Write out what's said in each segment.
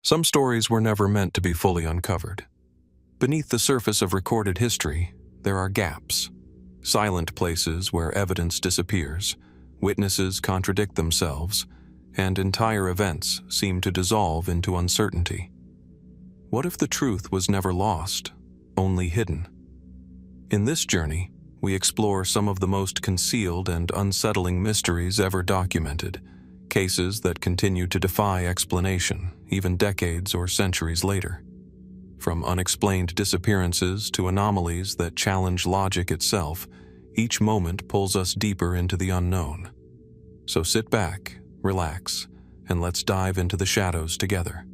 Some stories were never meant to be fully uncovered. Beneath the surface of recorded history, there are gaps, silent places where evidence disappears, witnesses contradict themselves, and entire events seem to dissolve into uncertainty. What if the truth was never lost, only hidden? In this journey, we explore some of the most concealed and unsettling mysteries ever documented, cases that continue to defy explanation, even decades or centuries later. From unexplained disappearances to anomalies that challenge logic itself, each moment pulls us deeper into the unknown. So sit back, relax, and let's dive into the shadows together.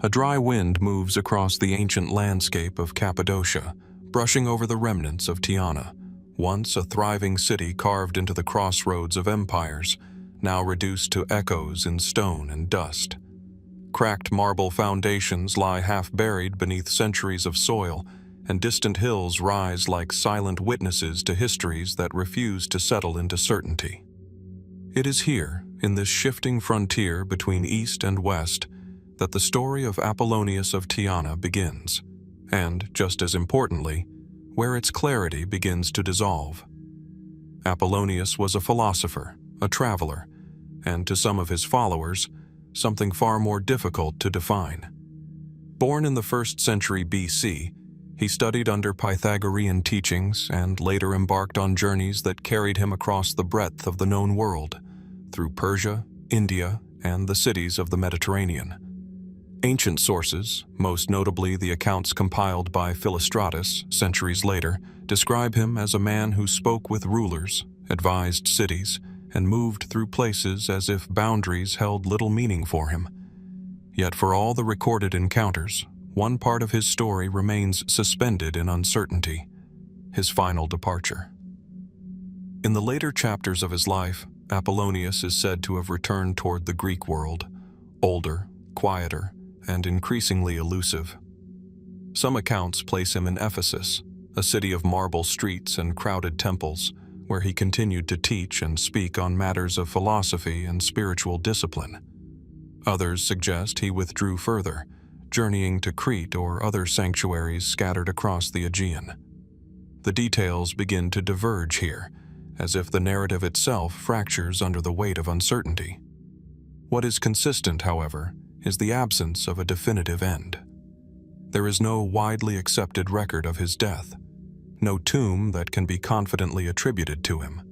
A dry wind moves across the ancient landscape of Cappadocia, brushing over the remnants of Tyana, once a thriving city carved into the crossroads of empires, now reduced to echoes in stone and dust. Cracked marble foundations lie half-buried beneath centuries of soil, and distant hills rise like silent witnesses to histories that refuse to settle into certainty. It is here, in this shifting frontier between East and West, that the story of Apollonius of Tyana begins, and, just as importantly, where its clarity begins to dissolve. Apollonius was a philosopher, a traveler, and to some of his followers, something far more difficult to define. Born in the 1st century BC, he studied under Pythagorean teachings and later embarked on journeys that carried him across the breadth of the known world, through Persia, India, and the cities of the Mediterranean. Ancient sources, most notably the accounts compiled by Philostratus centuries later, describe him as a man who spoke with rulers, advised cities, and moved through places as if boundaries held little meaning for him. Yet for all the recorded encounters, one part of his story remains suspended in uncertainty: his final departure. In the later chapters of his life, Apollonius is said to have returned toward the Greek world, older, quieter, and increasingly elusive. Some accounts place him in Ephesus, a city of marble streets and crowded temples, where he continued to teach and speak on matters of philosophy and spiritual discipline. Others suggest he withdrew further, journeying to Crete or other sanctuaries scattered across the Aegean. The details begin to diverge here, as if the narrative itself fractures under the weight of uncertainty. What is consistent, however, is the absence of a definitive end. There is no widely accepted record of his death, no tomb that can be confidently attributed to him.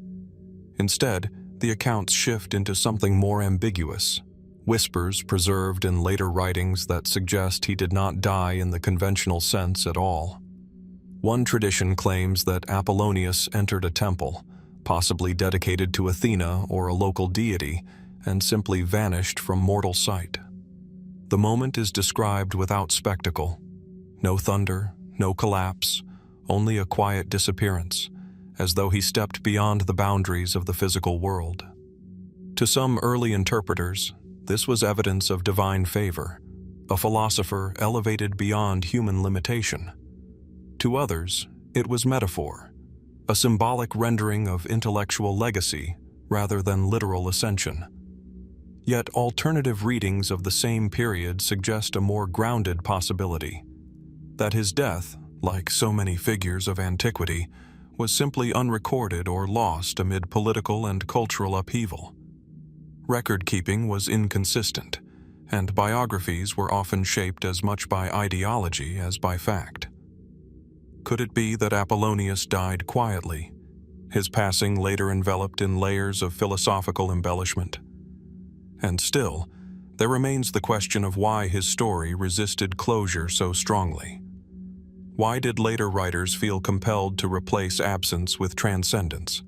Instead, the accounts shift into something more ambiguous, whispers preserved in later writings that suggest he did not die in the conventional sense at all. One tradition claims that Apollonius entered a temple, possibly dedicated to Athena or a local deity, and simply vanished from mortal sight. The moment is described without spectacle. No thunder, no collapse, only a quiet disappearance, as though he stepped beyond the boundaries of the physical world. To some early interpreters, this was evidence of divine favor, a philosopher elevated beyond human limitation. To others, it was metaphor, a symbolic rendering of intellectual legacy rather than literal ascension. Yet alternative readings of the same period suggest a more grounded possibility, that his death, like so many figures of antiquity, was simply unrecorded or lost amid political and cultural upheaval. Record-keeping was inconsistent, and biographies were often shaped as much by ideology as by fact. Could it be that Apollonius died quietly, his passing later enveloped in layers of philosophical embellishment? And still, there remains the question of why his story resisted closure so strongly. Why did later writers feel compelled to replace absence with transcendence?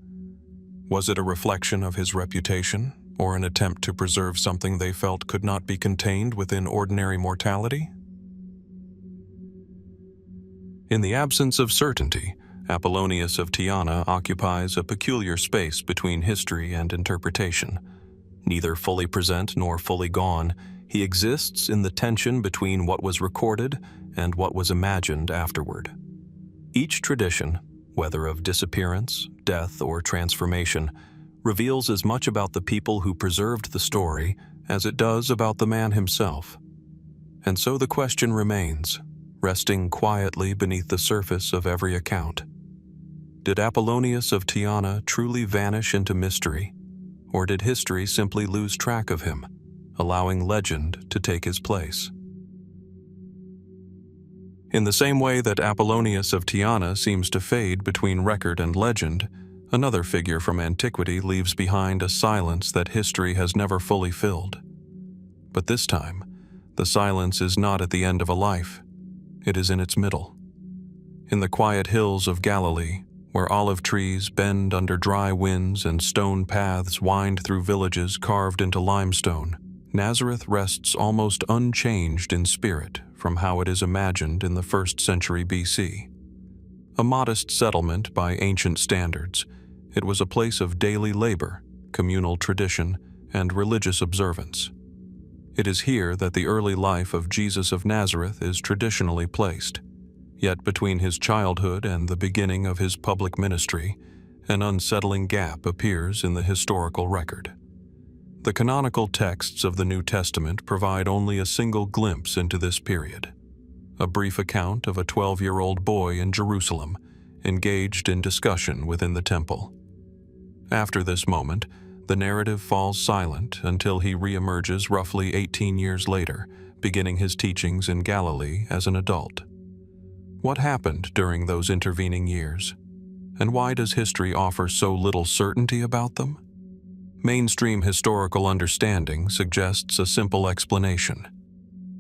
Was it a reflection of his reputation, or an attempt to preserve something they felt could not be contained within ordinary mortality? In the absence of certainty, Apollonius of Tyana occupies a peculiar space between history and interpretation. Neither fully present nor fully gone, he exists in the tension between what was recorded and what was imagined afterward. Each tradition, whether of disappearance, death, or transformation, reveals as much about the people who preserved the story as it does about the man himself. And so the question remains, resting quietly beneath the surface of every account. Did Apollonius of Tyana truly vanish into mystery, or did history simply lose track of him, allowing legend to take his place? In the same way that Apollonius of Tyana seems to fade between record and legend, another figure from antiquity leaves behind a silence that history has never fully filled. But this time, the silence is not at the end of a life. It is in its middle. In the quiet hills of Galilee, where olive trees bend under dry winds and stone paths wind through villages carved into limestone, Nazareth rests almost unchanged in spirit from how it is imagined in the 1st century BC. A modest settlement by ancient standards, it was a place of daily labor, communal tradition, and religious observance. It is here that the early life of Jesus of Nazareth is traditionally placed. Yet between his childhood and the beginning of his public ministry, an unsettling gap appears in the historical record. The canonical texts of the New Testament provide only a single glimpse into this period. A brief account of a 12-year-old boy in Jerusalem, engaged in discussion within the temple. After this moment, the narrative falls silent until he reemerges roughly 18 years later, beginning his teachings in Galilee as an adult. What happened during those intervening years? And why does history offer so little certainty about them? Mainstream historical understanding suggests a simple explanation.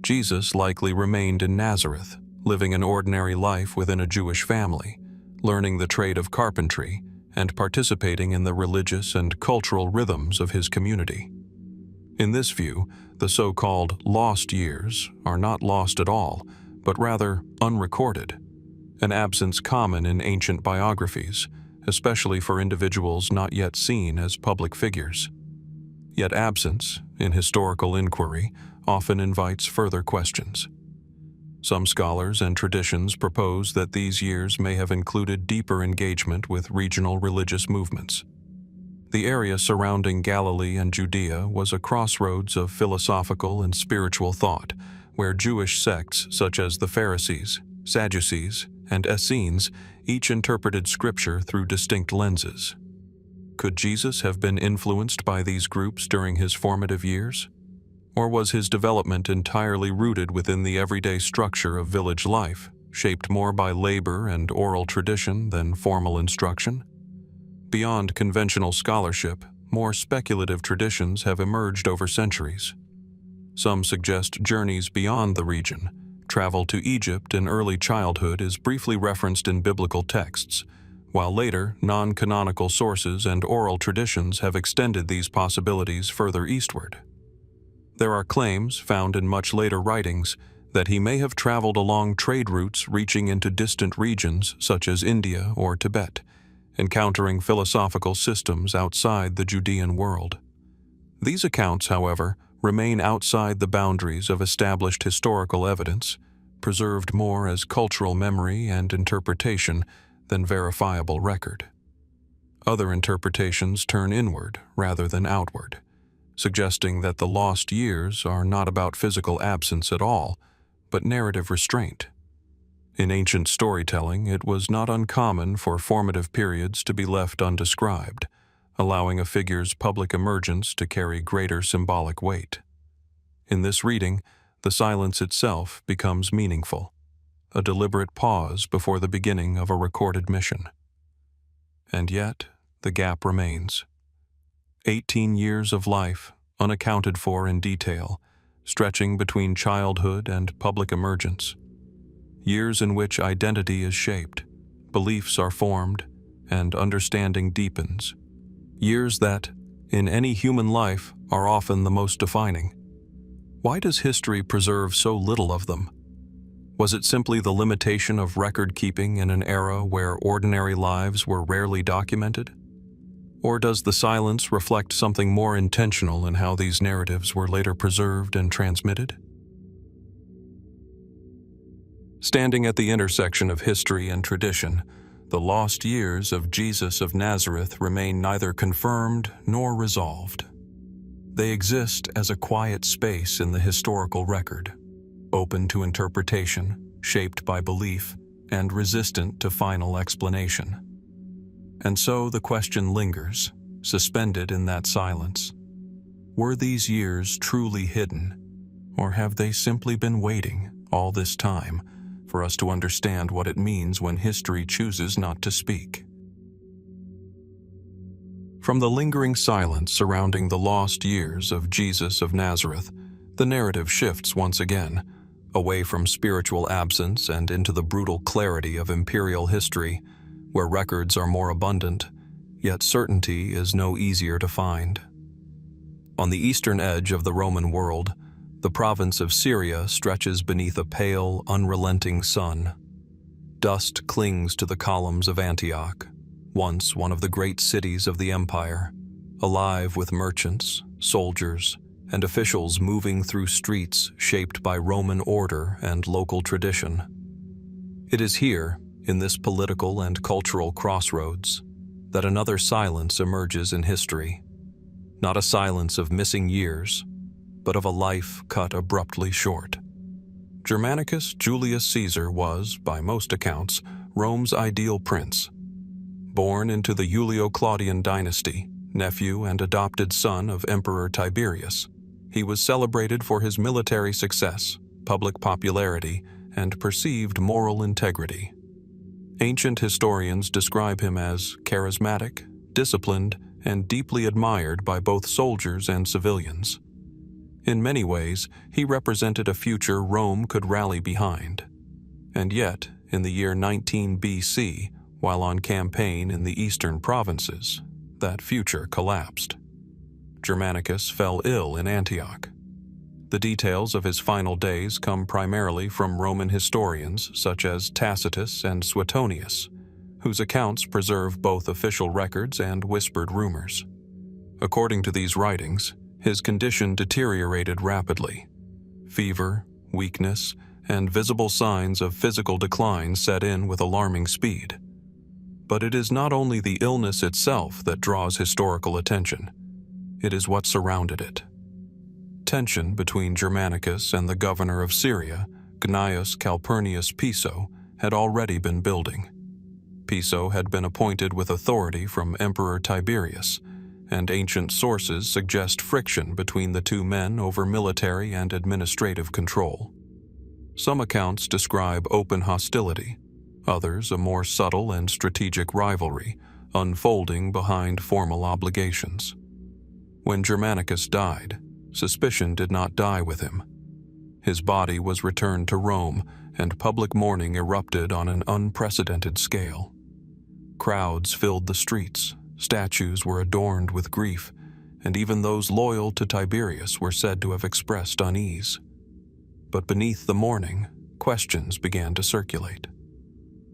Jesus likely remained in Nazareth, living an ordinary life within a Jewish family, learning the trade of carpentry, and participating in the religious and cultural rhythms of his community. In this view, the so-called lost years are not lost at all, but rather unrecorded, an absence common in ancient biographies, especially for individuals not yet seen as public figures. Yet absence, in historical inquiry, often invites further questions. Some scholars and traditions propose that these years may have included deeper engagement with regional religious movements. The area surrounding Galilee and Judea was a crossroads of philosophical and spiritual thought, where Jewish sects such as the Pharisees, Sadducees, and Essenes each interpreted Scripture through distinct lenses. Could Jesus have been influenced by these groups during his formative years? Or was his development entirely rooted within the everyday structure of village life, shaped more by labor and oral tradition than formal instruction? Beyond conventional scholarship, more speculative traditions have emerged over centuries. Some suggest journeys beyond the region. Travel to Egypt in early childhood is briefly referenced in biblical texts, while later, non-canonical sources and oral traditions have extended these possibilities further eastward. There are claims, found in much later writings, that he may have traveled along trade routes reaching into distant regions such as India or Tibet, encountering philosophical systems outside the Judean world. These accounts, however, remain outside the boundaries of established historical evidence, preserved more as cultural memory and interpretation than verifiable record. Other interpretations turn inward rather than outward, suggesting that the lost years are not about physical absence at all, but narrative restraint. In ancient storytelling, it was not uncommon for formative periods to be left undescribed, allowing a figure's public emergence to carry greater symbolic weight. In this reading, the silence itself becomes meaningful, a deliberate pause before the beginning of a recorded mission. And yet, the gap remains. 18 years of life, unaccounted for in detail, stretching between childhood and public emergence. Years in which identity is shaped, beliefs are formed, and understanding deepens. Years that, in any human life, are often the most defining. Why does history preserve so little of them? Was it simply the limitation of record-keeping in an era where ordinary lives were rarely documented? Or does the silence reflect something more intentional in how these narratives were later preserved and transmitted? Standing at the intersection of history and tradition, the lost years of Jesus of Nazareth remain neither confirmed nor resolved. They exist as a quiet space in the historical record, open to interpretation, shaped by belief, and resistant to final explanation. And so the question lingers, suspended in that silence. Were these years truly hidden, or have they simply been waiting all this time for us to understand what it means when history chooses not to speak? From the lingering silence surrounding the lost years of Jesus of Nazareth, the narrative shifts once again, away from spiritual absence and into the brutal clarity of imperial history, where records are more abundant, yet certainty is no easier to find. On the eastern edge of the Roman world, the province of Syria stretches beneath a pale, unrelenting sun. Dust clings to the columns of Antioch, once one of the great cities of the empire, alive with merchants, soldiers, and officials moving through streets shaped by Roman order and local tradition. It is here, in this political and cultural crossroads, that another silence emerges in history. Not a silence of missing years, but of a life cut abruptly short. Germanicus Julius Caesar was, by most accounts, Rome's ideal prince. Born into the Julio-Claudian dynasty, nephew and adopted son of Emperor Tiberius, he was celebrated for his military success, public popularity, and perceived moral integrity. Ancient historians describe him as charismatic, disciplined, and deeply admired by both soldiers and civilians. In many ways, he represented a future Rome could rally behind. And yet, in the year 19 BC, while on campaign in the eastern provinces, that future collapsed. Germanicus fell ill in Antioch. The details of his final days come primarily from Roman historians such as Tacitus and Suetonius, whose accounts preserve both official records and whispered rumors. According to these writings, his condition deteriorated rapidly. Fever, weakness, and visible signs of physical decline set in with alarming speed. But it is not only the illness itself that draws historical attention. It is what surrounded it. Tension between Germanicus and the governor of Syria, Gnaeus Calpurnius Piso, had already been building. Piso had been appointed with authority from Emperor Tiberius, and ancient sources suggest friction between the two men over military and administrative control. Some accounts describe open hostility, others a more subtle and strategic rivalry, unfolding behind formal obligations. When Germanicus died, suspicion did not die with him. His body was returned to Rome, and public mourning erupted on an unprecedented scale. Crowds filled the streets, statues were adorned with grief, and even those loyal to Tiberius were said to have expressed unease. But beneath the mourning, questions began to circulate.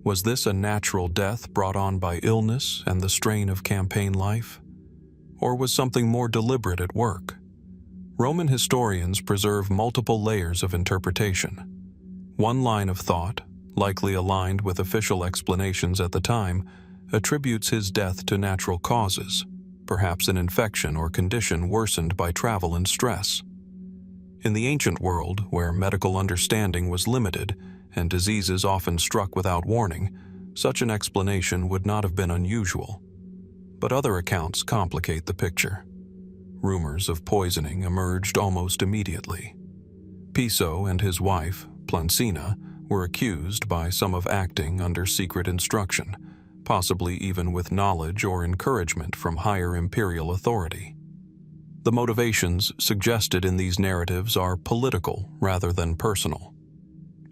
Was this a natural death brought on by illness and the strain of campaign life? Or was something more deliberate at work? Roman historians preserve multiple layers of interpretation. One line of thought, likely aligned with official explanations at the time, attributes his death to natural causes, perhaps an infection or condition worsened by travel and stress. In the ancient world, where medical understanding was limited and diseases often struck without warning, such an explanation would not have been unusual. But other accounts complicate the picture. Rumors of poisoning emerged almost immediately. Piso and his wife, Plancina, were accused by some of acting under secret instruction, possibly even with knowledge or encouragement from higher imperial authority. The motivations suggested in these narratives are political rather than personal.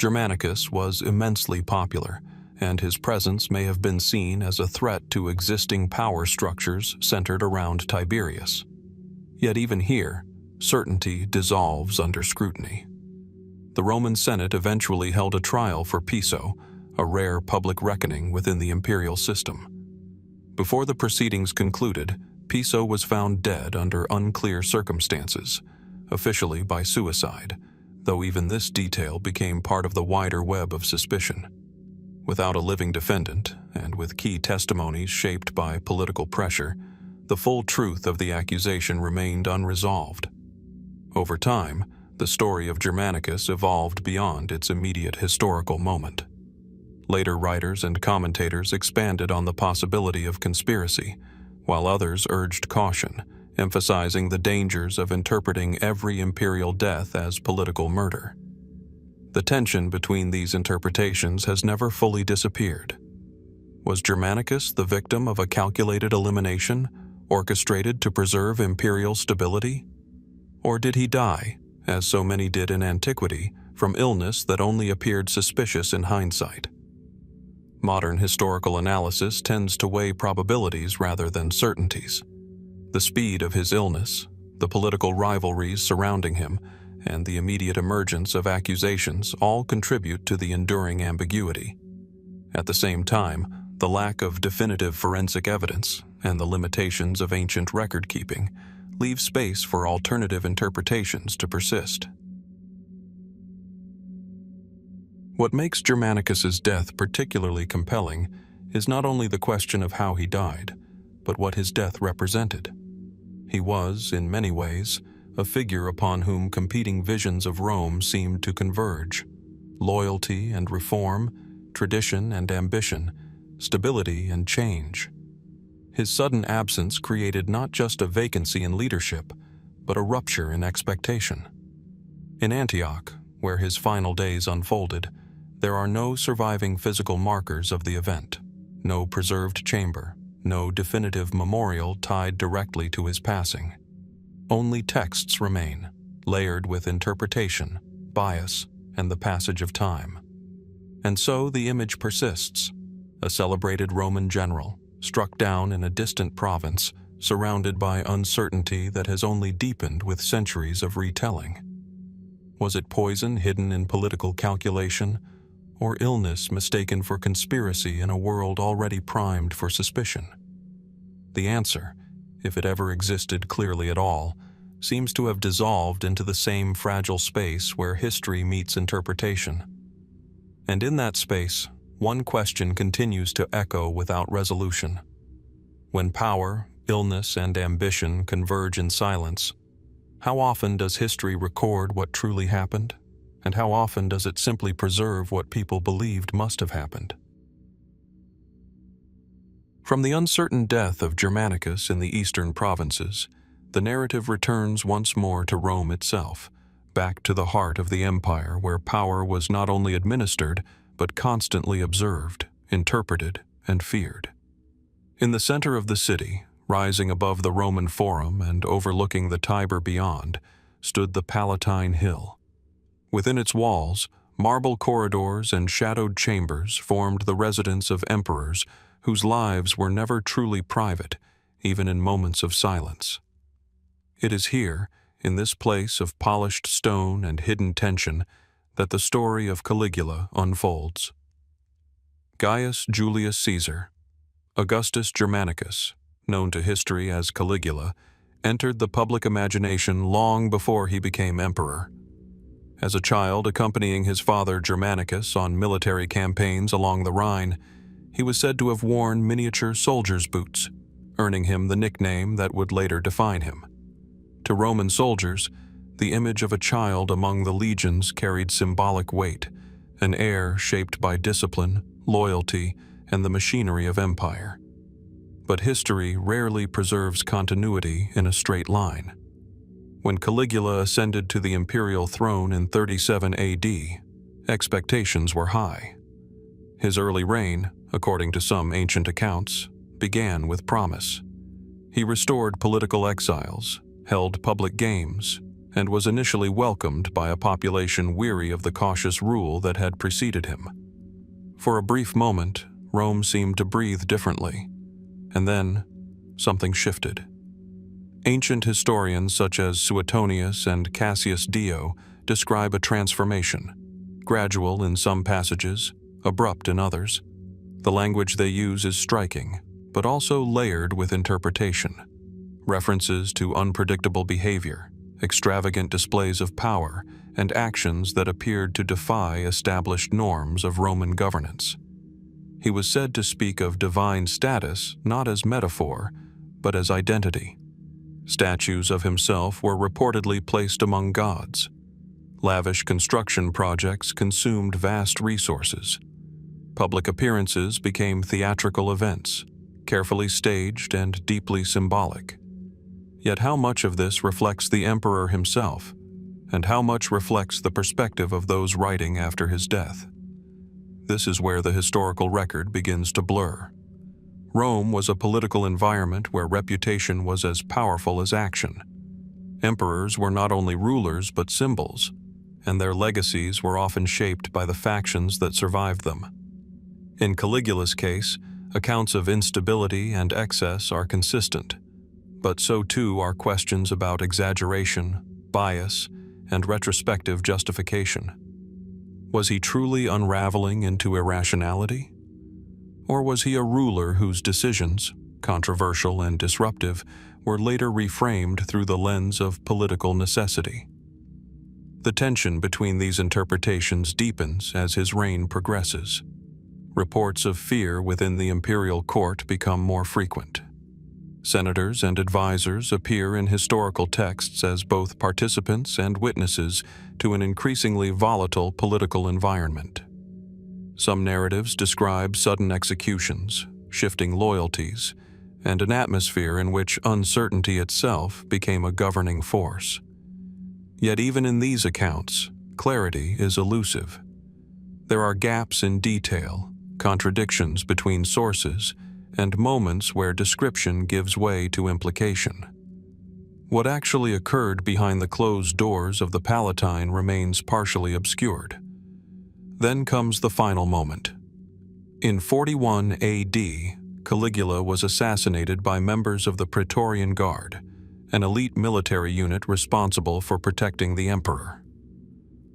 Germanicus was immensely popular, and his presence may have been seen as a threat to existing power structures centered around Tiberius. Yet even here, certainty dissolves under scrutiny. The Roman Senate eventually held a trial for Piso, a rare public reckoning within the imperial system. Before the proceedings concluded, Piso was found dead under unclear circumstances, officially by suicide, though even this detail became part of the wider web of suspicion. Without a living defendant, and with key testimonies shaped by political pressure, the full truth of the accusation remained unresolved. Over time, the story of Germanicus evolved beyond its immediate historical moment. Later writers and commentators expanded on the possibility of conspiracy, while others urged caution, emphasizing the dangers of interpreting every imperial death as political murder. The tension between these interpretations has never fully disappeared. Was Germanicus the victim of a calculated elimination, orchestrated to preserve imperial stability? Or did he die, as so many did in antiquity, from illness that only appeared suspicious in hindsight? Modern historical analysis tends to weigh probabilities rather than certainties. The speed of his illness, the political rivalries surrounding him, and the immediate emergence of accusations all contribute to the enduring ambiguity. At the same time, the lack of definitive forensic evidence and the limitations of ancient record-keeping leave space for alternative interpretations to persist. What makes Germanicus's death particularly compelling is not only the question of how he died, but what his death represented. He was, in many ways, a figure upon whom competing visions of Rome seemed to converge. Loyalty and reform, tradition and ambition, stability and change. His sudden absence created not just a vacancy in leadership, but a rupture in expectation. In Antioch, where his final days unfolded, there are no surviving physical markers of the event, no preserved chamber, no definitive memorial tied directly to his passing. Only texts remain, layered with interpretation, bias, and the passage of time. And so the image persists, a celebrated Roman general, struck down in a distant province, surrounded by uncertainty that has only deepened with centuries of retelling. Was it poison hidden in political calculation, or illness mistaken for conspiracy in a world already primed for suspicion? The answer, if it ever existed clearly at all, seems to have dissolved into the same fragile space where history meets interpretation. And in that space, one question continues to echo without resolution. When power, illness, and ambition converge in silence, how often does history record what truly happened? And how often does it simply preserve what people believed must have happened? From the uncertain death of Germanicus in the eastern provinces, the narrative returns once more to Rome itself, back to the heart of the empire where power was not only administered, but constantly observed, interpreted, and feared. In the center of the city, rising above the Roman Forum and overlooking the Tiber beyond, stood the Palatine Hill. Within its walls, marble corridors and shadowed chambers formed the residence of emperors whose lives were never truly private, even in moments of silence. It is here, in this place of polished stone and hidden tension, that the story of Caligula unfolds. Gaius Julius Caesar, Augustus Germanicus, known to history as Caligula, entered the public imagination long before he became emperor. As a child accompanying his father Germanicus on military campaigns along the Rhine, he was said to have worn miniature soldier's boots, earning him the nickname that would later define him. To Roman soldiers, the image of a child among the legions carried symbolic weight, an air shaped by discipline, loyalty, and the machinery of empire. But history rarely preserves continuity in a straight line. When Caligula ascended to the imperial throne in 37 AD, expectations were high. His early reign, according to some ancient accounts, began with promise. He restored political exiles, held public games, and was initially welcomed by a population weary of the cautious rule that had preceded him. For a brief moment, Rome seemed to breathe differently, and then something shifted. Ancient historians such as Suetonius and Cassius Dio describe a transformation, gradual in some passages, abrupt in others. The language they use is striking, but also layered with interpretation. References to unpredictable behavior, extravagant displays of power, and actions that appeared to defy established norms of Roman governance. He was said to speak of divine status not as metaphor, but as identity. Statues of himself were reportedly placed among gods. Lavish construction projects consumed vast resources. Public appearances became theatrical events, carefully staged and deeply symbolic. Yet how much of this reflects the emperor himself, and how much reflects the perspective of those writing after his death? This is where the historical record begins to blur. Rome was a political environment where reputation was as powerful as action. Emperors were not only rulers but symbols, and their legacies were often shaped by the factions that survived them. In Caligula's case, accounts of instability and excess are consistent, but so too are questions about exaggeration, bias, and retrospective justification. Was he truly unraveling into irrationality? Or was he a ruler whose decisions, controversial and disruptive, were later reframed through the lens of political necessity? The tension between these interpretations deepens as his reign progresses. Reports of fear within the imperial court become more frequent. Senators and advisors appear in historical texts as both participants and witnesses to an increasingly volatile political environment. Some narratives describe sudden executions, shifting loyalties, and an atmosphere in which uncertainty itself became a governing force. Yet even in these accounts, clarity is elusive. There are gaps in detail, contradictions between sources, and moments where description gives way to implication. What actually occurred behind the closed doors of the Palatine remains partially obscured. Then comes the final moment. In 41 AD, Caligula was assassinated by members of the Praetorian Guard, an elite military unit responsible for protecting the emperor.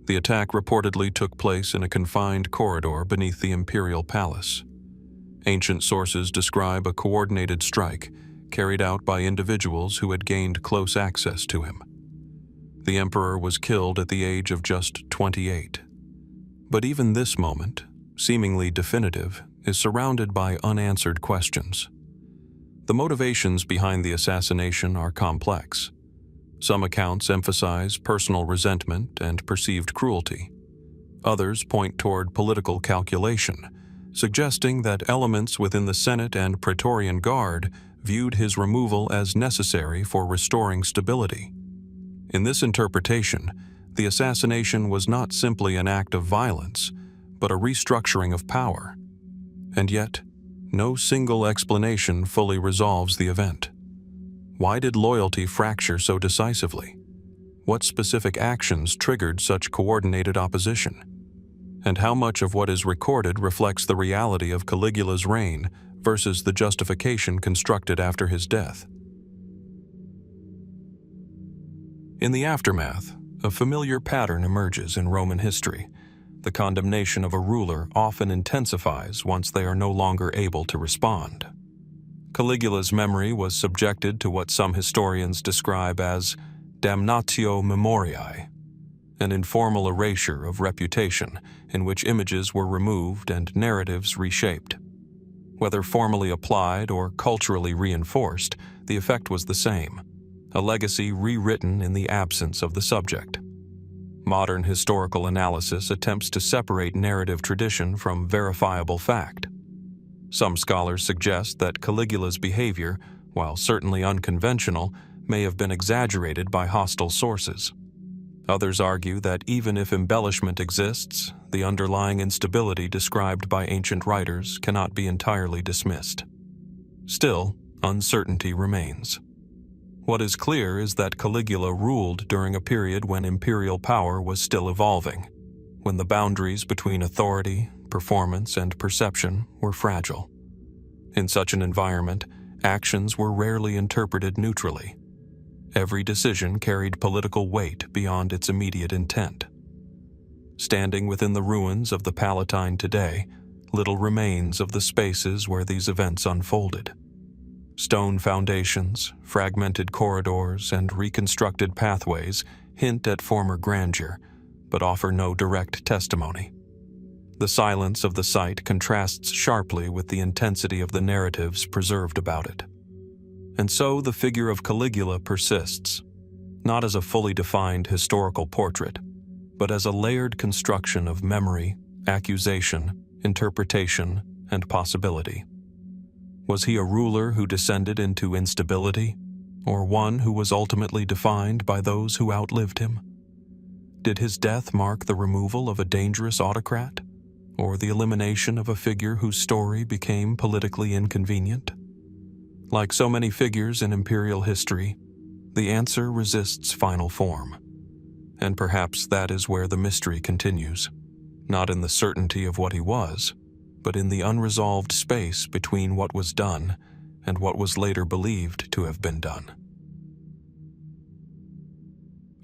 The attack reportedly took place in a confined corridor beneath the imperial palace. Ancient sources describe a coordinated strike carried out by individuals who had gained close access to him. The emperor was killed at the age of just 28. But even this moment, seemingly definitive, is surrounded by unanswered questions. The motivations behind the assassination are complex. Some accounts emphasize personal resentment and perceived cruelty. Others point toward political calculation, suggesting that elements within the Senate and Praetorian Guard viewed his removal as necessary for restoring stability. In this interpretation, the assassination was not simply an act of violence, but a restructuring of power. And yet, no single explanation fully resolves the event. Why did loyalty fracture so decisively? What specific actions triggered such coordinated opposition? And how much of what is recorded reflects the reality of Caligula's reign versus the justification constructed after his death? In the aftermath, a familiar pattern emerges in Roman history. The condemnation of a ruler often intensifies once they are no longer able to respond. Caligula's memory was subjected to what some historians describe as damnatio memoriae, an informal erasure of reputation in which images were removed and narratives reshaped. Whether formally applied or culturally reinforced, the effect was the same: a legacy rewritten in the absence of the subject. Modern historical analysis attempts to separate narrative tradition from verifiable fact. Some scholars suggest that Caligula's behavior, while certainly unconventional, may have been exaggerated by hostile sources. Others argue that even if embellishment exists, the underlying instability described by ancient writers cannot be entirely dismissed. Still, uncertainty remains. What is clear is that Caligula ruled during a period when imperial power was still evolving, when the boundaries between authority, performance, and perception were fragile. In such an environment, actions were rarely interpreted neutrally. Every decision carried political weight beyond its immediate intent. Standing within the ruins of the Palatine today, little remains of the spaces where these events unfolded. Stone foundations, fragmented corridors, and reconstructed pathways hint at former grandeur, but offer no direct testimony. The silence of the site contrasts sharply with the intensity of the narratives preserved about it. And so the figure of Caligula persists, not as a fully defined historical portrait, but as a layered construction of memory, accusation, interpretation, and possibility. Was he a ruler who descended into instability, or one who was ultimately defined by those who outlived him? Did his death mark the removal of a dangerous autocrat, or the elimination of a figure whose story became politically inconvenient? Like so many figures in imperial history, the answer resists final form. And perhaps that is where the mystery continues, not in the certainty of what he was, but in the unresolved space between what was done and what was later believed to have been done.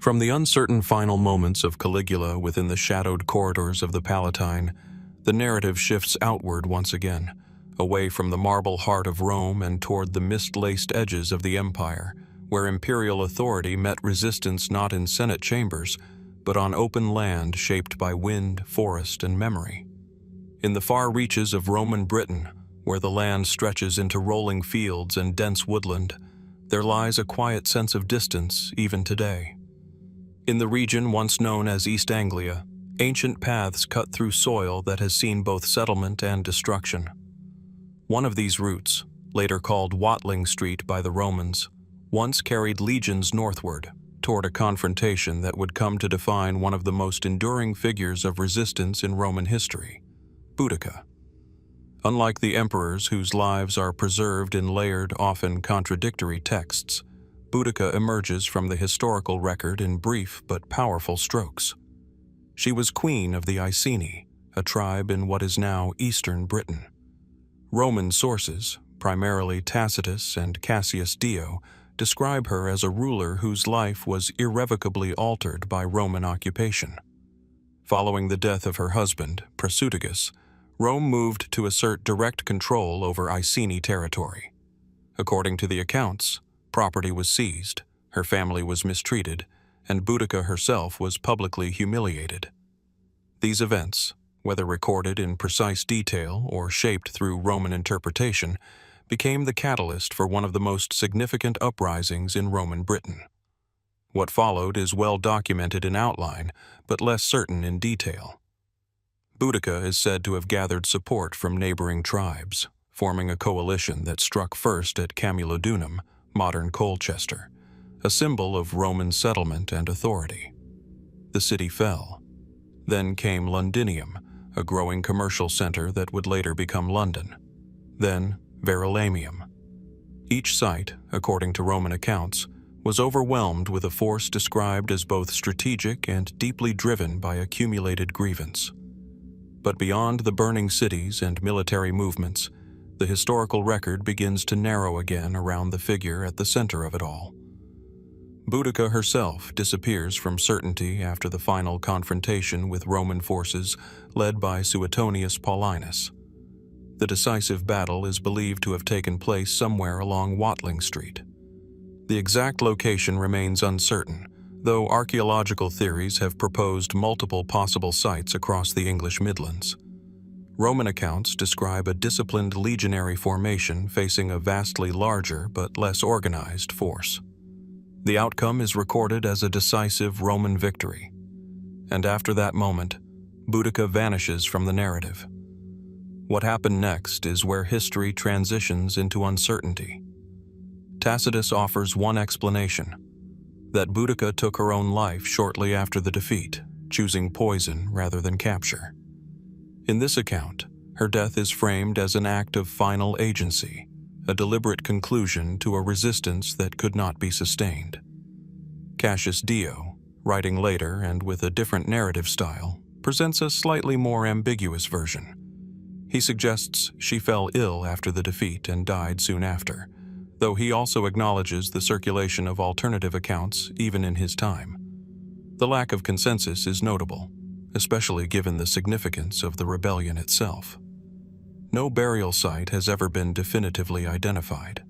From the uncertain final moments of Caligula within the shadowed corridors of the Palatine, the narrative shifts outward once again, away from the marble heart of Rome and toward the mist-laced edges of the empire, where imperial authority met resistance not in Senate chambers, but on open land shaped by wind, forest, and memory. In the far reaches of Roman Britain, where the land stretches into rolling fields and dense woodland, there lies a quiet sense of distance even today. In the region once known as East Anglia, ancient paths cut through soil that has seen both settlement and destruction. One of these routes, later called Watling Street by the Romans, once carried legions northward, toward a confrontation that would come to define one of the most enduring figures of resistance in Roman history, Boudica. Unlike the emperors whose lives are preserved in layered, often contradictory texts, Boudica emerges from the historical record in brief but powerful strokes. She was queen of the Iceni, a tribe in what is now eastern Britain. Roman sources, primarily Tacitus and Cassius Dio, describe her as a ruler whose life was irrevocably altered by Roman occupation. Following the death of her husband, Prasutagus, Rome moved to assert direct control over Iceni territory. According to the accounts, property was seized, her family was mistreated, and Boudica herself was publicly humiliated. These events, whether recorded in precise detail or shaped through Roman interpretation, became the catalyst for one of the most significant uprisings in Roman Britain. What followed is well documented in outline, but less certain in detail. Boudica is said to have gathered support from neighboring tribes, forming a coalition that struck first at Camulodunum, modern Colchester, a symbol of Roman settlement and authority. The city fell. Then came Londinium, a growing commercial center that would later become London. Then Verulamium. Each site, according to Roman accounts, was overwhelmed with a force described as both strategic and deeply driven by accumulated grievance. But beyond the burning cities and military movements, the historical record begins to narrow again around the figure at the center of it all. Boudica herself disappears from certainty after the final confrontation with Roman forces led by Suetonius Paulinus. The decisive battle is believed to have taken place somewhere along Watling Street. The exact location remains uncertain, though archaeological theories have proposed multiple possible sites across the English Midlands. Roman accounts describe a disciplined legionary formation facing a vastly larger but less organized force. The outcome is recorded as a decisive Roman victory, and after that moment, Boudica vanishes from the narrative. What happened next is where history transitions into uncertainty. Tacitus offers one explanation: that Boudica took her own life shortly after the defeat, choosing poison rather than capture. In this account, her death is framed as an act of final agency, a deliberate conclusion to a resistance that could not be sustained. Cassius Dio, writing later and with a different narrative style, presents a slightly more ambiguous version. He suggests she fell ill after the defeat and died soon after, though he also acknowledges the circulation of alternative accounts even in his time. The lack of consensus is notable, especially given the significance of the rebellion itself. No burial site has ever been definitively identified.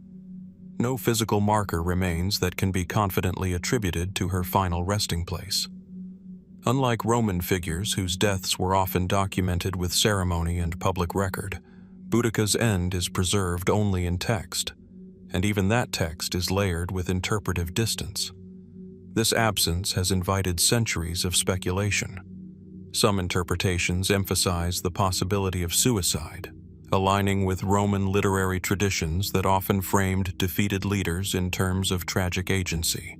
No physical marker remains that can be confidently attributed to her final resting place. Unlike Roman figures whose deaths were often documented with ceremony and public record, Boudica's end is preserved only in text, and even that text is layered with interpretive distance. This absence has invited centuries of speculation. Some interpretations emphasize the possibility of suicide, aligning with Roman literary traditions that often framed defeated leaders in terms of tragic agency.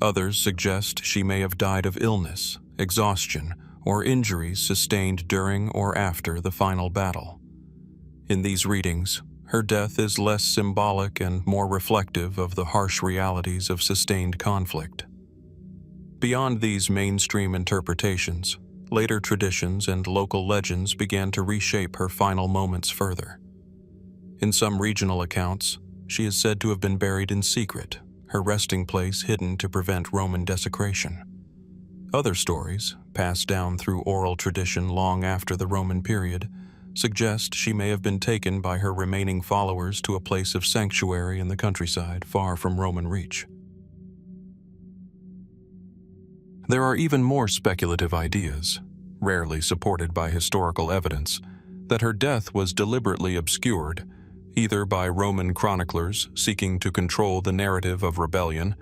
Others suggest she may have died of illness, exhaustion, or injuries sustained during or after the final battle. In these readings, her death is less symbolic and more reflective of the harsh realities of sustained conflict. Beyond these mainstream interpretations, later traditions and local legends began to reshape her final moments further. In some regional accounts, she is said to have been buried in secret, her resting place hidden to prevent Roman desecration. Other stories, passed down through oral tradition long after the Roman period, suggest she may have been taken by her remaining followers to a place of sanctuary in the countryside far from Roman reach. There are even more speculative ideas, rarely supported by historical evidence, that her death was deliberately obscured, either by Roman chroniclers seeking to control the narrative of rebellion,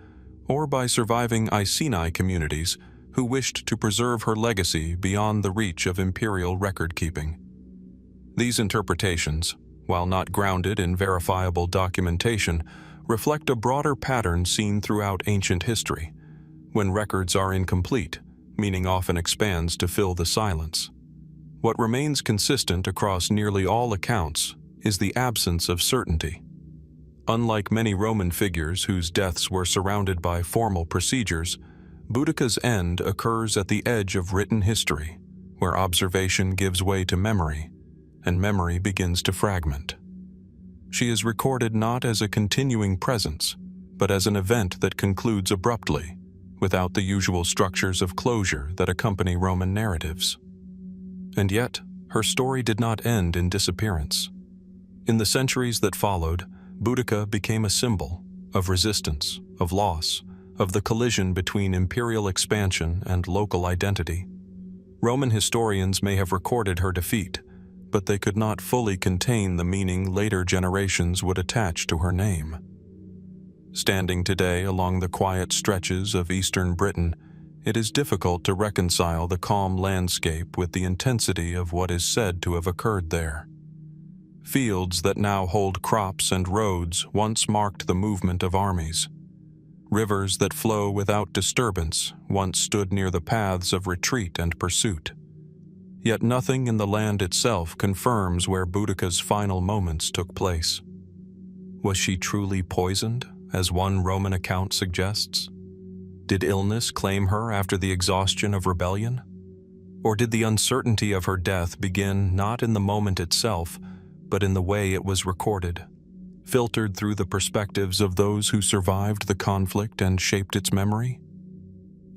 or by surviving Iceni communities who wished to preserve her legacy beyond the reach of imperial record-keeping. These interpretations, while not grounded in verifiable documentation, reflect a broader pattern seen throughout ancient history. When records are incomplete, meaning often expands to fill the silence. What remains consistent across nearly all accounts is the absence of certainty. Unlike many Roman figures whose deaths were surrounded by formal procedures, Boudica's end occurs at the edge of written history, where observation gives way to memory, and memory begins to fragment. She is recorded not as a continuing presence, but as an event that concludes abruptly, without the usual structures of closure that accompany Roman narratives. And yet, her story did not end in disappearance. In the centuries that followed, Boudica became a symbol of resistance, of loss, of the collision between imperial expansion and local identity. Roman historians may have recorded her defeat, but they could not fully contain the meaning later generations would attach to her name. Standing today along the quiet stretches of eastern Britain, it is difficult to reconcile the calm landscape with the intensity of what is said to have occurred there. Fields that now hold crops and roads once marked the movement of armies. Rivers that flow without disturbance once stood near the paths of retreat and pursuit. Yet nothing in the land itself confirms where Boudica's final moments took place. Was she truly poisoned, as one Roman account suggests? Did illness claim her after the exhaustion of rebellion? Or did the uncertainty of her death begin not in the moment itself, but in the way it was recorded, filtered through the perspectives of those who survived the conflict and shaped its memory?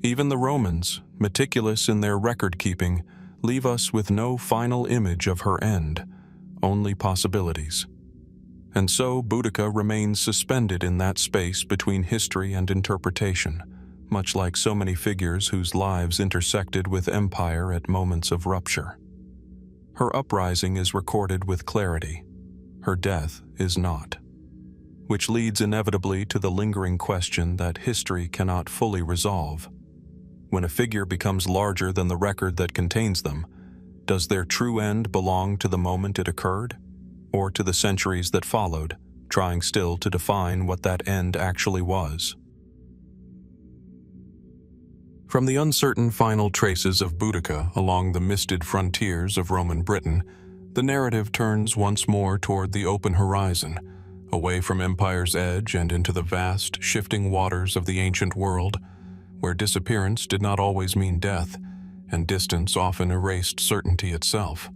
Even the Romans, meticulous in their record-keeping, leave us with no final image of her end, only possibilities. And so Boudica remains suspended in that space between history and interpretation, much like so many figures whose lives intersected with empire at moments of rupture. Her uprising is recorded with clarity. Her death is not. Which leads inevitably to the lingering question that history cannot fully resolve. When a figure becomes larger than the record that contains them, does their true end belong to the moment it occurred, or to the centuries that followed, trying still to define what that end actually was? From the uncertain final traces of Boudica along the misted frontiers of Roman Britain, the narrative turns once more toward the open horizon, away from empire's edge and into the vast, shifting waters of the ancient world, where disappearance did not always mean death, and distance often erased certainty itself.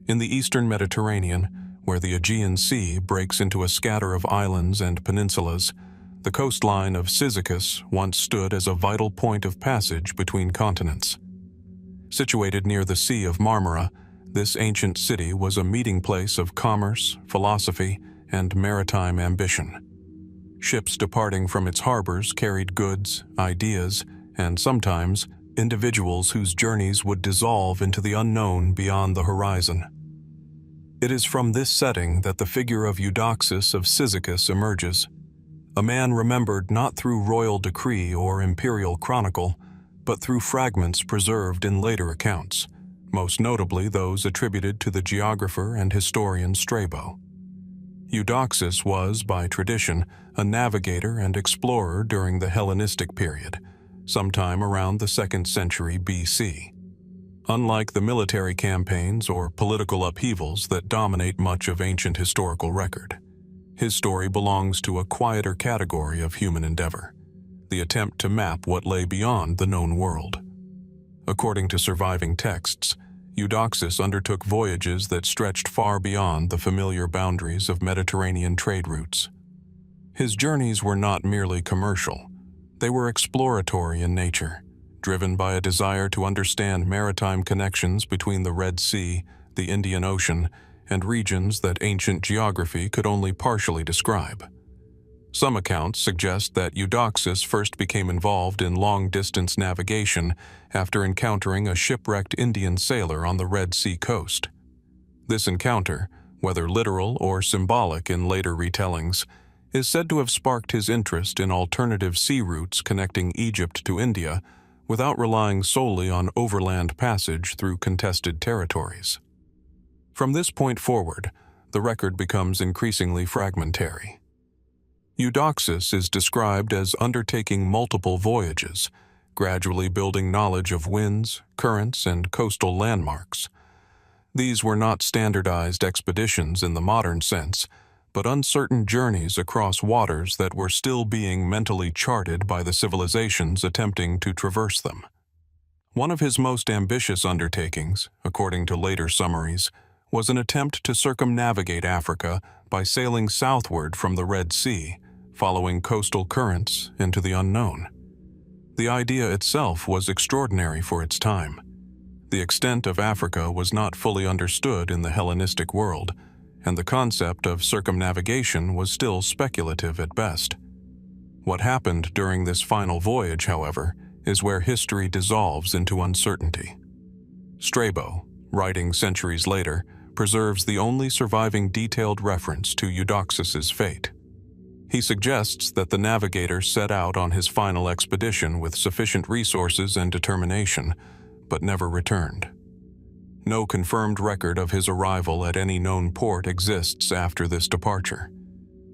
In the eastern Mediterranean, where the Aegean Sea breaks into a scatter of islands and peninsulas, the coastline of Cyzicus once stood as a vital point of passage between continents. Situated near the Sea of Marmara, this ancient city was a meeting place of commerce, philosophy, and maritime ambition. Ships departing from its harbors carried goods, ideas, and sometimes individuals whose journeys would dissolve into the unknown beyond the horizon. It is from this setting that the figure of Eudoxus of Cyzicus emerges, a man remembered not through royal decree or imperial chronicle, but through fragments preserved in later accounts, most notably those attributed to the geographer and historian Strabo. Eudoxus was, by tradition, a navigator and explorer during the Hellenistic period, sometime around the 2nd century BC. Unlike the military campaigns or political upheavals that dominate much of ancient historical record, his story belongs to a quieter category of human endeavor, the attempt to map what lay beyond the known world. According to surviving texts, Eudoxus undertook voyages that stretched far beyond the familiar boundaries of Mediterranean trade routes. His journeys were not merely commercial, they were exploratory in nature, driven by a desire to understand maritime connections between the Red Sea, the Indian Ocean, and regions that ancient geography could only partially describe. Some accounts suggest that Eudoxus first became involved in long-distance navigation after encountering a shipwrecked Indian sailor on the Red Sea coast. This encounter, whether literal or symbolic in later retellings, is said to have sparked his interest in alternative sea routes connecting Egypt to India without relying solely on overland passage through contested territories. From this point forward, the record becomes increasingly fragmentary. Eudoxus is described as undertaking multiple voyages, gradually building knowledge of winds, currents, and coastal landmarks. These were not standardized expeditions in the modern sense, but uncertain journeys across waters that were still being mentally charted by the civilizations attempting to traverse them. One of his most ambitious undertakings, according to later summaries, was an attempt to circumnavigate Africa by sailing southward from the Red Sea, following coastal currents into the unknown. The idea itself was extraordinary for its time. The extent of Africa was not fully understood in the Hellenistic world, and the concept of circumnavigation was still speculative at best. What happened during this final voyage, however, is where history dissolves into uncertainty. Strabo, writing centuries later, preserves the only surviving detailed reference to Eudoxus's fate. He suggests that the navigator set out on his final expedition with sufficient resources and determination, but never returned. No confirmed record of his arrival at any known port exists after this departure.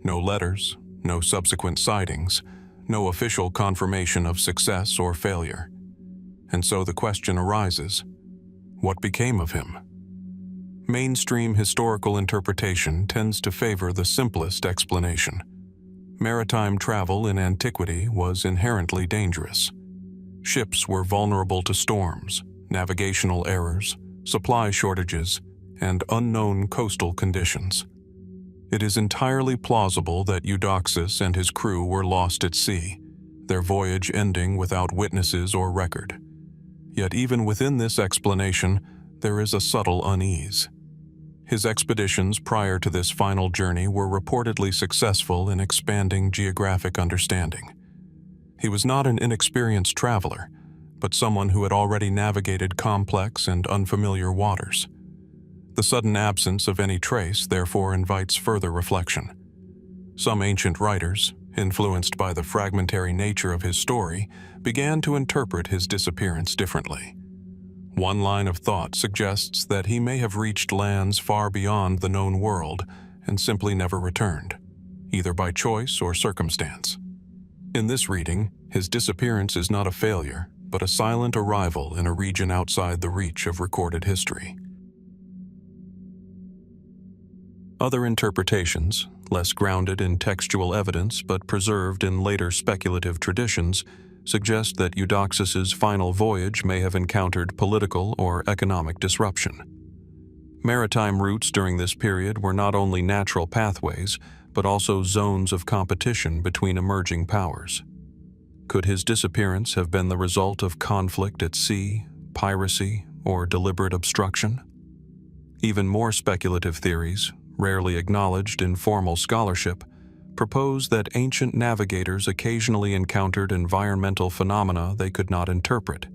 No letters, no subsequent sightings, no official confirmation of success or failure. And so the question arises, what became of him? Mainstream historical interpretation tends to favor the simplest explanation. Maritime travel in antiquity was inherently dangerous. Ships were vulnerable to storms, navigational errors, supply shortages, and unknown coastal conditions. It is entirely plausible that Eudoxus and his crew were lost at sea, their voyage ending without witnesses or record. Yet even within this explanation, there is a subtle unease. His expeditions prior to this final journey were reportedly successful in expanding geographic understanding. He was not an inexperienced traveler, but someone who had already navigated complex and unfamiliar waters. The sudden absence of any trace therefore invites further reflection. Some ancient writers, influenced by the fragmentary nature of his story, began to interpret his disappearance differently. One line of thought suggests that he may have reached lands far beyond the known world and simply never returned, either by choice or circumstance. In this reading, his disappearance is not a failure, but a silent arrival in a region outside the reach of recorded history. Other interpretations, less grounded in textual evidence but preserved in later speculative traditions, suggest that Eudoxus's final voyage may have encountered political or economic disruption. Maritime routes during this period were not only natural pathways, but also zones of competition between emerging powers. Could his disappearance have been the result of conflict at sea, piracy, or deliberate obstruction? Even more speculative theories, rarely acknowledged in formal scholarship, propose that ancient navigators occasionally encountered environmental phenomena they could not interpret,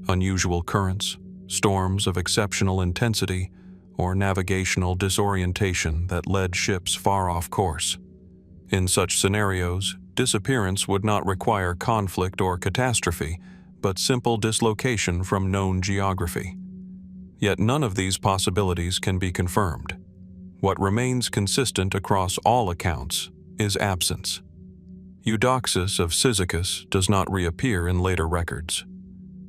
unusual currents, storms of exceptional intensity, or navigational disorientation that led ships far off course. In such scenarios, disappearance would not require conflict or catastrophe, but simple dislocation from known geography. Yet none of these possibilities can be confirmed. What remains consistent across all accounts is absence. Eudoxus of Cyzicus does not reappear in later records.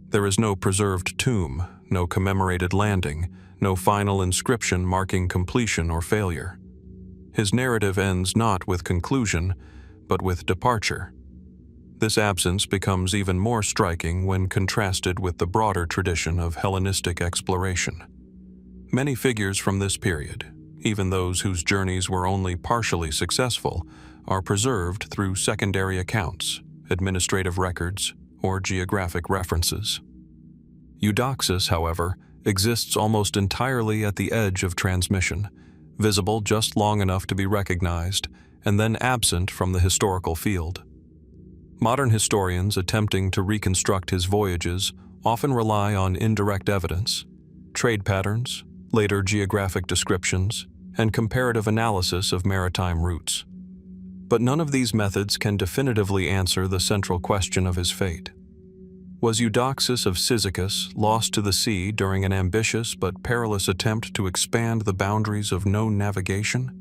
There is no preserved tomb, no commemorated landing, no final inscription marking completion or failure. His narrative ends not with conclusion, but with departure. This absence becomes even more striking when contrasted with the broader tradition of Hellenistic exploration. Many figures from this period, even those whose journeys were only partially successful, are preserved through secondary accounts, administrative records, or geographic references. Eudoxus, however, exists almost entirely at the edge of transmission, visible just long enough to be recognized, and then absent from the historical field. Modern historians attempting to reconstruct his voyages often rely on indirect evidence, trade patterns, later geographic descriptions, and comparative analysis of maritime routes. But none of these methods can definitively answer the central question of his fate. Was Eudoxus of Cyzicus lost to the sea during an ambitious but perilous attempt to expand the boundaries of known navigation?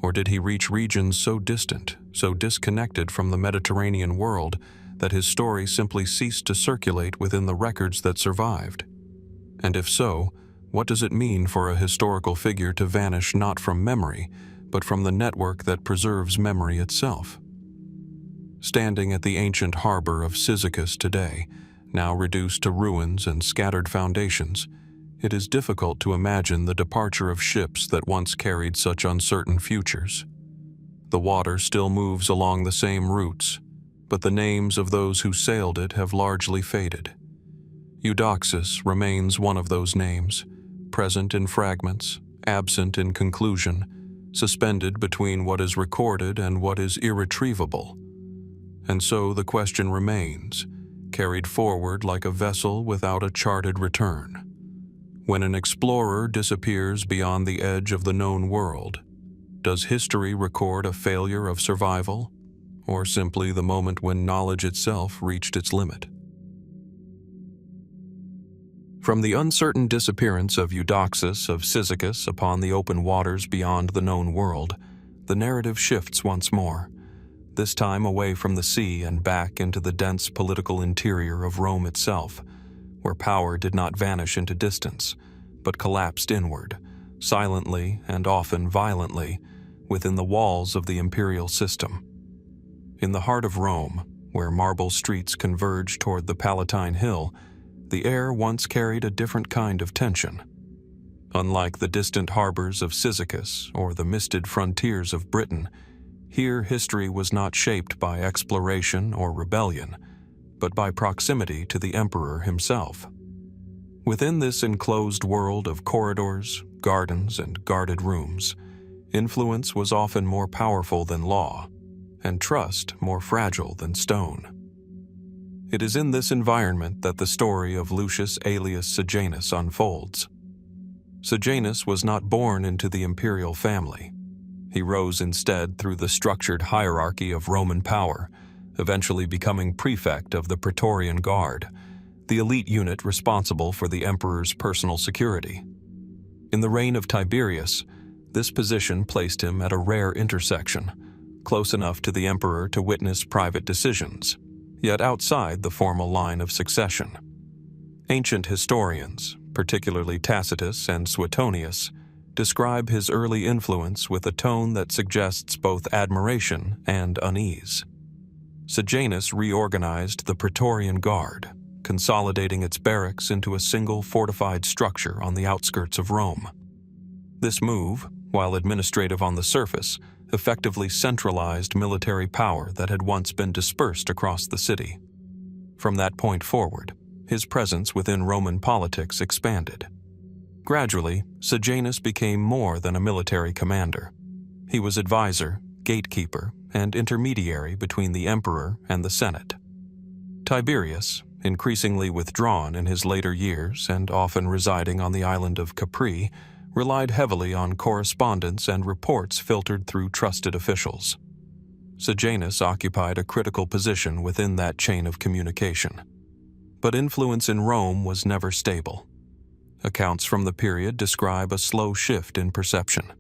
Or did he reach regions so distant, so disconnected from the Mediterranean world, that his story simply ceased to circulate within the records that survived? And if so, what does it mean for a historical figure to vanish not from memory, but from the network that preserves memory itself? Standing at the ancient harbor of Cyzicus today, now reduced to ruins and scattered foundations, it is difficult to imagine the departure of ships that once carried such uncertain futures. The water still moves along the same routes, but the names of those who sailed it have largely faded. Eudoxus remains one of those names, present in fragments, absent in conclusion, suspended between what is recorded and what is irretrievable. And so the question remains, carried forward like a vessel without a charted return. When an explorer disappears beyond the edge of the known world, does history record a failure of survival, or simply the moment when knowledge itself reached its limit? From the uncertain disappearance of Eudoxus of Cyzicus upon the open waters beyond the known world, the narrative shifts once more, this time away from the sea and back into the dense political interior of Rome itself, where power did not vanish into distance, but collapsed inward, silently and often violently, within the walls of the imperial system. In the heart of Rome, where marble streets converge toward the Palatine Hill, the air once carried a different kind of tension. Unlike the distant harbors of Cyzicus or the misted frontiers of Britain, here history was not shaped by exploration or rebellion, but by proximity to the emperor himself. Within this enclosed world of corridors, gardens, and guarded rooms, influence was often more powerful than law, and trust more fragile than stone. It is in this environment that the story of Lucius Aelius Sejanus unfolds. Sejanus was not born into the imperial family. He rose instead through the structured hierarchy of Roman power, eventually becoming prefect of the Praetorian Guard, the elite unit responsible for the emperor's personal security. In the reign of Tiberius, this position placed him at a rare intersection, close enough to the emperor to witness private decisions, yet outside the formal line of succession. Ancient historians, particularly Tacitus and Suetonius, describe his early influence with a tone that suggests both admiration and unease. Sejanus reorganized the Praetorian Guard, consolidating its barracks into a single fortified structure on the outskirts of Rome. This move, while administrative on the surface, effectively centralized military power that had once been dispersed across the city. From that point forward, his presence within Roman politics expanded. Gradually, Sejanus became more than a military commander. He was advisor, gatekeeper, and intermediary between the emperor and the Senate. Tiberius, increasingly withdrawn in his later years and often residing on the island of Capri, relied heavily on correspondence and reports filtered through trusted officials. Sejanus occupied a critical position within that chain of communication. But influence in Rome was never stable. Accounts from the period describe a slow shift in perception.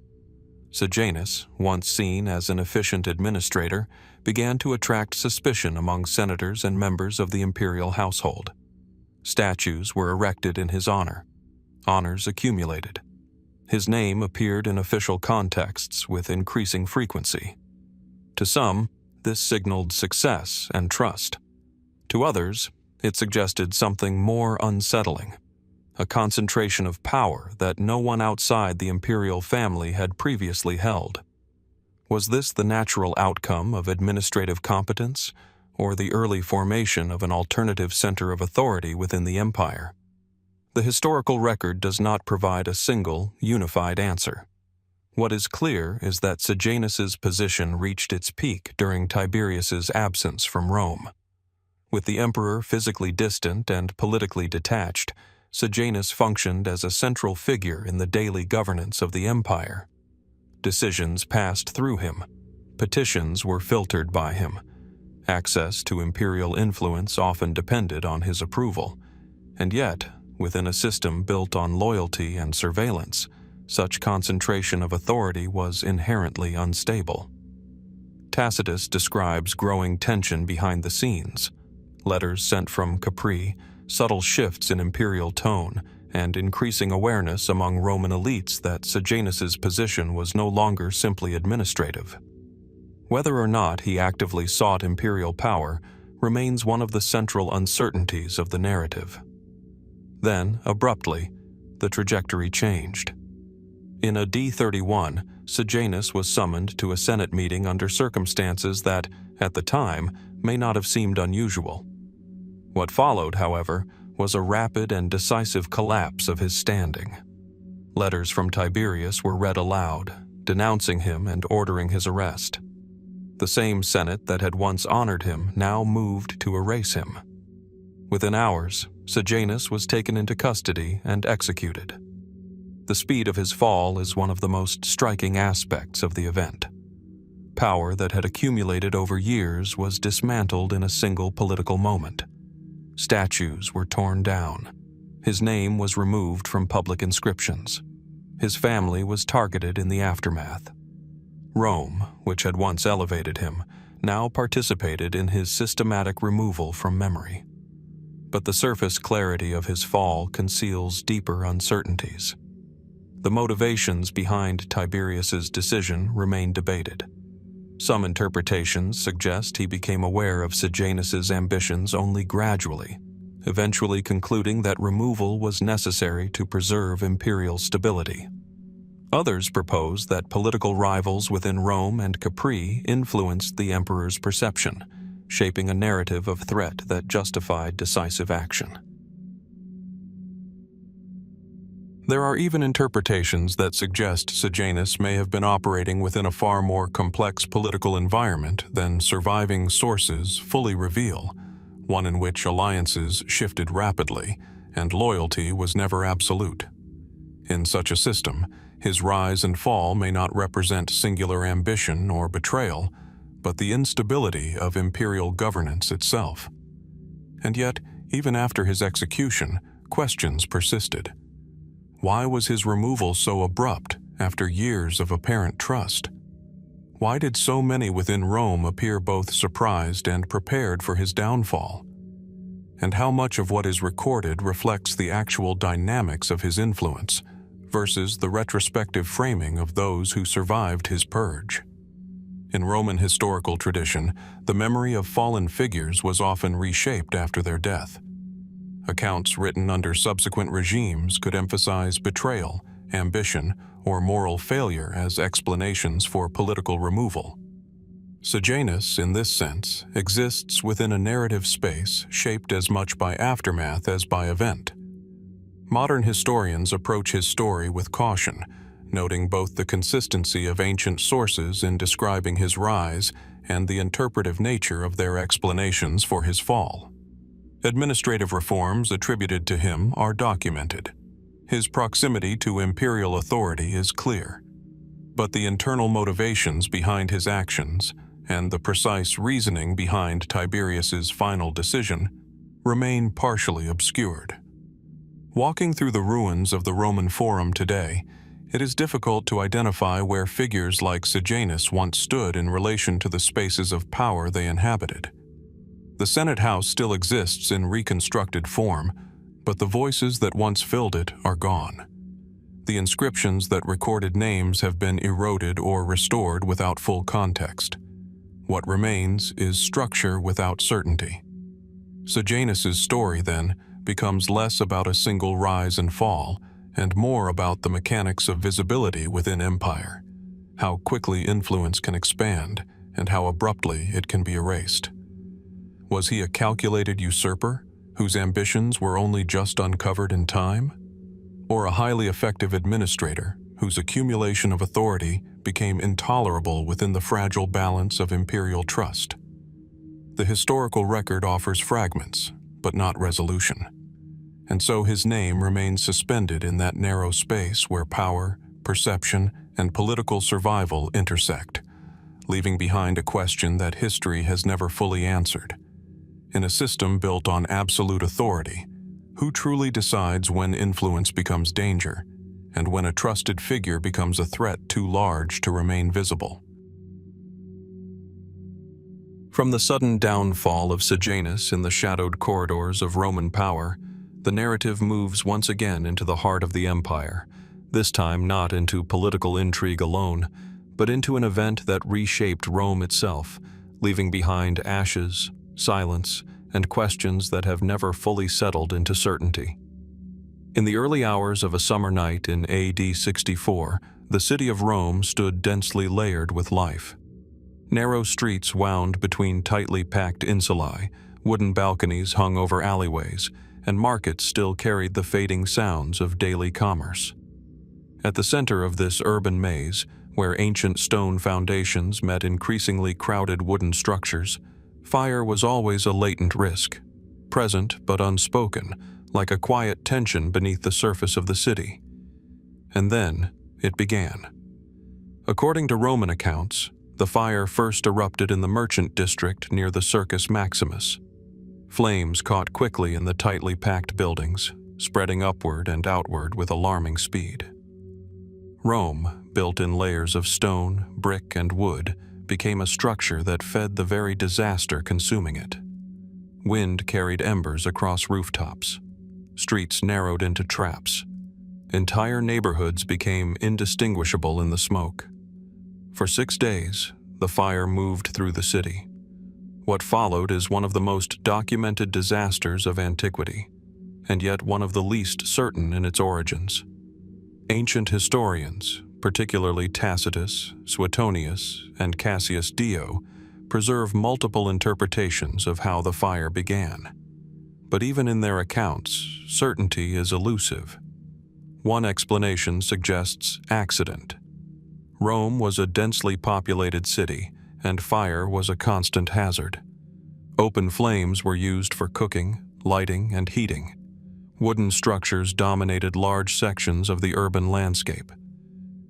Sejanus, once seen as an efficient administrator, began to attract suspicion among senators and members of the imperial household. Statues were erected in his honor. Honors accumulated. His name appeared in official contexts with increasing frequency. To some, this signaled success and trust. To others, it suggested something more unsettling, a concentration of power that no one outside the imperial family had previously held. Was this the natural outcome of administrative competence, or the early formation of an alternative center of authority within the empire? The historical record does not provide a single, unified answer. What is clear is that Sejanus's position reached its peak during Tiberius's absence from Rome. With the emperor physically distant and politically detached, Sejanus functioned as a central figure in the daily governance of the empire. Decisions passed through him. Petitions were filtered by him. Access to imperial influence often depended on his approval. And yet, within a system built on loyalty and surveillance, such concentration of authority was inherently unstable. Tacitus describes growing tension behind the scenes. Letters sent from Capri, subtle shifts in imperial tone, and increasing awareness among Roman elites that Sejanus's position was no longer simply administrative. Whether or not he actively sought imperial power remains one of the central uncertainties of the narrative. Then, abruptly, the trajectory changed. In a D31, Sejanus was summoned to a Senate meeting under circumstances that, at the time, may not have seemed unusual. What followed, however, was a rapid and decisive collapse of his standing. Letters from Tiberius were read aloud, denouncing him and ordering his arrest. The same Senate that had once honored him now moved to erase him. Within hours, Sejanus was taken into custody and executed. The speed of his fall is one of the most striking aspects of the event. Power that had accumulated over years was dismantled in a single political moment. Statues were torn down. His name was removed from public inscriptions. His family was targeted in the aftermath. Rome, which had once elevated him, now participated in his systematic removal from memory. But the surface clarity of his fall conceals deeper uncertainties. The motivations behind Tiberius's decision remain debated. Some interpretations suggest he became aware of Sejanus's ambitions only gradually, eventually concluding that removal was necessary to preserve imperial stability. Others propose that political rivals within Rome and Capri influenced the emperor's perception, shaping a narrative of threat that justified decisive action. There are even interpretations that suggest Sejanus may have been operating within a far more complex political environment than surviving sources fully reveal, one in which alliances shifted rapidly and loyalty was never absolute. In such a system, his rise and fall may not represent singular ambition or betrayal, but the instability of imperial governance itself. And yet, even after his execution, questions persisted. Why was his removal so abrupt after years of apparent trust? Why did so many within Rome appear both surprised and prepared for his downfall? And how much of what is recorded reflects the actual dynamics of his influence versus the retrospective framing of those who survived his purge? In Roman historical tradition, the memory of fallen figures was often reshaped after their death. Accounts written under subsequent regimes could emphasize betrayal, ambition, or moral failure as explanations for political removal. Sejanus, in this sense, exists within a narrative space shaped as much by aftermath as by event. Modern historians approach his story with caution, noting both the consistency of ancient sources in describing his rise and the interpretive nature of their explanations for his fall. Administrative reforms attributed to him are documented. His proximity to imperial authority is clear, but the internal motivations behind his actions and the precise reasoning behind Tiberius's final decision remain partially obscured. Walking through the ruins of the Roman Forum today, it is difficult to identify where figures like Sejanus once stood in relation to the spaces of power they inhabited. The Senate House still exists in reconstructed form, but the voices that once filled it are gone. The inscriptions that recorded names have been eroded or restored without full context. What remains is structure without certainty. Sejanus's story, then, becomes less about a single rise and fall, and more about the mechanics of visibility within empire, how quickly influence can expand, and how abruptly it can be erased. Was he a calculated usurper, whose ambitions were only just uncovered in time? Or a highly effective administrator, whose accumulation of authority became intolerable within the fragile balance of imperial trust? The historical record offers fragments, but not resolution. And so his name remains suspended in that narrow space where power, perception, and political survival intersect, leaving behind a question that history has never fully answered. In a system built on absolute authority, who truly decides when influence becomes danger, and when a trusted figure becomes a threat too large to remain visible? From the sudden downfall of Sejanus in the shadowed corridors of Roman power, the narrative moves once again into the heart of the empire, this time not into political intrigue alone, but into an event that reshaped Rome itself, leaving behind ashes, silence, and questions that have never fully settled into certainty. In the early hours of a summer night in AD 64, the city of Rome stood densely layered with life. Narrow streets wound between tightly packed insulae, wooden balconies hung over alleyways, and markets still carried the fading sounds of daily commerce. At the center of this urban maze, where ancient stone foundations met increasingly crowded wooden structures, fire was always a latent risk, present but unspoken, like a quiet tension beneath the surface of the city. And then it began. According to Roman accounts, the fire first erupted in the merchant district near the Circus Maximus. Flames caught quickly in the tightly packed buildings, spreading upward and outward with alarming speed. Rome, built in layers of stone, brick, and wood, became a structure that fed the very disaster consuming it. Wind carried embers across rooftops. Streets narrowed into traps. Entire neighborhoods became indistinguishable in the smoke. For 6 days, the fire moved through the city. What followed is one of the most documented disasters of antiquity, and yet one of the least certain in its origins. Ancient historians, particularly Tacitus, Suetonius, and Cassius Dio, preserve multiple interpretations of how the fire began. But even in their accounts, certainty is elusive. One explanation suggests accident. Rome was a densely populated city, and fire was a constant hazard. Open flames were used for cooking, lighting, and heating. Wooden structures dominated large sections of the urban landscape.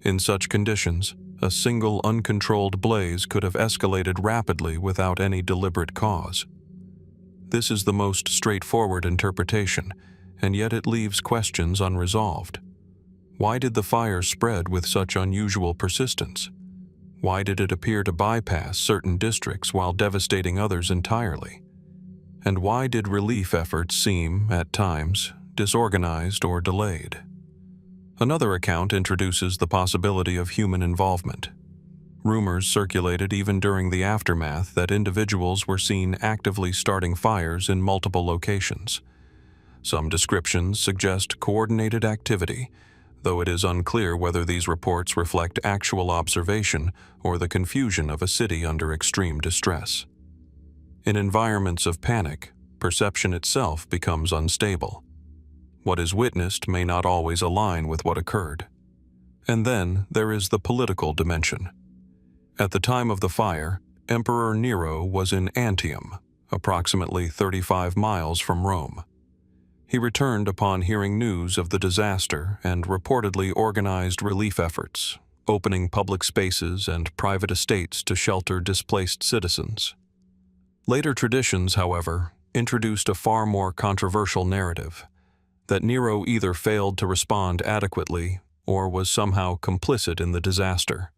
In such conditions, a single uncontrolled blaze could have escalated rapidly without any deliberate cause. This is the most straightforward interpretation, and yet it leaves questions unresolved. Why did the fire spread with such unusual persistence? Why did it appear to bypass certain districts while devastating others entirely? And why did relief efforts seem, at times, disorganized or delayed? Another account introduces the possibility of human involvement. Rumors circulated even during the aftermath that individuals were seen actively starting fires in multiple locations. Some descriptions suggest coordinated activity, though it is unclear whether these reports reflect actual observation or the confusion of a city under extreme distress. In environments of panic, perception itself becomes unstable. What is witnessed may not always align with what occurred. And then there is the political dimension. At the time of the fire, Emperor Nero was in Antium, approximately 35 miles from Rome. He returned upon hearing news of the disaster and reportedly organized relief efforts, opening public spaces and private estates to shelter displaced citizens. Later traditions, however, introduced a far more controversial narrative, that Nero either failed to respond adequately or was somehow complicit in the disaster.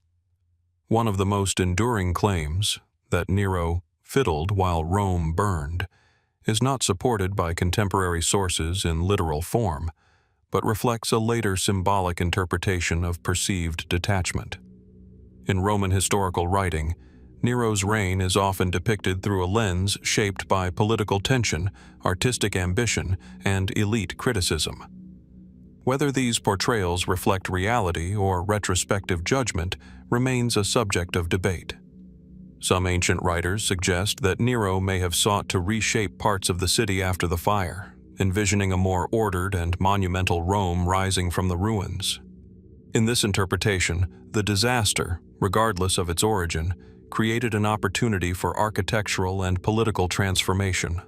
One of the most enduring claims, that Nero fiddled while Rome burned, is not supported by contemporary sources in literal form, but reflects a later symbolic interpretation of perceived detachment. In Roman historical writing, Nero's reign is often depicted through a lens shaped by political tension, artistic ambition, and elite criticism. Whether these portrayals reflect reality or retrospective judgment remains a subject of debate. Some ancient writers suggest that Nero may have sought to reshape parts of the city after the fire, envisioning a more ordered and monumental Rome rising from the ruins. In this interpretation, the disaster, regardless of its origin, created an opportunity for architectural and political transformation.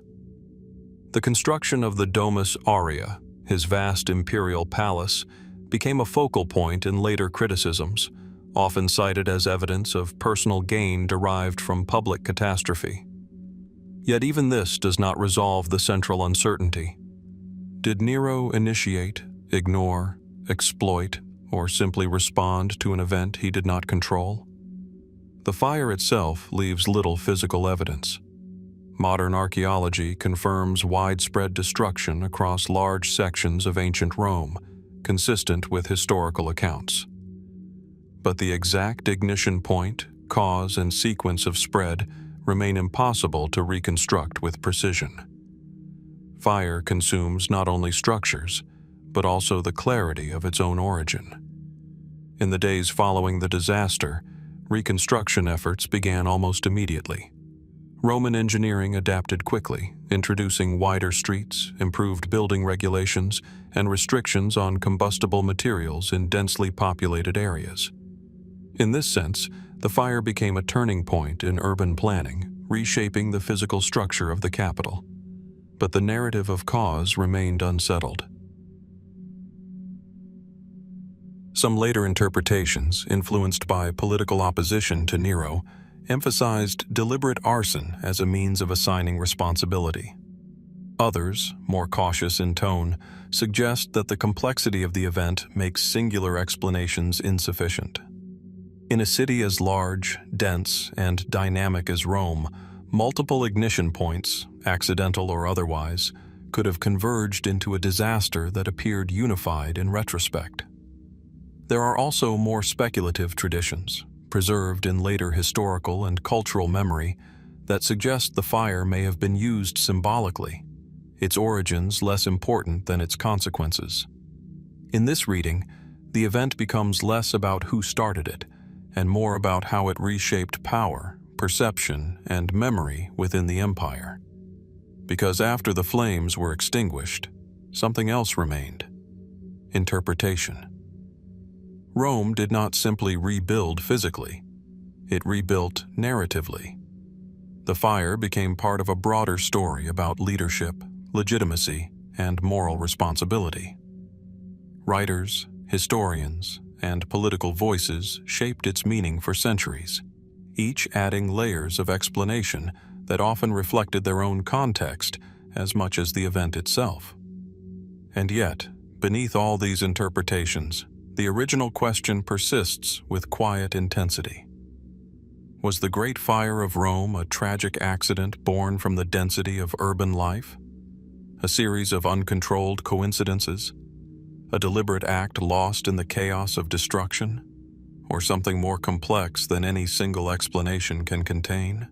The construction of the Domus Aurea, his vast imperial palace, became a focal point in later criticisms, often cited as evidence of personal gain derived from public catastrophe. Yet even this does not resolve the central uncertainty. Did Nero initiate, ignore, exploit, or simply respond to an event he did not control? The fire itself leaves little physical evidence. Modern archaeology confirms widespread destruction across large sections of ancient Rome, consistent with historical accounts. But the exact ignition point, cause, and sequence of spread remain impossible to reconstruct with precision. Fire consumes not only structures, but also the clarity of its own origin. In the days following the disaster, reconstruction efforts began almost immediately. Roman engineering adapted quickly, introducing wider streets, improved building regulations, and restrictions on combustible materials in densely populated areas. In this sense, the fire became a turning point in urban planning, reshaping the physical structure of the capital. But the narrative of cause remained unsettled. Some later interpretations, influenced by political opposition to Nero, emphasized deliberate arson as a means of assigning responsibility. Others, more cautious in tone, suggest that the complexity of the event makes singular explanations insufficient. In a city as large, dense, and dynamic as Rome, multiple ignition points, accidental or otherwise, could have converged into a disaster that appeared unified in retrospect. There are also more speculative traditions, preserved in later historical and cultural memory, that suggest the fire may have been used symbolically, its origins less important than its consequences. In this reading, the event becomes less about who started it, and more about how it reshaped power, perception, and memory within the empire. Because after the flames were extinguished, something else remained: interpretation. Rome did not simply rebuild physically, it rebuilt narratively. The fire became part of a broader story about leadership, legitimacy, and moral responsibility. Writers, historians, and political voices shaped its meaning for centuries, each adding layers of explanation that often reflected their own context as much as the event itself. And yet, beneath all these interpretations, the original question persists with quiet intensity. Was the Great Fire of Rome a tragic accident born from the density of urban life? A series of uncontrolled coincidences? A deliberate act lost in the chaos of destruction? Or something more complex than any single explanation can contain?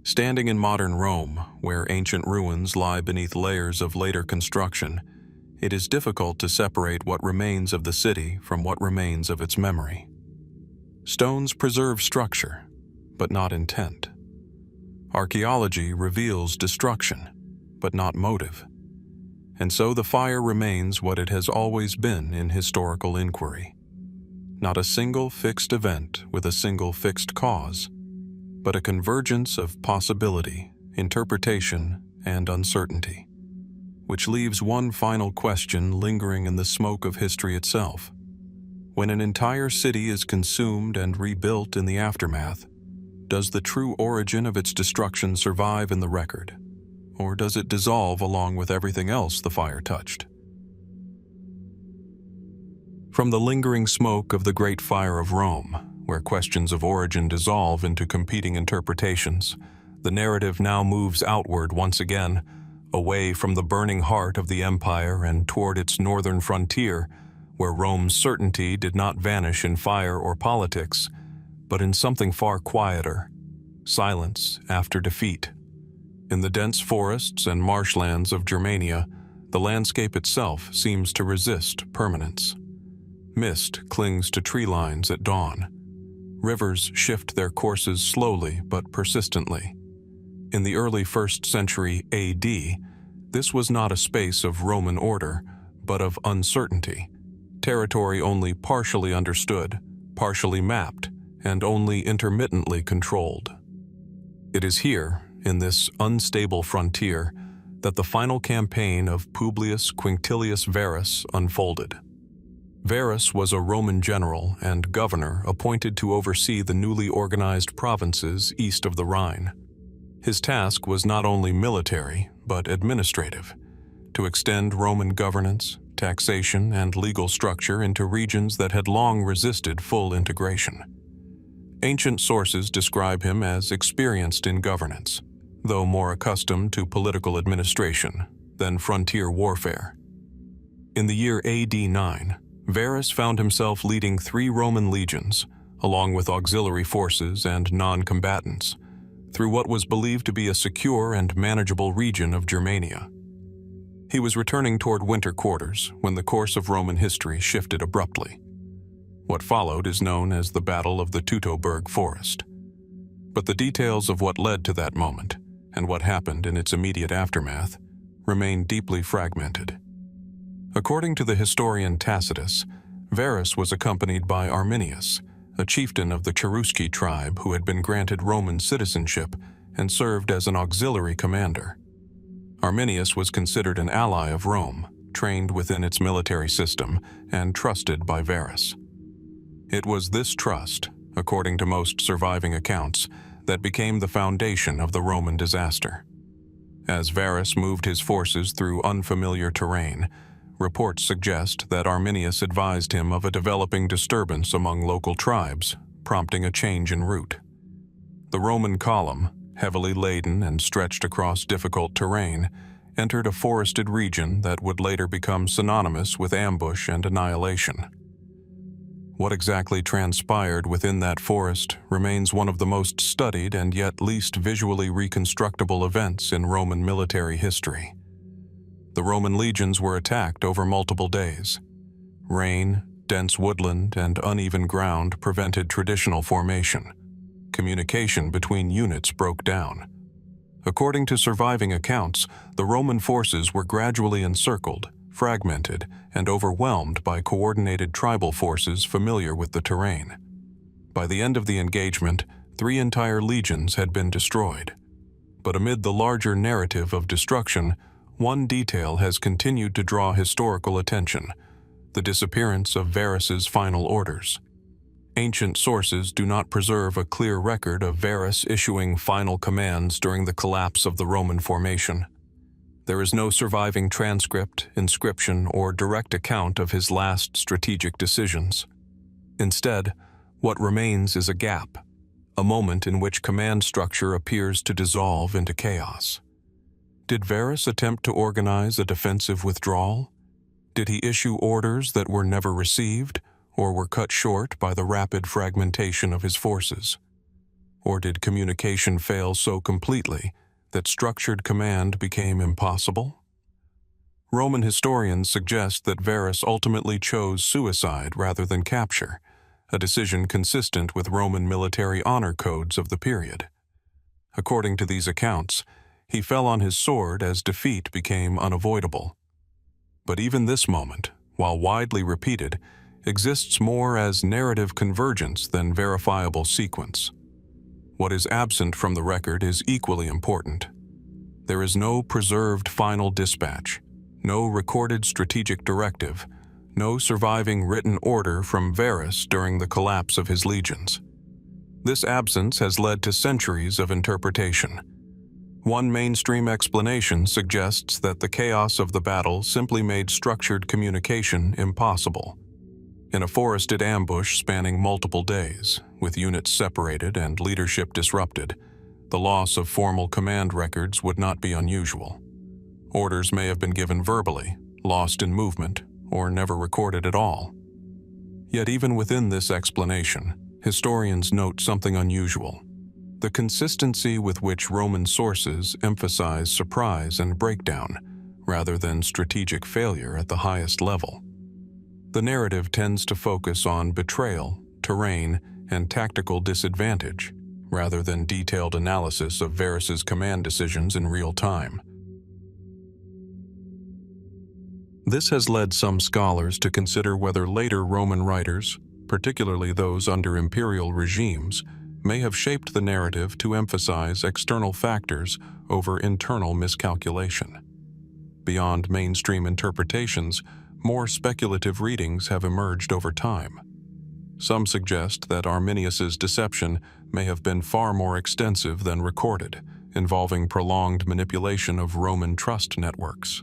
Standing in modern Rome, where ancient ruins lie beneath layers of later construction, it is difficult to separate what remains of the city from what remains of its memory. Stones preserve structure, but not intent. Archaeology reveals destruction, but not motive. And so the fire remains what it has always been in historical inquiry. Not a single fixed event with a single fixed cause, but a convergence of possibility, interpretation, and uncertainty. which leaves one final question lingering in the smoke of history itself. When an entire city is consumed and rebuilt in the aftermath, does the true origin of its destruction survive in the record, or does it dissolve along with everything else the fire touched? From the lingering smoke of the Great Fire of Rome, where questions of origin dissolve into competing interpretations, the narrative now moves outward once again, away from the burning heart of the empire and toward its northern frontier, where Rome's certainty did not vanish in fire or politics, but in something far quieter: silence after defeat. In the dense forests and marshlands of Germania, the landscape itself seems to resist permanence. Mist clings to tree lines at dawn. Rivers shift their courses slowly but persistently. In the early 1st century AD, this was not a space of Roman order, but of uncertainty. Territory only partially understood, partially mapped, and only intermittently controlled. It is here, in this unstable frontier, that the final campaign of Publius Quinctilius Varus unfolded. Varus was a Roman general and governor appointed to oversee the newly organized provinces east of the Rhine. His task was not only military, but administrative, to extend Roman governance, taxation, and legal structure into regions that had long resisted full integration. Ancient sources describe him as experienced in governance, though more accustomed to political administration than frontier warfare. In the year AD 9, Varus found himself leading 3 Roman legions, along with auxiliary forces and non-combatants, through what was believed to be a secure and manageable region of Germania. He was returning toward winter quarters when the course of Roman history shifted abruptly. What followed is known as the Battle of the Teutoburg Forest. But the details of what led to that moment, and what happened in its immediate aftermath, remain deeply fragmented. According to the historian Tacitus, Varus was accompanied by Arminius, a chieftain of the Cherusci tribe who had been granted Roman citizenship and served as an auxiliary commander. Arminius was considered an ally of Rome, trained within its military system, and trusted by Varus. It was this trust, according to most surviving accounts, that became the foundation of the Roman disaster. As Varus moved his forces through unfamiliar terrain, reports suggest that Arminius advised him of a developing disturbance among local tribes, prompting a change en route. The Roman column, heavily laden and stretched across difficult terrain, entered a forested region that would later become synonymous with ambush and annihilation. What exactly transpired within that forest remains one of the most studied and yet least visually reconstructible events in Roman military history. The Roman legions were attacked over multiple days. Rain, dense woodland, and uneven ground prevented traditional formation. Communication between units broke down. According to surviving accounts, the Roman forces were gradually encircled, fragmented, and overwhelmed by coordinated tribal forces familiar with the terrain. By the end of the engagement, 3 entire legions had been destroyed. But amid the larger narrative of destruction, one detail has continued to draw historical attention: the disappearance of Varus's final orders. Ancient sources do not preserve a clear record of Varus issuing final commands during the collapse of the Roman formation. There is no surviving transcript, inscription, or direct account of his last strategic decisions. Instead, what remains is a gap, a moment in which command structure appears to dissolve into chaos. Did Varus attempt to organize a defensive withdrawal? Did he issue orders that were never received, or were cut short by the rapid fragmentation of his forces? Or did communication fail so completely that structured command became impossible? Roman historians suggest that Varus ultimately chose suicide rather than capture, a decision consistent with Roman military honor codes of the period. According to these accounts, he fell on his sword as defeat became unavoidable. But even this moment, while widely repeated, exists more as narrative convergence than verifiable sequence. What is absent from the record is equally important. There is no preserved final dispatch, No recorded strategic directive, no surviving written order from Varus during the collapse of his legions. This absence has led to centuries of interpretation. One mainstream explanation suggests that the chaos of the battle simply made structured communication impossible. In a forested ambush spanning multiple days, with units separated and leadership disrupted, the loss of formal command records would not be unusual. Orders may have been given verbally, lost in movement, or never recorded at all. Yet even within this explanation, historians note something unusual: the consistency with which Roman sources emphasize surprise and breakdown, rather than strategic failure at the highest level. The narrative tends to focus on betrayal, terrain, and tactical disadvantage, rather than detailed analysis of Varus's command decisions in real time. This has led some scholars to consider whether later Roman writers, particularly those under imperial regimes, may have shaped the narrative to emphasize external factors over internal miscalculation. Beyond mainstream interpretations, more speculative readings have emerged over time. Some suggest that Arminius's deception may have been far more extensive than recorded, involving prolonged manipulation of Roman trust networks.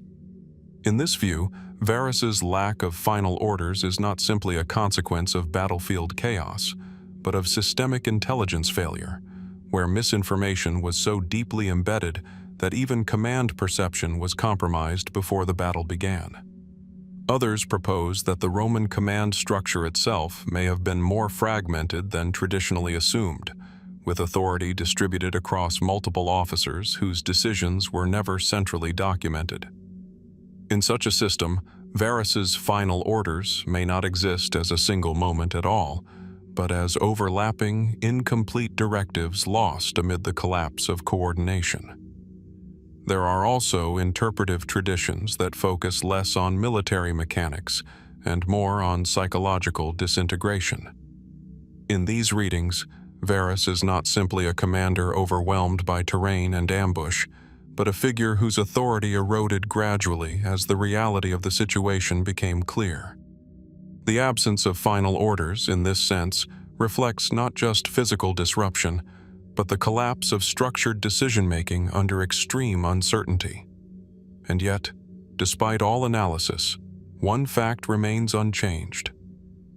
In this view, Varus's lack of final orders is not simply a consequence of battlefield chaos, but of systemic intelligence failure, where misinformation was so deeply embedded that even command perception was compromised before the battle began. Others propose that the Roman command structure itself may have been more fragmented than traditionally assumed, with authority distributed across multiple officers whose decisions were never centrally documented. In such a system, Varus's final orders may not exist as a single moment at all, but as overlapping, incomplete directives lost amid the collapse of coordination. There are also interpretive traditions that focus less on military mechanics and more on psychological disintegration. In these readings, Varus is not simply a commander overwhelmed by terrain and ambush, but a figure whose authority eroded gradually as the reality of the situation became clear. The absence of final orders, in this sense, reflects not just physical disruption, but the collapse of structured decision-making under extreme uncertainty. And yet, despite all analysis, one fact remains unchanged.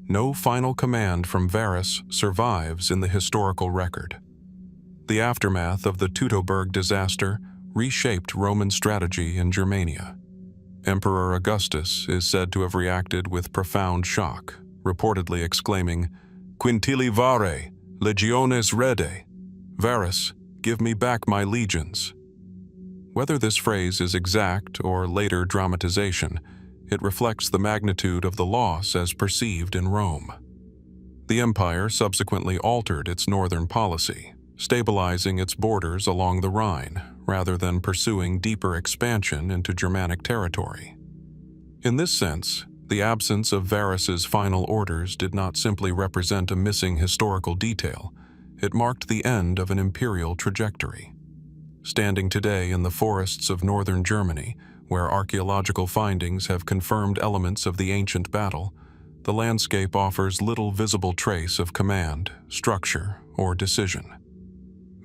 No final command from Varus survives in the historical record. The aftermath of the Teutoburg disaster reshaped Roman strategy in Germania. Emperor Augustus is said to have reacted with profound shock, reportedly exclaiming, "Quintili vare, legiones rede." Varus, give me back my legions. Whether this phrase is exact or later dramatization, it reflects the magnitude of the loss as perceived in Rome. The empire subsequently altered its northern policy, stabilizing its borders along the Rhine, rather than pursuing deeper expansion into Germanic territory. In this sense, the absence of Varus's final orders did not simply represent a missing historical detail. It marked the end of an imperial trajectory. Standing today in the forests of northern Germany, where archaeological findings have confirmed elements of the ancient battle, the landscape offers little visible trace of command, structure, or decision.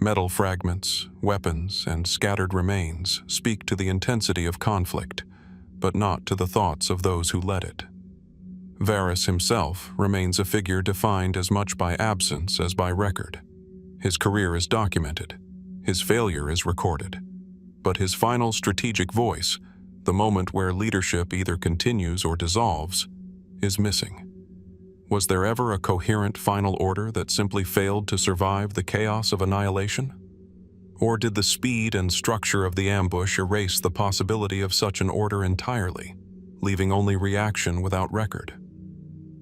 Metal fragments, weapons, and scattered remains speak to the intensity of conflict, but not to the thoughts of those who led it. Varus himself remains a figure defined as much by absence as by record. His career is documented, his failure is recorded, but his final strategic voice, the moment where leadership either continues or dissolves, is missing. Was there ever a coherent final order that simply failed to survive the chaos of annihilation? Or did the speed and structure of the ambush erase the possibility of such an order entirely, leaving only reaction without record?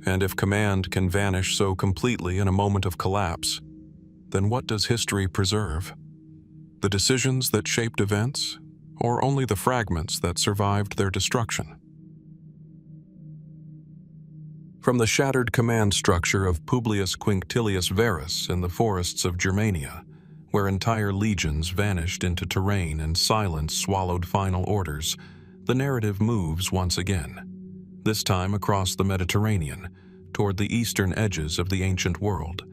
And if command can vanish so completely in a moment of collapse, then what does history preserve? The decisions that shaped events, or only the fragments that survived their destruction? From the shattered command structure of Publius Quinctilius Varus in the forests of Germania, where entire legions vanished into terrain and silence swallowed final orders, the narrative moves once again, this time across the Mediterranean, toward the eastern edges of the ancient world,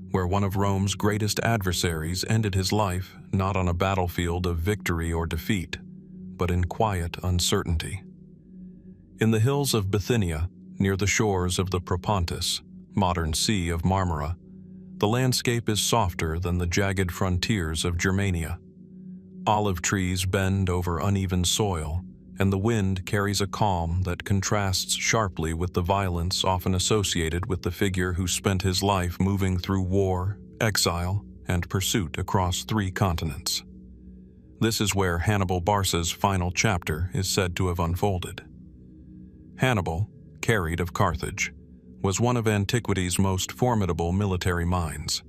where one of Rome's greatest adversaries ended his life not on a battlefield of victory or defeat, but in quiet uncertainty. In the hills of Bithynia, near the shores of the Propontis, modern Sea of Marmara, the landscape is softer than the jagged frontiers of Germania. Olive trees bend over uneven soil, and the wind carries a calm that contrasts sharply with the violence often associated with the figure who spent his life moving through war, exile, and pursuit across 3 continents. This is where Hannibal Barca's final chapter is said to have unfolded. Hannibal, carried of Carthage, was one of antiquity's most formidable military minds.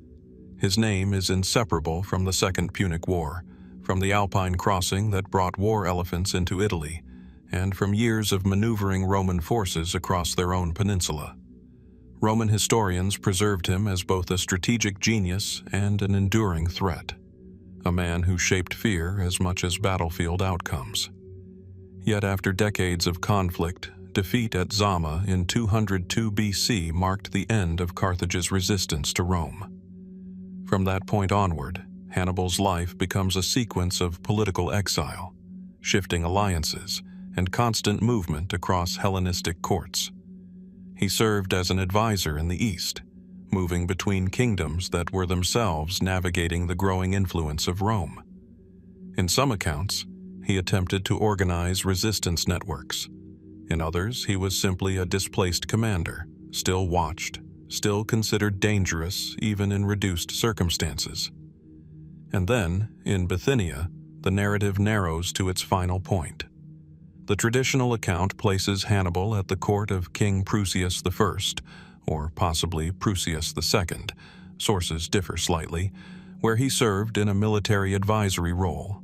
His name is inseparable from the Second Punic War, from the Alpine crossing that brought war elephants into Italy, and from years of maneuvering Roman forces across their own peninsula. Roman historians preserved him as both a strategic genius and an enduring threat, a man who shaped fear as much as battlefield outcomes. Yet after decades of conflict, defeat at Zama in 202 BC marked the end of Carthage's resistance to Rome. From that point onward, Hannibal's life becomes a sequence of political exile, shifting alliances, and constant movement across Hellenistic courts. He served as an advisor in the East, moving between kingdoms that were themselves navigating the growing influence of Rome. In some accounts, he attempted to organize resistance networks. In others, he was simply a displaced commander, still watched, still considered dangerous even in reduced circumstances. And then, in Bithynia, the narrative narrows to its final point. The traditional account places Hannibal at the court of King Prusias I, or possibly Prusias II, sources differ slightly, where he served in a military advisory role.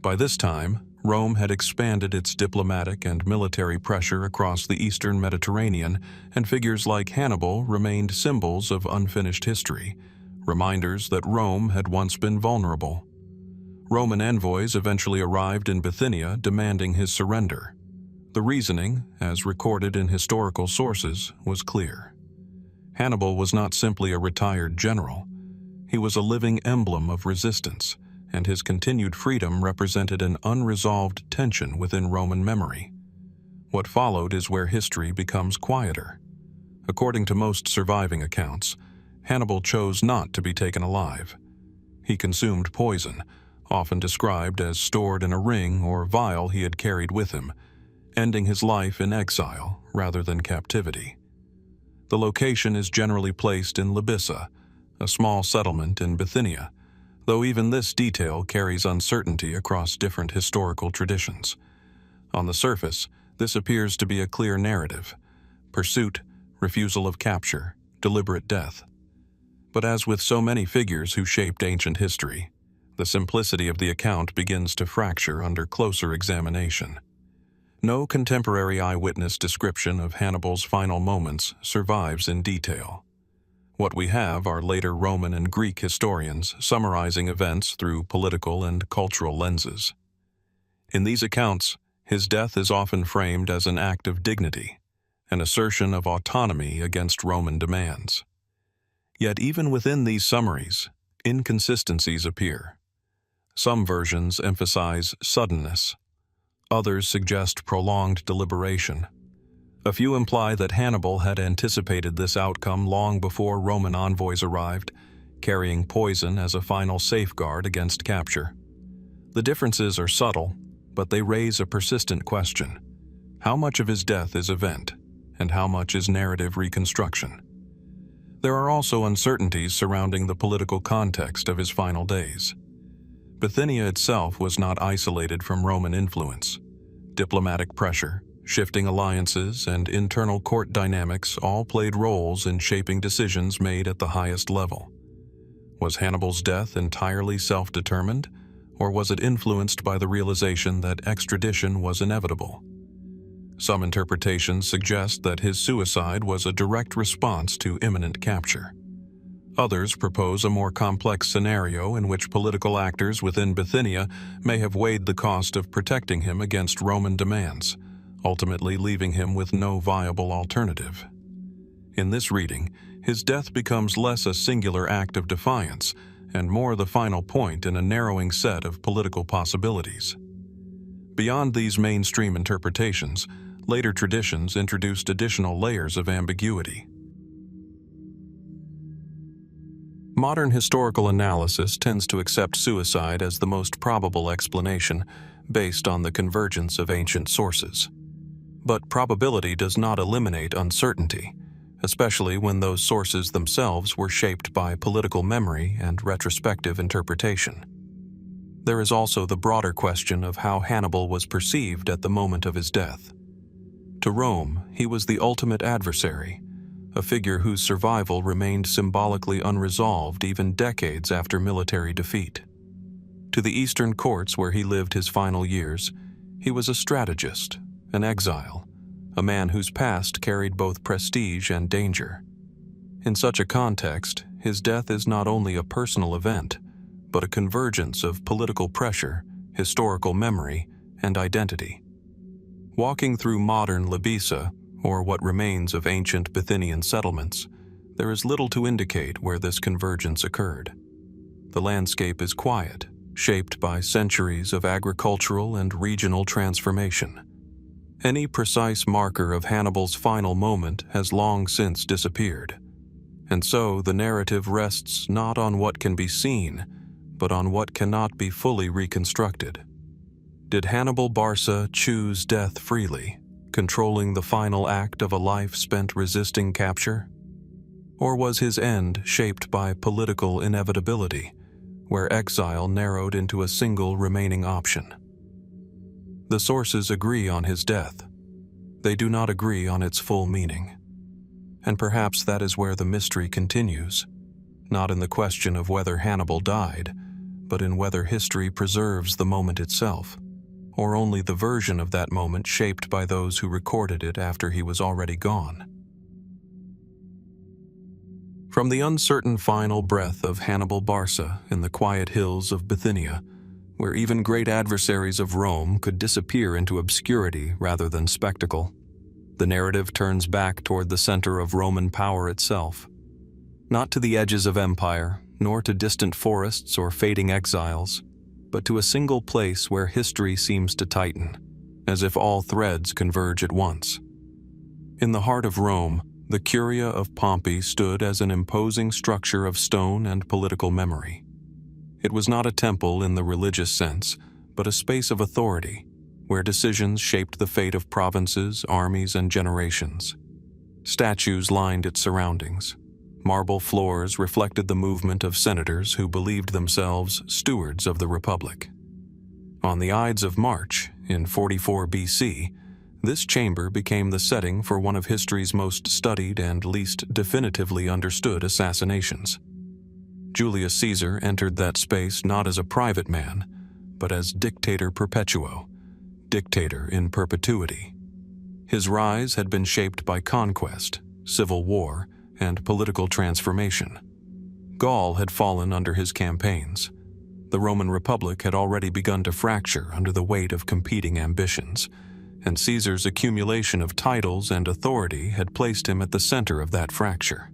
By this time, Rome had expanded its diplomatic and military pressure across the eastern Mediterranean, and figures like Hannibal remained symbols of unfinished history, reminders that Rome had once been vulnerable. Roman envoys eventually arrived in Bithynia demanding his surrender. The reasoning, as recorded in historical sources, was clear. Hannibal was not simply a retired general. He was a living emblem of resistance, and his continued freedom represented an unresolved tension within Roman memory. What followed is where history becomes quieter. According to most surviving accounts, Hannibal chose not to be taken alive. He consumed poison, often described as stored in a ring or vial he had carried with him, ending his life in exile rather than captivity. The location is generally placed in Libissa, a small settlement in Bithynia, though even this detail carries uncertainty across different historical traditions. On the surface, this appears to be a clear narrative: pursuit, refusal of capture, deliberate death. But as with so many figures who shaped ancient history, the simplicity of the account begins to fracture under closer examination. No contemporary eyewitness description of Hannibal's final moments survives in detail. What we have are later Roman and Greek historians summarizing events through political and cultural lenses. In these accounts, his death is often framed as an act of dignity, an assertion of autonomy against Roman demands. Yet even within these summaries, inconsistencies appear. Some versions emphasize suddenness. Others suggest prolonged deliberation. A few imply that Hannibal had anticipated this outcome long before Roman envoys arrived, carrying poison as a final safeguard against capture. The differences are subtle, but they raise a persistent question. How much of his death is event, and how much is narrative reconstruction? There are also uncertainties surrounding the political context of his final days. Bithynia itself was not isolated from Roman influence. Diplomatic pressure, shifting alliances, and internal court dynamics all played roles in shaping decisions made at the highest level. Was Hannibal's death entirely self-determined, or was it influenced by the realization that extradition was inevitable? Some interpretations suggest that his suicide was a direct response to imminent capture. Others propose a more complex scenario in which political actors within Bithynia may have weighed the cost of protecting him against Roman demands, ultimately leaving him with no viable alternative. In this reading, his death becomes less a singular act of defiance and more the final point in a narrowing set of political possibilities. Beyond these mainstream interpretations, later traditions introduced additional layers of ambiguity. Modern historical analysis tends to accept suicide as the most probable explanation based on the convergence of ancient sources. But probability does not eliminate uncertainty, especially when those sources themselves were shaped by political memory and retrospective interpretation. There is also the broader question of how Hannibal was perceived at the moment of his death. To Rome, he was the ultimate adversary, a figure whose survival remained symbolically unresolved even decades after military defeat. To the eastern courts where he lived his final years, he was a strategist, an exile, a man whose past carried both prestige and danger. In such a context, his death is not only a personal event, but a convergence of political pressure, historical memory, and identity. Walking through modern Libisa, or what remains of ancient Bithynian settlements, there is little to indicate where this convergence occurred. The landscape is quiet, shaped by centuries of agricultural and regional transformation. Any precise marker of Hannibal's final moment has long since disappeared, and so the narrative rests not on what can be seen, but on what cannot be fully reconstructed. Did Hannibal Barca choose death freely, controlling the final act of a life spent resisting capture? Or was his end shaped by political inevitability, where exile narrowed into a single remaining option? The sources agree on his death. They do not agree on its full meaning. And perhaps that is where the mystery continues, not in the question of whether Hannibal died, but in whether history preserves the moment itself, or only the version of that moment shaped by those who recorded it after he was already gone. From the uncertain final breath of Hannibal Barca in the quiet hills of Bithynia, where even great adversaries of Rome could disappear into obscurity rather than spectacle, the narrative turns back toward the center of Roman power itself. Not to the edges of empire, nor to distant forests or fading exiles, but to a single place where history seems to tighten, as if all threads converge at once. In the heart of Rome, the Curia of Pompey stood as an imposing structure of stone and political memory. It was not a temple in the religious sense, but a space of authority, where decisions shaped the fate of provinces, armies, and generations. Statues lined its surroundings. Marble floors reflected the movement of senators who believed themselves stewards of the Republic. On the Ides of March, in 44 BC, this chamber became the setting for one of history's most studied and least definitively understood assassinations. Julius Caesar entered that space not as a private man, but as dictator perpetuo, dictator in perpetuity. His rise had been shaped by conquest, civil war, and political transformation. Gaul had fallen under his campaigns. The Roman Republic had already begun to fracture under the weight of competing ambitions, and Caesar's accumulation of titles and authority had placed him at the center of that fracture.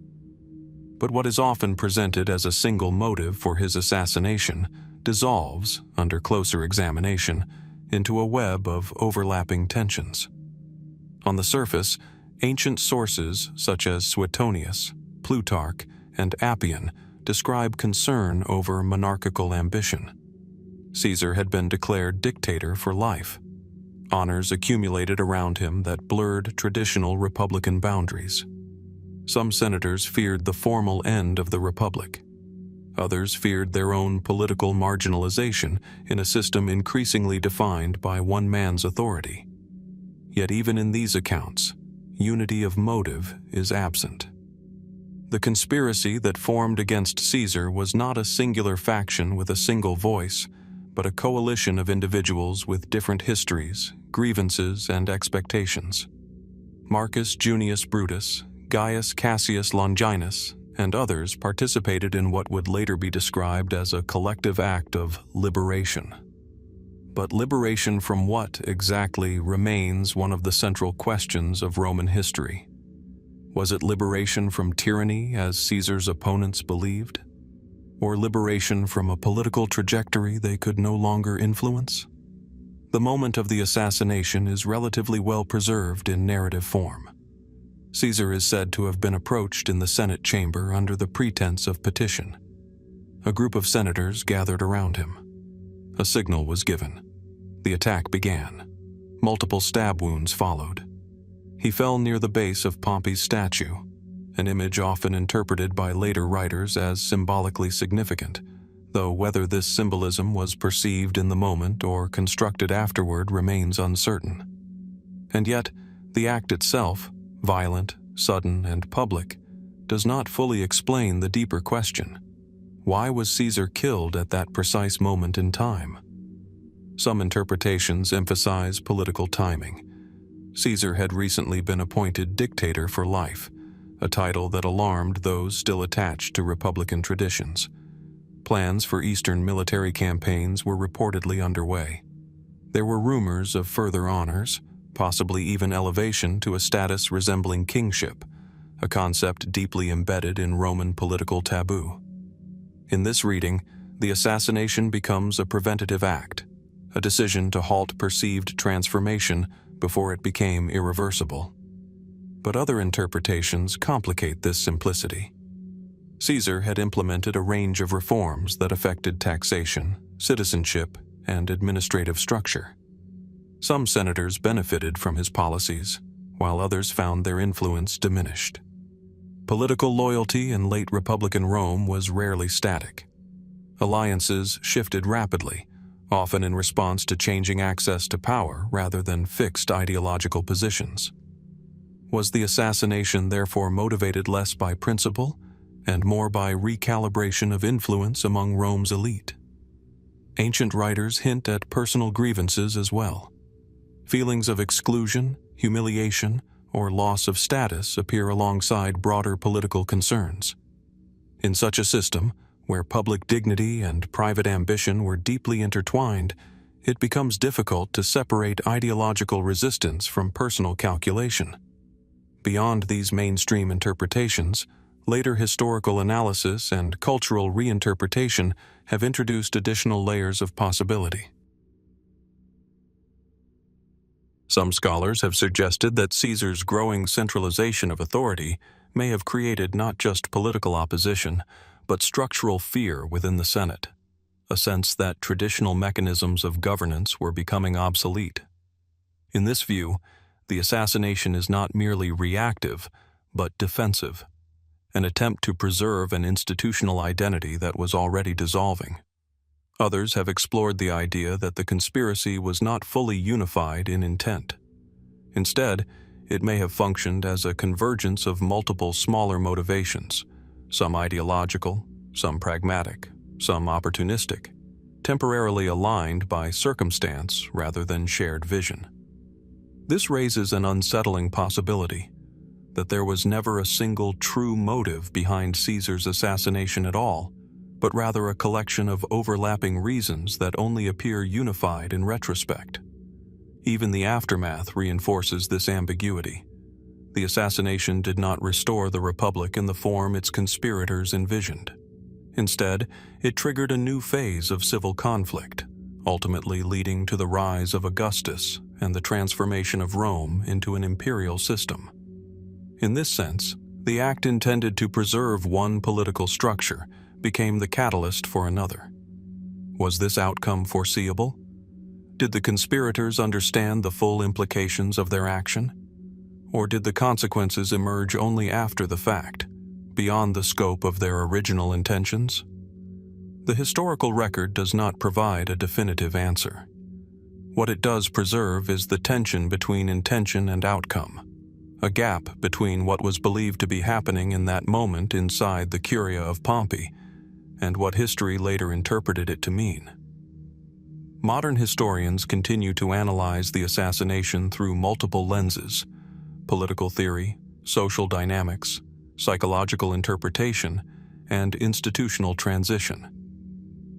But what is often presented as a single motive for his assassination dissolves, under closer examination, into a web of overlapping tensions. On the surface, ancient sources such as Suetonius, Plutarch, and Appian describe concern over monarchical ambition. Caesar had been declared dictator for life. Honors accumulated around him that blurred traditional republican boundaries. Some senators feared the formal end of the Republic. Others feared their own political marginalization in a system increasingly defined by one man's authority. Yet even in these accounts, unity of motive is absent. The conspiracy that formed against Caesar was not a singular faction with a single voice, but a coalition of individuals with different histories, grievances, and expectations. Marcus Junius Brutus, Gaius Cassius Longinus, and others participated in what would later be described as a collective act of liberation. But liberation from what exactly remains one of the central questions of Roman history. Was it liberation from tyranny, as Caesar's opponents believed? Or liberation from a political trajectory they could no longer influence? The moment of the assassination is relatively well preserved in narrative form. Caesar is said to have been approached in the Senate chamber under the pretense of petition. A group of senators gathered around him. A signal was given. The attack began. Multiple stab wounds followed. He fell near the base of Pompey's statue, an image often interpreted by later writers as symbolically significant, though whether this symbolism was perceived in the moment or constructed afterward remains uncertain. And yet, the act itself, violent, sudden, and public, does not fully explain the deeper question. Why was Caesar killed at that precise moment in time? Some interpretations emphasize political timing. Caesar had recently been appointed dictator for life, a title that alarmed those still attached to republican traditions. Plans for Eastern military campaigns were reportedly underway. There were rumors of further honors, possibly even elevation to a status resembling kingship, a concept deeply embedded in Roman political taboo. In this reading, the assassination becomes a preventative act, a decision to halt perceived transformation before it became irreversible. But other interpretations complicate this simplicity. Caesar had implemented a range of reforms that affected taxation, citizenship, and administrative structure. Some senators benefited from his policies, while others found their influence diminished. Political loyalty in late Republican Rome was rarely static. Alliances shifted rapidly, often in response to changing access to power rather than fixed ideological positions. Was the assassination therefore motivated less by principle and more by recalibration of influence among Rome's elite? Ancient writers hint at personal grievances as well. Feelings of exclusion, humiliation, or loss of status appear alongside broader political concerns. In such a system, where public dignity and private ambition were deeply intertwined, it becomes difficult to separate ideological resistance from personal calculation. Beyond these mainstream interpretations, later historical analysis and cultural reinterpretation have introduced additional layers of possibility. Some scholars have suggested that Caesar's growing centralization of authority may have created not just political opposition, but structural fear within the Senate, a sense that traditional mechanisms of governance were becoming obsolete. In this view, the assassination is not merely reactive, but defensive, an attempt to preserve an institutional identity that was already dissolving. Others have explored the idea that the conspiracy was not fully unified in intent. Instead, it may have functioned as a convergence of multiple smaller motivations, some ideological, some pragmatic, some opportunistic, temporarily aligned by circumstance rather than shared vision. This raises an unsettling possibility, that there was never a single true motive behind Caesar's assassination at all, but rather a collection of overlapping reasons that only appear unified in retrospect. Even the aftermath reinforces this ambiguity. The assassination did not restore the Republic in the form its conspirators envisioned. Instead, it triggered a new phase of civil conflict, ultimately leading to the rise of Augustus and the transformation of Rome into an imperial system. In this sense, the act intended to preserve one political structure became the catalyst for another. Was this outcome foreseeable? Did the conspirators understand the full implications of their action? Or did the consequences emerge only after the fact, beyond the scope of their original intentions? The historical record does not provide a definitive answer. What it does preserve is the tension between intention and outcome, a gap between what was believed to be happening in that moment inside the Curia of Pompey and what history later interpreted it to mean. Modern historians continue to analyze the assassination through multiple lenses: political theory, social dynamics, psychological interpretation, and institutional transition.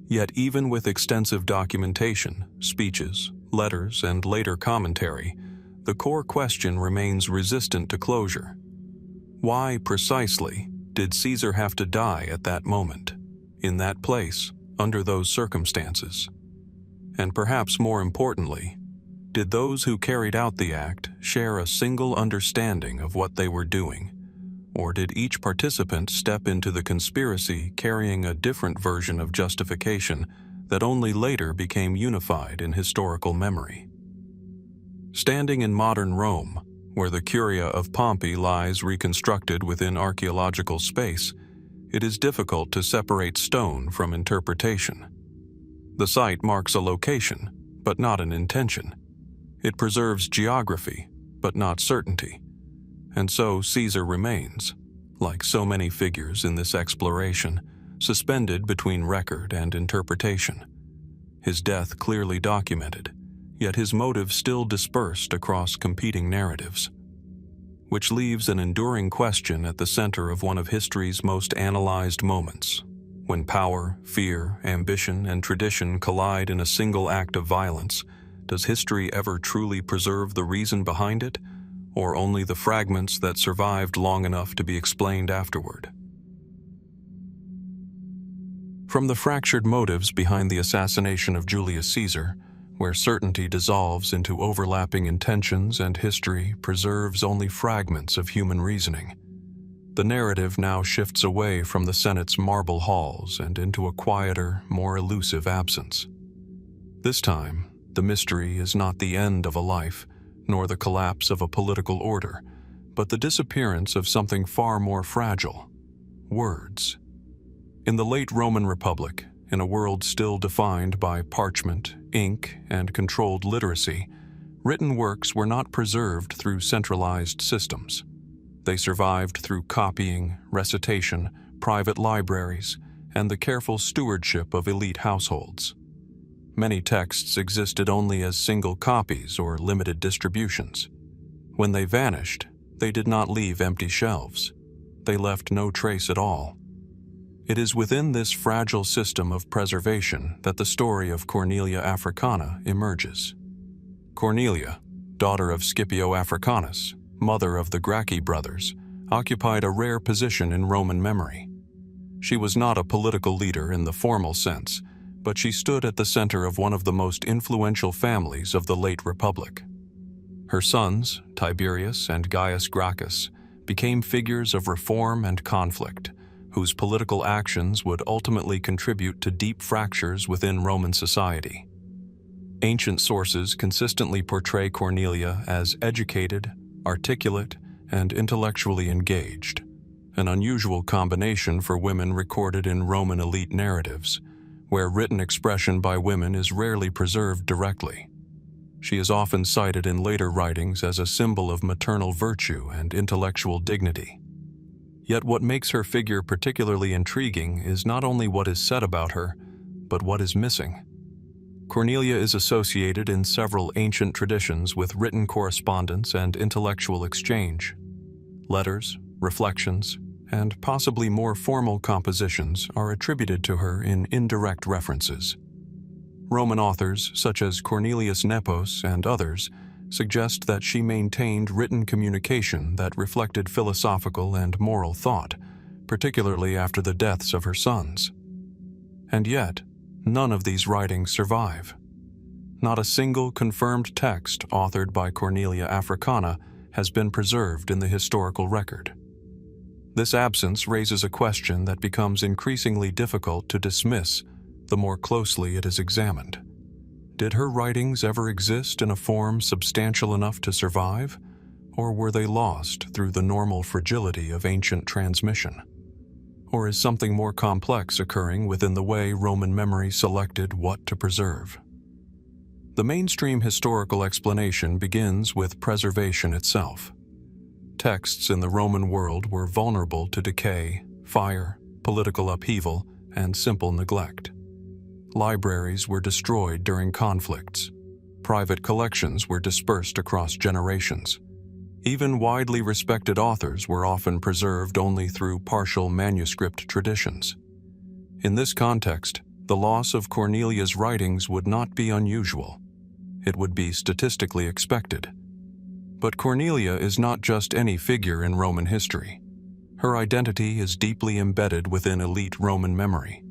Yet even with extensive documentation, speeches, letters, and later commentary, the core question remains resistant to closure. Why, precisely, did Caesar have to die at that moment, in that place, under those circumstances? And perhaps more importantly, did those who carried out the act share a single understanding of what they were doing? Or did each participant step into the conspiracy carrying a different version of justification that only later became unified in historical memory? Standing in modern Rome, where the Curia of Pompey lies reconstructed within archaeological space, it is difficult to separate stone from interpretation. The site marks a location, but not an intention. It preserves geography, but not certainty. And so Caesar remains, like so many figures in this exploration, suspended between record and interpretation. His death clearly documented, yet his motive still dispersed across competing narratives, which leaves an enduring question at the center of one of history's most analyzed moments. When power, fear, ambition, and tradition collide in a single act of violence, does history ever truly preserve the reason behind it, or only the fragments that survived long enough to be explained afterward? From the fractured motives behind the assassination of Julius Caesar, where certainty dissolves into overlapping intentions and history preserves only fragments of human reasoning, the narrative now shifts away from the Senate's marble halls and into a quieter, more elusive absence. This time, the mystery is not the end of a life, nor the collapse of a political order, but the disappearance of something far more fragile: words. In the late Roman Republic, in a world still defined by parchment, ink, and controlled literacy, written works were not preserved through centralized systems. They survived through copying, recitation, private libraries, and the careful stewardship of elite households. Many texts existed only as single copies or limited distributions. When they vanished, they did not leave empty shelves. They left no trace at all. It is within this fragile system of preservation that the story of Cornelia Africana emerges. Cornelia, daughter of Scipio Africanus, mother of the Gracchi brothers, occupied a rare position in Roman memory. She was not a political leader in the formal sense, but she stood at the center of one of the most influential families of the late Republic. Her sons, Tiberius and Gaius Gracchus, became figures of reform and conflict, whose political actions would ultimately contribute to deep fractures within Roman society. Ancient sources consistently portray Cornelia as educated, articulate, and intellectually engaged, an unusual combination for women recorded in Roman elite narratives, where written expression by women is rarely preserved directly. She is often cited in later writings as a symbol of maternal virtue and intellectual dignity. Yet what makes her figure particularly intriguing is not only what is said about her, but what is missing. Cornelia is associated in several ancient traditions with written correspondence and intellectual exchange. Letters, reflections, and possibly more formal compositions are attributed to her in indirect references. Roman authors such as Cornelius Nepos and others suggest that she maintained written communication that reflected philosophical and moral thought, particularly after the deaths of her sons. And yet, none of these writings survive. Not a single confirmed text authored by Cornelia Africana has been preserved in the historical record. This absence raises a question that becomes increasingly difficult to dismiss the more closely it is examined. Did her writings ever exist in a form substantial enough to survive, or were they lost through the normal fragility of ancient transmission? Or is something more complex occurring within the way Roman memory selected what to preserve? The mainstream historical explanation begins with preservation itself. Texts in the Roman world were vulnerable to decay, fire, political upheaval, and simple neglect. Libraries were destroyed during conflicts. Private collections were dispersed across generations. Even widely respected authors were often preserved only through partial manuscript traditions. In this context, the loss of Cornelia's writings would not be unusual. It would be statistically expected. But Cornelia is not just any figure in Roman history. Her identity is deeply embedded within elite Roman memory.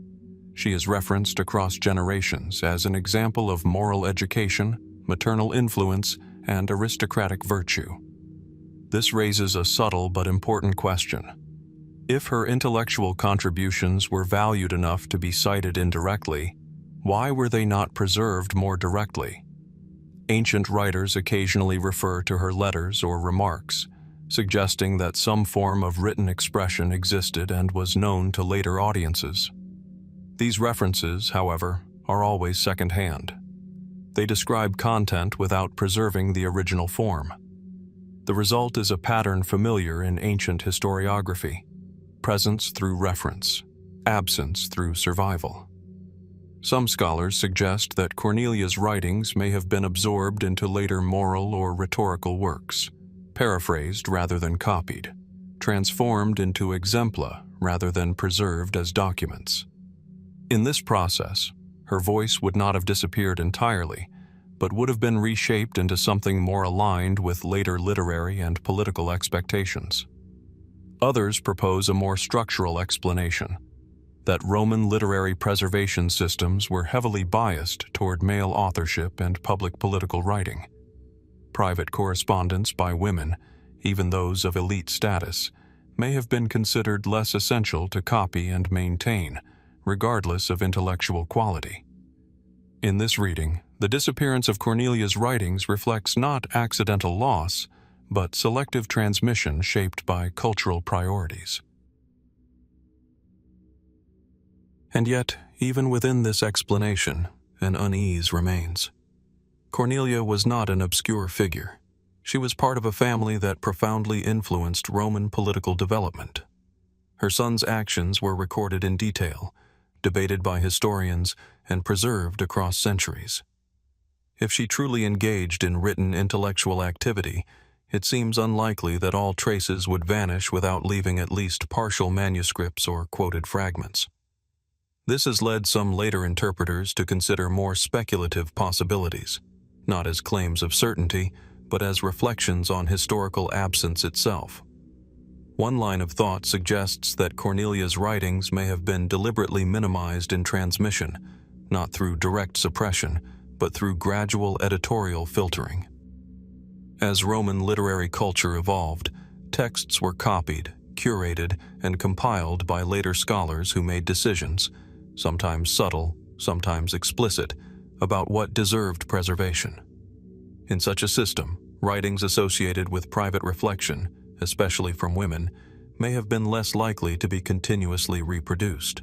She is referenced across generations as an example of moral education, maternal influence, and aristocratic virtue. This raises a subtle but important question. If her intellectual contributions were valued enough to be cited indirectly, why were they not preserved more directly? Ancient writers occasionally refer to her letters or remarks, suggesting that some form of written expression existed and was known to later audiences. These references, however, are always secondhand. They describe content without preserving the original form. The result is a pattern familiar in ancient historiography: presence through reference, absence through survival. Some scholars suggest that Cornelia's writings may have been absorbed into later moral or rhetorical works, paraphrased rather than copied, transformed into exempla rather than preserved as documents. In this process, her voice would not have disappeared entirely, but would have been reshaped into something more aligned with later literary and political expectations. Others propose a more structural explanation, that Roman literary preservation systems were heavily biased toward male authorship and public political writing. Private correspondence by women, even those of elite status, may have been considered less essential to copy and maintain, regardless of intellectual quality. In this reading, the disappearance of Cornelia's writings reflects not accidental loss, but selective transmission shaped by cultural priorities. And yet, even within this explanation, an unease remains. Cornelia was not an obscure figure. She was part of a family that profoundly influenced Roman political development. Her son's actions were recorded in detail, debated by historians, and preserved across centuries. If she truly engaged in written intellectual activity, it seems unlikely that all traces would vanish without leaving at least partial manuscripts or quoted fragments. This has led some later interpreters to consider more speculative possibilities, not as claims of certainty, but as reflections on historical absence itself. One line of thought suggests that Cornelia's writings may have been deliberately minimized in transmission, not through direct suppression, but through gradual editorial filtering. As Roman literary culture evolved, texts were copied, curated, and compiled by later scholars who made decisions, sometimes subtle, sometimes explicit, about what deserved preservation. In such a system, writings associated with private reflection, especially from women, may have been less likely to be continuously reproduced.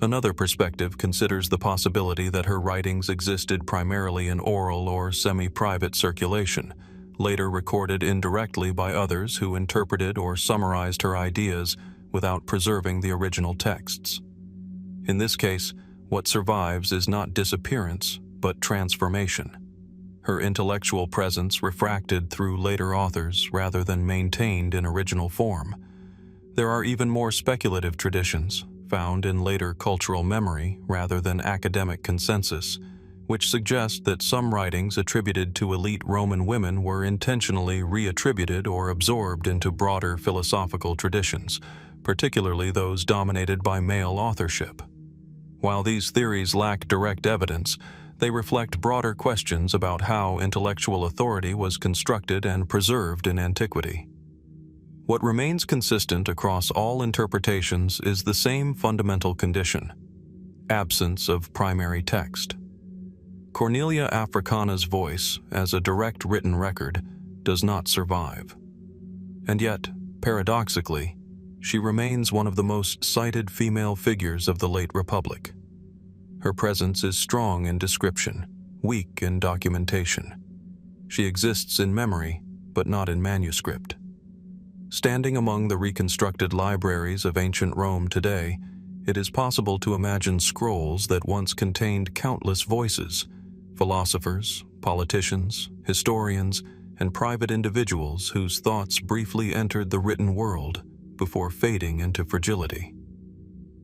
Another perspective considers the possibility that her writings existed primarily in oral or semi-private circulation, later recorded indirectly by others who interpreted or summarized her ideas without preserving the original texts. In this case, what survives is not disappearance, but transformation. Her intellectual presence refracted through later authors rather than maintained in original form. There are even more speculative traditions, found in later cultural memory rather than academic consensus, which suggest that some writings attributed to elite Roman women were intentionally reattributed or absorbed into broader philosophical traditions, particularly those dominated by male authorship. While these theories lack direct evidence, they reflect broader questions about how intellectual authority was constructed and preserved in antiquity. What remains consistent across all interpretations is the same fundamental condition: absence of primary text. Cornelia Africana's voice, as a direct written record, does not survive. And yet, paradoxically, she remains one of the most cited female figures of the late Republic. Her presence is strong in description, weak in documentation. She exists in memory, but not in manuscript. Standing among the reconstructed libraries of ancient Rome today, it is possible to imagine scrolls that once contained countless voices: philosophers, politicians, historians, and private individuals whose thoughts briefly entered the written world before fading into fragility.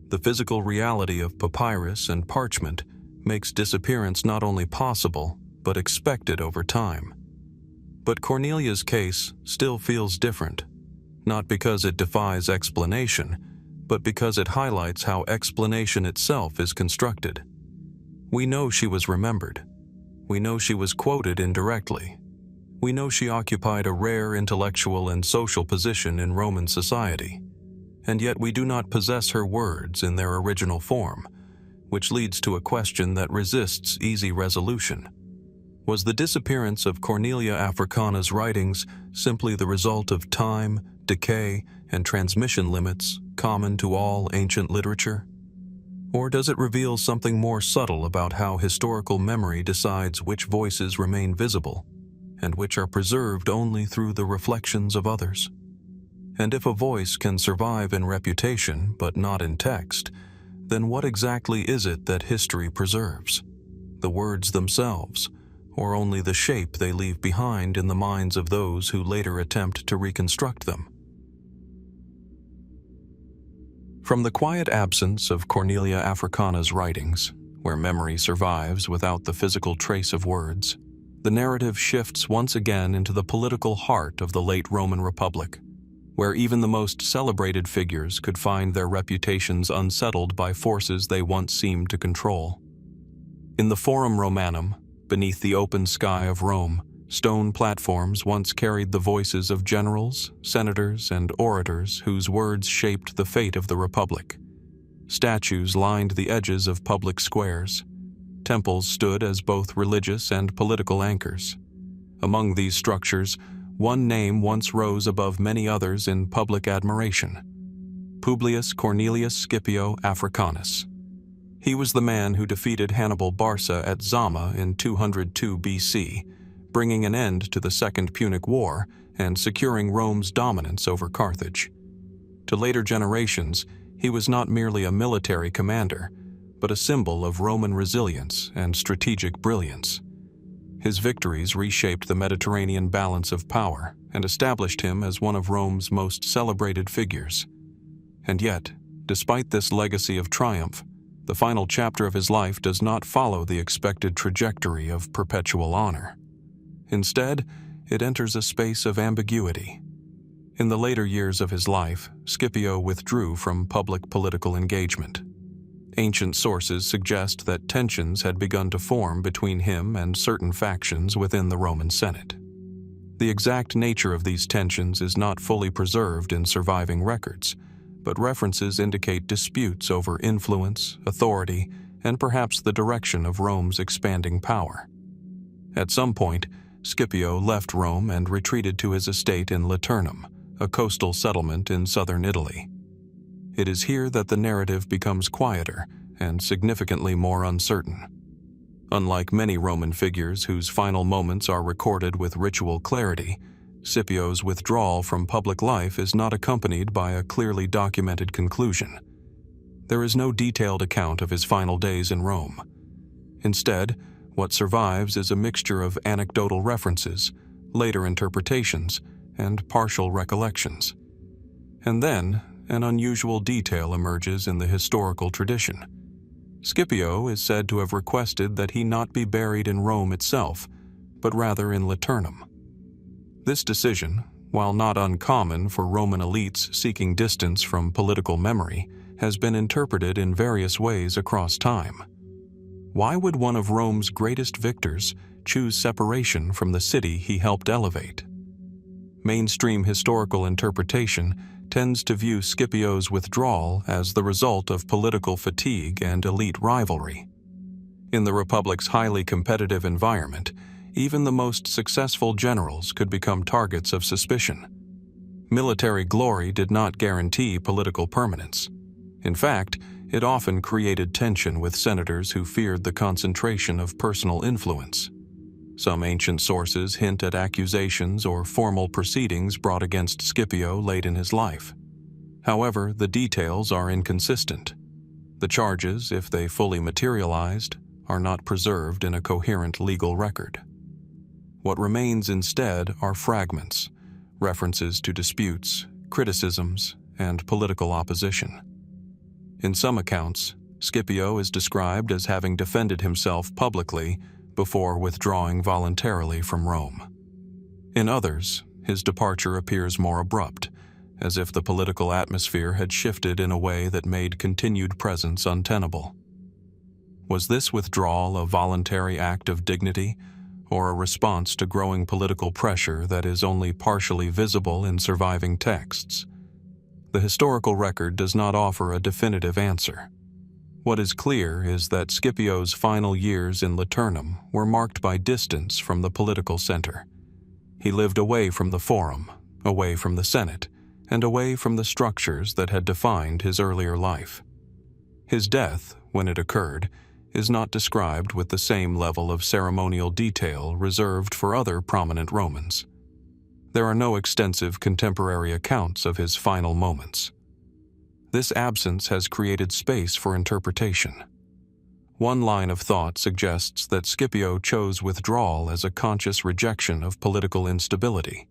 The physical reality of papyrus and parchment makes disappearance not only possible, but expected over time. But Cornelia's case still feels different, not because it defies explanation, but because it highlights how explanation itself is constructed. We know she was remembered. We know she was quoted indirectly. We know she occupied a rare intellectual and social position in Roman society, and yet we do not possess her words in their original form, which leads to a question that resists easy resolution. Was the disappearance of Cornelia Africana's writings simply the result of time, decay, and transmission limits common to all ancient literature? Or does it reveal something more subtle about how historical memory decides which voices remain visible and which are preserved only through the reflections of others? And if a voice can survive in reputation but not in text, then what exactly is it that history preserves? The words themselves, or only the shape they leave behind in the minds of those who later attempt to reconstruct them? From the quiet absence of Cornelia Africana's writings, where memory survives without the physical trace of words, the narrative shifts once again into the political heart of the late Roman Republic, where even the most celebrated figures could find their reputations unsettled by forces they once seemed to control. In the Forum Romanum, beneath the open sky of Rome, stone platforms once carried the voices of generals, senators, and orators whose words shaped the fate of the Republic. Statues lined the edges of public squares. Temples stood as both religious and political anchors. Among these structures, one name once rose above many others in public admiration: Publius Cornelius Scipio Africanus. He was the man who defeated Hannibal Barca at Zama in 202 BC, bringing an end to the Second Punic War and securing Rome's dominance over Carthage. To later generations, he was not merely a military commander, but a symbol of Roman resilience and strategic brilliance. His victories reshaped the Mediterranean balance of power and established him as one of Rome's most celebrated figures. And yet, despite this legacy of triumph, the final chapter of his life does not follow the expected trajectory of perpetual honor. Instead, it enters a space of ambiguity. In the later years of his life, Scipio withdrew from public political engagement. Ancient sources suggest that tensions had begun to form between him and certain factions within the Roman Senate. The exact nature of these tensions is not fully preserved in surviving records, but references indicate disputes over influence, authority, and perhaps the direction of Rome's expanding power. At some point, Scipio left Rome and retreated to his estate in Liternum, a coastal settlement in southern Italy. It is here that the narrative becomes quieter and significantly more uncertain. Unlike many Roman figures whose final moments are recorded with ritual clarity, Scipio's withdrawal from public life is not accompanied by a clearly documented conclusion. There is no detailed account of his final days in Rome. Instead, what survives is a mixture of anecdotal references, later interpretations, and partial recollections. And then, an unusual detail emerges in the historical tradition. Scipio is said to have requested that he not be buried in Rome itself, but rather in Liternum. This decision, while not uncommon for Roman elites seeking distance from political memory, has been interpreted in various ways across time. Why would one of Rome's greatest victors choose separation from the city he helped elevate? Mainstream historical interpretation tends to view Scipio's withdrawal as the result of political fatigue and elite rivalry. In the Republic's highly competitive environment, even the most successful generals could become targets of suspicion. Military glory did not guarantee political permanence. In fact, it often created tension with senators who feared the concentration of personal influence. Some ancient sources hint at accusations or formal proceedings brought against Scipio late in his life. However, the details are inconsistent. The charges, if they fully materialized, are not preserved in a coherent legal record. What remains instead are fragments, references to disputes, criticisms, and political opposition. In some accounts, Scipio is described as having defended himself publicly before withdrawing voluntarily from Rome. In others, his departure appears more abrupt, as if the political atmosphere had shifted in a way that made continued presence untenable. Was this withdrawal a voluntary act of dignity, or a response to growing political pressure that is only partially visible in surviving texts? The historical record does not offer a definitive answer. What is clear is that Scipio's final years in Liternum were marked by distance from the political center. He lived away from the Forum, away from the Senate, and away from the structures that had defined his earlier life. His death, when it occurred, is not described with the same level of ceremonial detail reserved for other prominent Romans. There are no extensive contemporary accounts of his final moments. This absence has created space for interpretation. One line of thought suggests that Scipio chose withdrawal as a conscious rejection of political instability.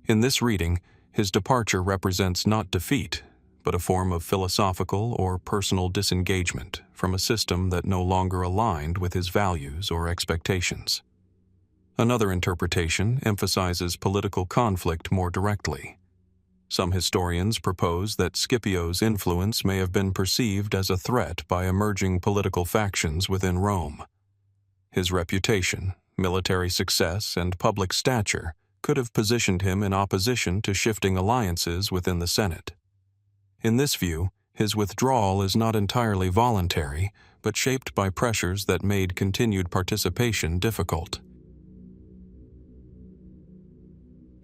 In this reading, his departure represents not defeat, but a form of philosophical or personal disengagement from a system that no longer aligned with his values or expectations. Another interpretation emphasizes political conflict more directly. Some historians propose that Scipio's influence may have been perceived as a threat by emerging political factions within Rome. His reputation, military success, and public stature could have positioned him in opposition to shifting alliances within the Senate. In this view, his withdrawal is not entirely voluntary, but shaped by pressures that made continued participation difficult.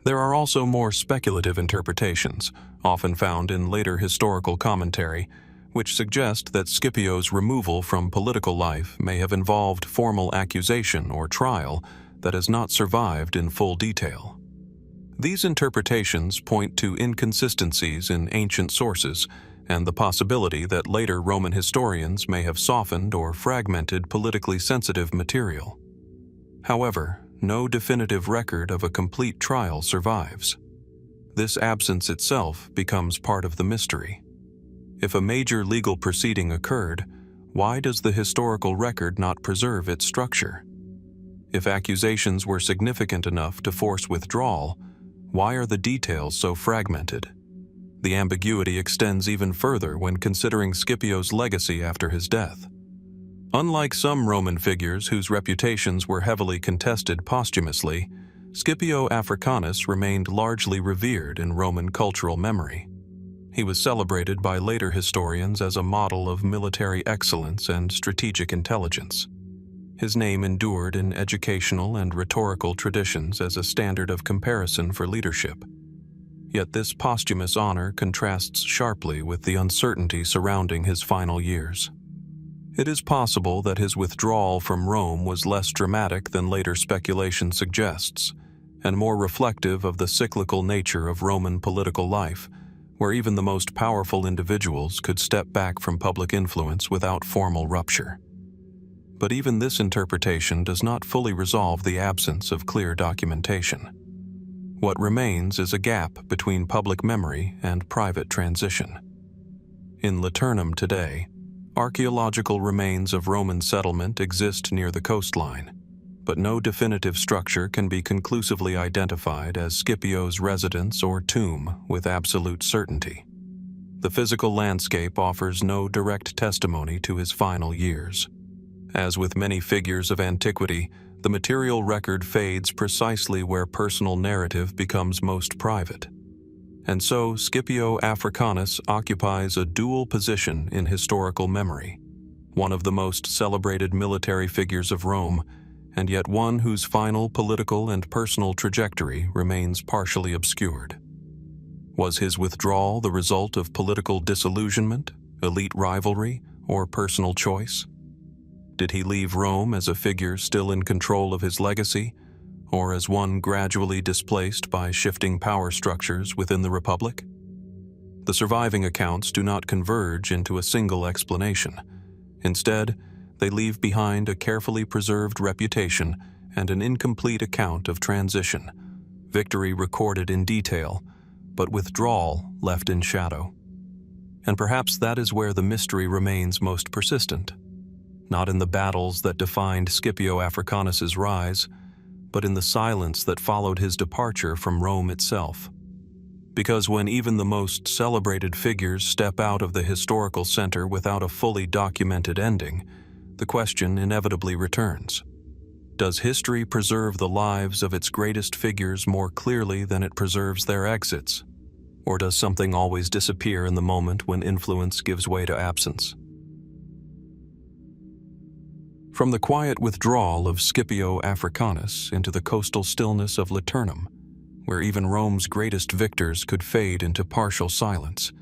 There are also more speculative interpretations, often found in later historical commentary, which suggest that Scipio's removal from political life may have involved formal accusation or trial that has not survived in full detail. These interpretations point to inconsistencies in ancient sources and the possibility that later Roman historians may have softened or fragmented politically sensitive material. However, no definitive record of a complete trial survives. This absence itself becomes part of the mystery. If a major legal proceeding occurred, why does the historical record not preserve its structure? If accusations were significant enough to force withdrawal, why are the details so fragmented? The ambiguity extends even further when considering Scipio's legacy after his death. Unlike some Roman figures whose reputations were heavily contested posthumously, Scipio Africanus remained largely revered in Roman cultural memory. He was celebrated by later historians as a model of military excellence and strategic intelligence. His name endured in educational and rhetorical traditions as a standard of comparison for leadership. Yet this posthumous honor contrasts sharply with the uncertainty surrounding his final years. It is possible that his withdrawal from Rome was less dramatic than later speculation suggests, and more reflective of the cyclical nature of Roman political life, where even the most powerful individuals could step back from public influence without formal rupture. But even this interpretation does not fully resolve the absence of clear documentation. What remains is a gap between public memory and private transition. In Liternum today, archaeological remains of Roman settlement exist near the coastline, but no definitive structure can be conclusively identified as Scipio's residence or tomb with absolute certainty. The physical landscape offers no direct testimony to his final years. As with many figures of antiquity, the material record fades precisely where personal narrative becomes most private. And so Scipio Africanus occupies a dual position in historical memory, one of the most celebrated military figures of Rome, and yet one whose final political and personal trajectory remains partially obscured. Was his withdrawal the result of political disillusionment, elite rivalry, or personal choice? Did he leave Rome as a figure still in control of his legacy, or as one gradually displaced by shifting power structures within the Republic? The surviving accounts do not converge into a single explanation. Instead, they leave behind a carefully preserved reputation and an incomplete account of transition, victory recorded in detail, but withdrawal left in shadow. And perhaps that is where the mystery remains most persistent, not in the battles that defined Scipio Africanus's rise, but in the silence that followed his departure from Rome itself. Because when even the most celebrated figures step out of the historical center without a fully documented ending, the question inevitably returns. Does history preserve the lives of its greatest figures more clearly than it preserves their exits? Or does something always disappear in the moment when influence gives way to absence? From the quiet withdrawal of Scipio Africanus into the coastal stillness of Liternum, where even Rome's greatest victors could fade into partial silence,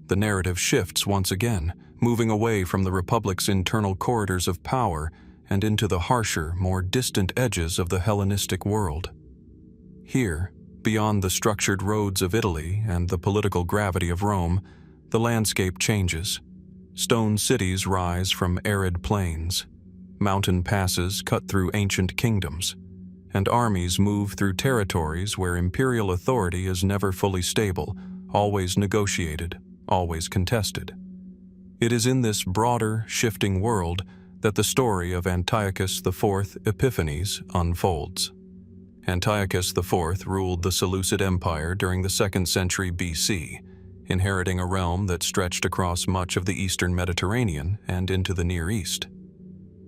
the narrative shifts once again, moving away from the Republic's internal corridors of power and into the harsher, more distant edges of the Hellenistic world. Here, beyond the structured roads of Italy and the political gravity of Rome, the landscape changes. Stone cities rise from arid plains. Mountain passes cut through ancient kingdoms, and armies move through territories where imperial authority is never fully stable, always negotiated, always contested. It is in this broader, shifting world that the story of Antiochus IV Epiphanes unfolds. Antiochus IV ruled the Seleucid Empire during the 2nd century BC, inheriting a realm that stretched across much of the eastern Mediterranean and into the Near East.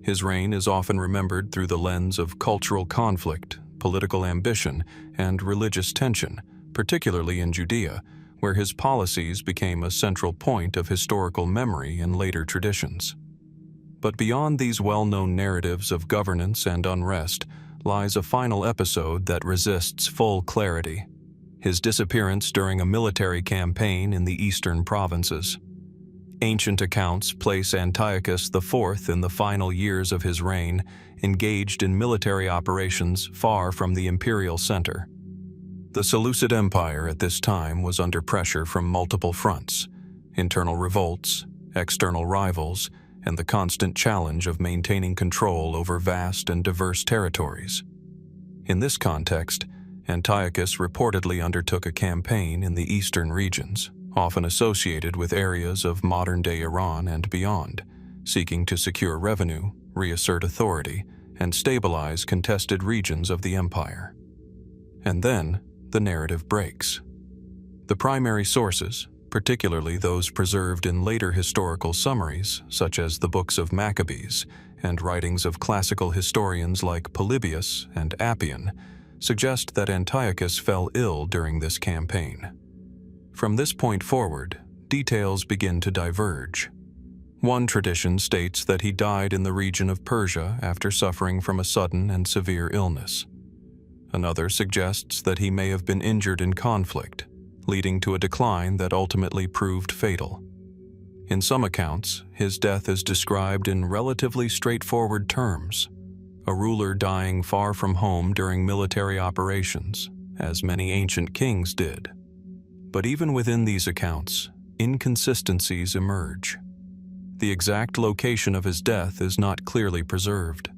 His reign is often remembered through the lens of cultural conflict, political ambition, and religious tension, particularly in Judea, where his policies became a central point of historical memory in later traditions. But beyond these well-known narratives of governance and unrest lies a final episode that resists full clarity: his disappearance during a military campaign in the eastern provinces. Ancient accounts place Antiochus IV in the final years of his reign, engaged in military operations far from the imperial center. The Seleucid Empire at this time was under pressure from multiple fronts: internal revolts, external rivals, and the constant challenge of maintaining control over vast and diverse territories. In this context, Antiochus reportedly undertook a campaign in the eastern regions, often associated with areas of modern-day Iran and beyond, seeking to secure revenue, reassert authority, and stabilize contested regions of the empire. And then, the narrative breaks. The primary sources, particularly those preserved in later historical summaries, such as the books of Maccabees and writings of classical historians like Polybius and Appian, suggest that Antiochus fell ill during this campaign. From this point forward, details begin to diverge. One tradition states that he died in the region of Persia after suffering from a sudden and severe illness. Another suggests that he may have been injured in conflict, leading to a decline that ultimately proved fatal. In some accounts, his death is described in relatively straightforward terms: a ruler dying far from home during military operations, as many ancient kings did. But even within these accounts, inconsistencies emerge. The exact location of his death is not clearly preserved.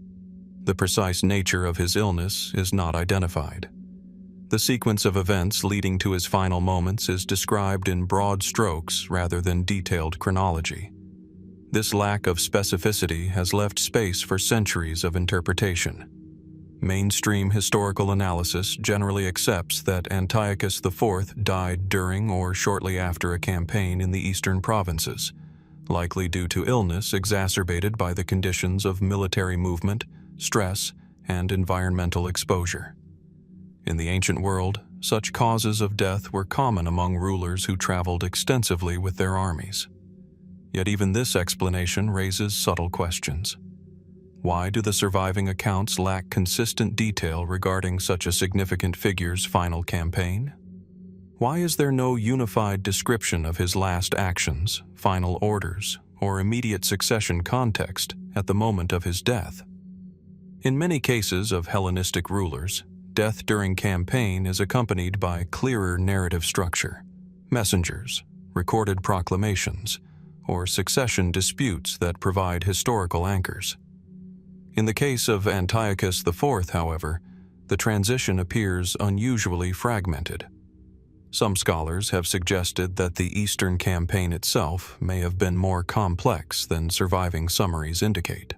The precise nature of his illness is not identified. The sequence of events leading to his final moments is described in broad strokes rather than detailed chronology. This lack of specificity has left space for centuries of interpretation. Mainstream historical analysis generally accepts that Antiochus IV died during or shortly after a campaign in the eastern provinces, likely due to illness exacerbated by the conditions of military movement, stress, and environmental exposure. In the ancient world, such causes of death were common among rulers who traveled extensively with their armies. Yet even this explanation raises subtle questions. Why do the surviving accounts lack consistent detail regarding such a significant figure's final campaign? Why is there no unified description of his last actions, final orders, or immediate succession context at the moment of his death? In many cases of Hellenistic rulers, death during campaign is accompanied by clearer narrative structure, messengers, recorded proclamations, or succession disputes that provide historical anchors. In the case of Antiochus IV, however, the transition appears unusually fragmented. Some scholars have suggested that the Eastern campaign itself may have been more complex than surviving summaries indicate.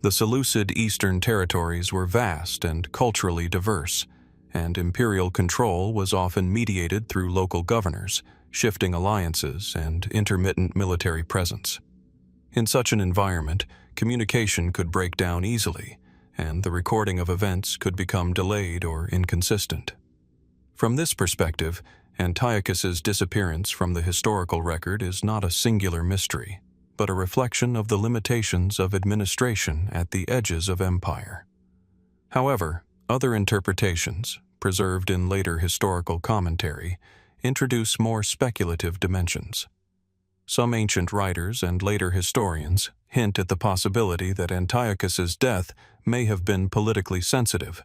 The Seleucid Eastern territories were vast and culturally diverse, and imperial control was often mediated through local governors, shifting alliances, and intermittent military presence. In such an environment, communication could break down easily, and the recording of events could become delayed or inconsistent. From this perspective, Antiochus's disappearance from the historical record is not a singular mystery, but a reflection of the limitations of administration at the edges of empire. However, other interpretations, preserved in later historical commentary, introduce more speculative dimensions. Some ancient writers and later historians hint at the possibility that Antiochus's death may have been politically sensitive,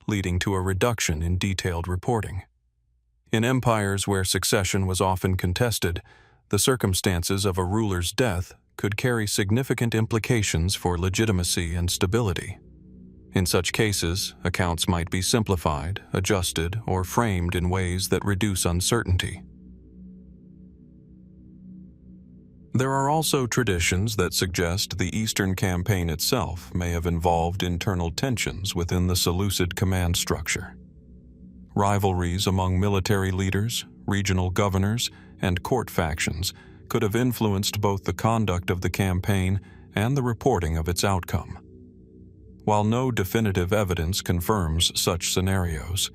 leading to a reduction in detailed reporting. In empires where succession was often contested, the circumstances of a ruler's death could carry significant implications for legitimacy and stability. In such cases, accounts might be simplified, adjusted, or framed in ways that reduce uncertainty. There are also traditions that suggest the Eastern campaign itself may have involved internal tensions within the Seleucid command structure. Rivalries among military leaders, regional governors, and court factions could have influenced both the conduct of the campaign and the reporting of its outcome. While no definitive evidence confirms such scenarios,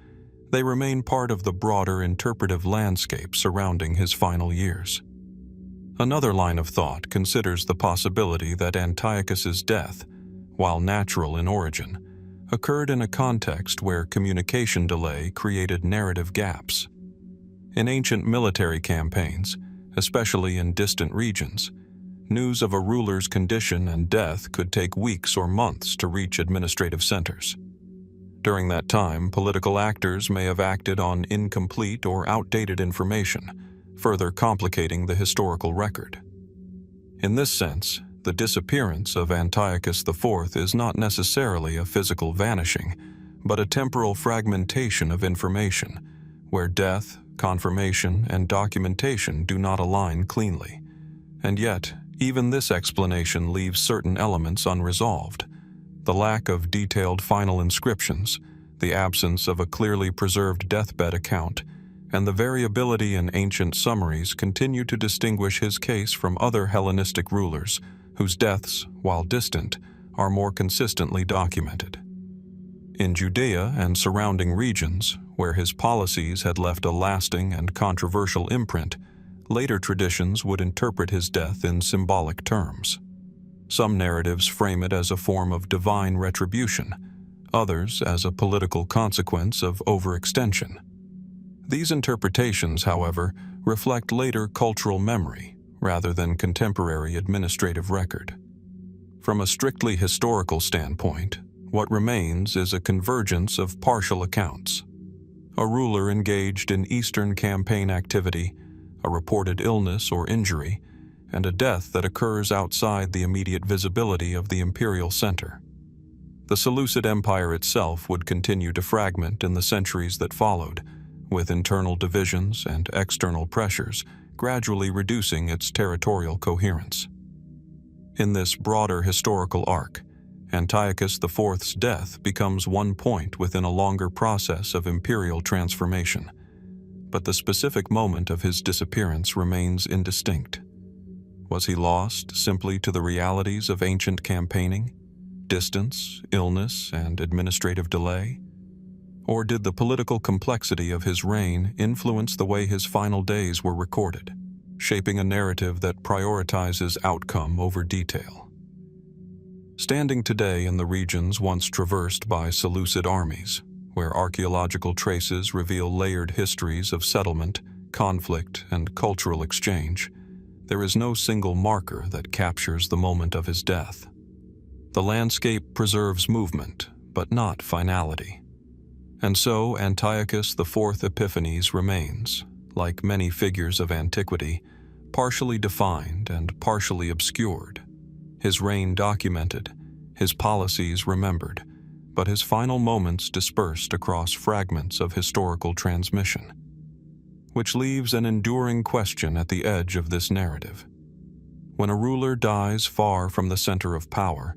they remain part of the broader interpretive landscape surrounding his final years. Another line of thought considers the possibility that Antiochus's death, while natural in origin, occurred in a context where communication delay created narrative gaps. In ancient military campaigns, especially in distant regions, news of a ruler's condition and death could take weeks or months to reach administrative centers. During that time, political actors may have acted on incomplete or outdated information, further complicating the historical record. In this sense, the disappearance of Antiochus IV is not necessarily a physical vanishing, but a temporal fragmentation of information, where death, confirmation, and documentation do not align cleanly. And yet, even this explanation leaves certain elements unresolved. The lack of detailed final inscriptions, the absence of a clearly preserved deathbed account, and the variability in ancient summaries continue to distinguish his case from other Hellenistic rulers, whose deaths, while distant, are more consistently documented. In Judea and surrounding regions, where his policies had left a lasting and controversial imprint, later traditions would interpret his death in symbolic terms. Some narratives frame it as a form of divine retribution, others as a political consequence of overextension. These interpretations, however, reflect later cultural memory rather than contemporary administrative record. From a strictly historical standpoint, what remains is a convergence of partial accounts. A ruler engaged in Eastern campaign activity, a reported illness or injury, and a death that occurs outside the immediate visibility of the imperial center. The Seleucid Empire itself would continue to fragment in the centuries that followed, with internal divisions and external pressures gradually reducing its territorial coherence. In this broader historical arc, Antiochus IV's death becomes one point within a longer process of imperial transformation, but the specific moment of his disappearance remains indistinct. Was he lost simply to the realities of ancient campaigning, distance, illness, and administrative delay? Or did the political complexity of his reign influence the way his final days were recorded, shaping a narrative that prioritizes outcome over detail? Standing today in the regions once traversed by Seleucid armies, where archaeological traces reveal layered histories of settlement, conflict, and cultural exchange, there is no single marker that captures the moment of his death. The landscape preserves movement, but not finality. And so Antiochus IV Epiphanes remains, like many figures of antiquity, partially defined and partially obscured, his reign documented, his policies remembered, but his final moments dispersed across fragments of historical transmission, which leaves an enduring question at the edge of this narrative. When a ruler dies far from the center of power,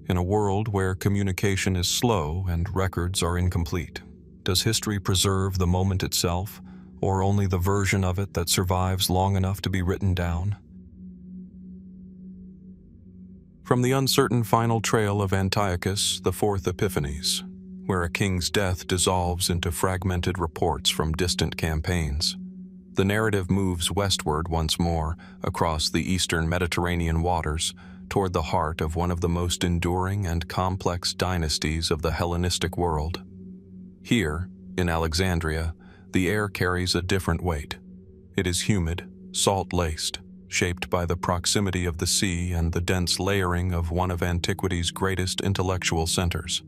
in a world where communication is slow and records are incomplete, does history preserve the moment itself, or only the version of it that survives long enough to be written down? From the uncertain final trail of Antiochus, the fourth Epiphanes, where a king's death dissolves into fragmented reports from distant campaigns, the narrative moves westward once more across the eastern Mediterranean waters toward the heart of one of the most enduring and complex dynasties of the Hellenistic world. Here, in Alexandria, the air carries a different weight. It is humid, salt-laced, shaped by the proximity of the sea and the dense layering of one of antiquity's greatest intellectual centers.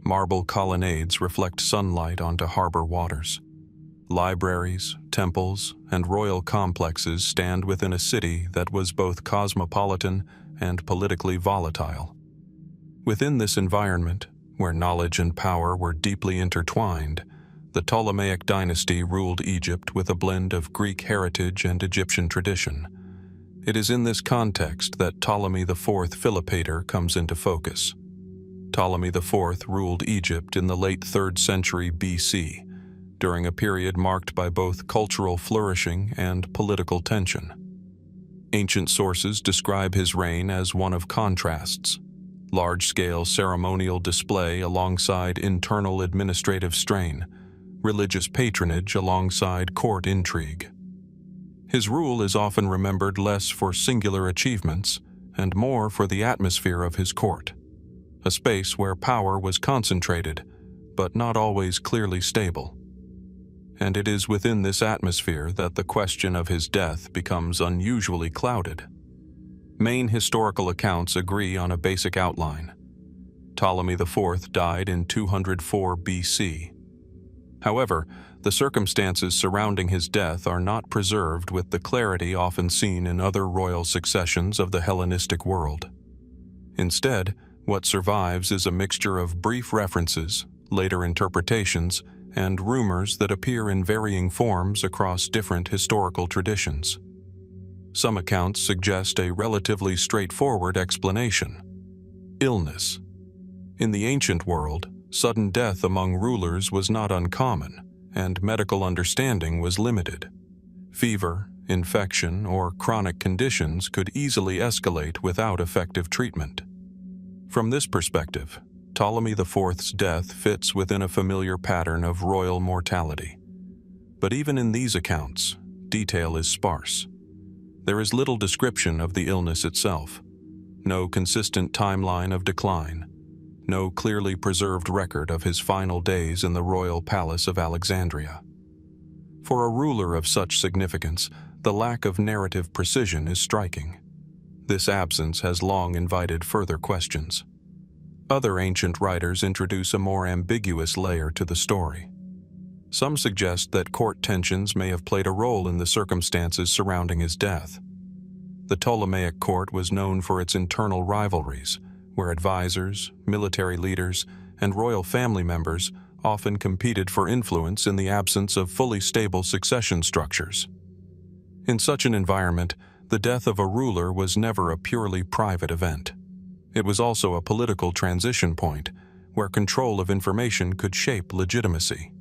Marble colonnades reflect sunlight onto harbor waters. Libraries, temples, and royal complexes stand within a city that was both cosmopolitan and politically volatile. Within this environment, where knowledge and power were deeply intertwined, the Ptolemaic dynasty ruled Egypt with a blend of Greek heritage and Egyptian tradition. It is in this context that Ptolemy IV Philopator comes into focus. Ptolemy IV ruled Egypt in the late 3rd century BC, during a period marked by both cultural flourishing and political tension. Ancient sources describe his reign as one of contrasts: large-scale ceremonial display alongside internal administrative strain, religious patronage alongside court intrigue. His rule is often remembered less for singular achievements and more for the atmosphere of his court, a space where power was concentrated, but not always clearly stable. And it is within this atmosphere that the question of his death becomes unusually clouded. Main historical accounts agree on a basic outline. Ptolemy IV died in 204 BC. However, the circumstances surrounding his death are not preserved with the clarity often seen in other royal successions of the Hellenistic world. Instead, what survives is a mixture of brief references, later interpretations, and rumors that appear in varying forms across different historical traditions. Some accounts suggest a relatively straightforward explanation: illness. In the ancient world, sudden death among rulers was not uncommon, and medical understanding was limited. Fever, infection, or chronic conditions could easily escalate without effective treatment. From this perspective, Ptolemy IV's death fits within a familiar pattern of royal mortality. But even in these accounts, detail is sparse. There is little description of the illness itself, no consistent timeline of decline, no clearly preserved record of his final days in the royal palace of Alexandria. For a ruler of such significance, the lack of narrative precision is striking. This absence has long invited further questions. Other ancient writers introduce a more ambiguous layer to the story. Some suggest that court tensions may have played a role in the circumstances surrounding his death. The Ptolemaic court was known for its internal rivalries, where advisors, military leaders, and royal family members often competed for influence in the absence of fully stable succession structures. In such an environment, the death of a ruler was never a purely private event. It was also a political transition point, where control of information could shape legitimacy.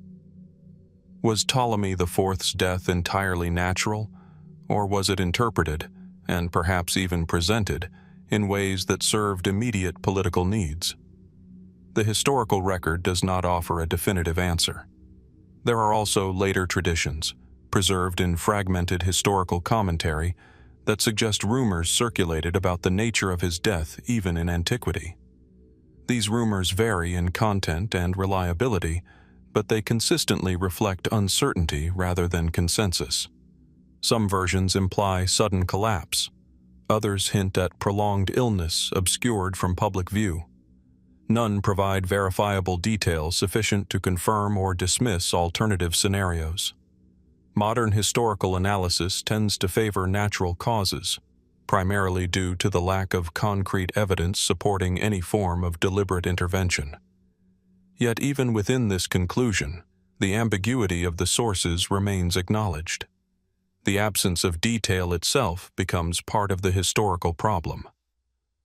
Was Ptolemy IV's death entirely natural, or was it interpreted, and perhaps even presented, in ways that served immediate political needs? The historical record does not offer a definitive answer. There are also later traditions, preserved in fragmented historical commentary, that suggest rumors circulated about the nature of his death even in antiquity. These rumors vary in content and reliability, but they consistently reflect uncertainty rather than consensus. Some versions imply sudden collapse. Others hint at prolonged illness obscured from public view. None provide verifiable details sufficient to confirm or dismiss alternative scenarios. Modern historical analysis tends to favor natural causes, primarily due to the lack of concrete evidence supporting any form of deliberate intervention. Yet even within this conclusion, the ambiguity of the sources remains acknowledged. The absence of detail itself becomes part of the historical problem.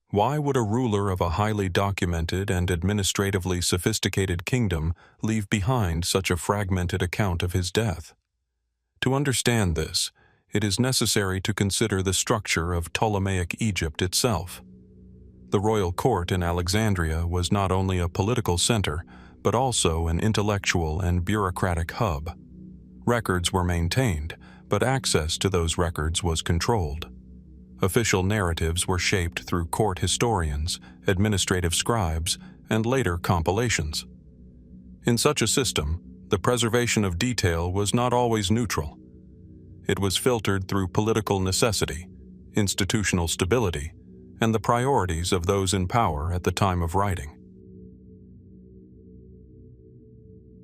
Why would a ruler of a highly documented and administratively sophisticated kingdom leave behind such a fragmented account of his death? To understand this, it is necessary to consider the structure of Ptolemaic Egypt itself. The royal court in Alexandria was not only a political center, but also an intellectual and bureaucratic hub. Records were maintained, but access to those records was controlled. Official narratives were shaped through court historians, administrative scribes, and later compilations. In such a system, the preservation of detail was not always neutral. It was filtered through political necessity, institutional stability, and the priorities of those in power at the time of writing.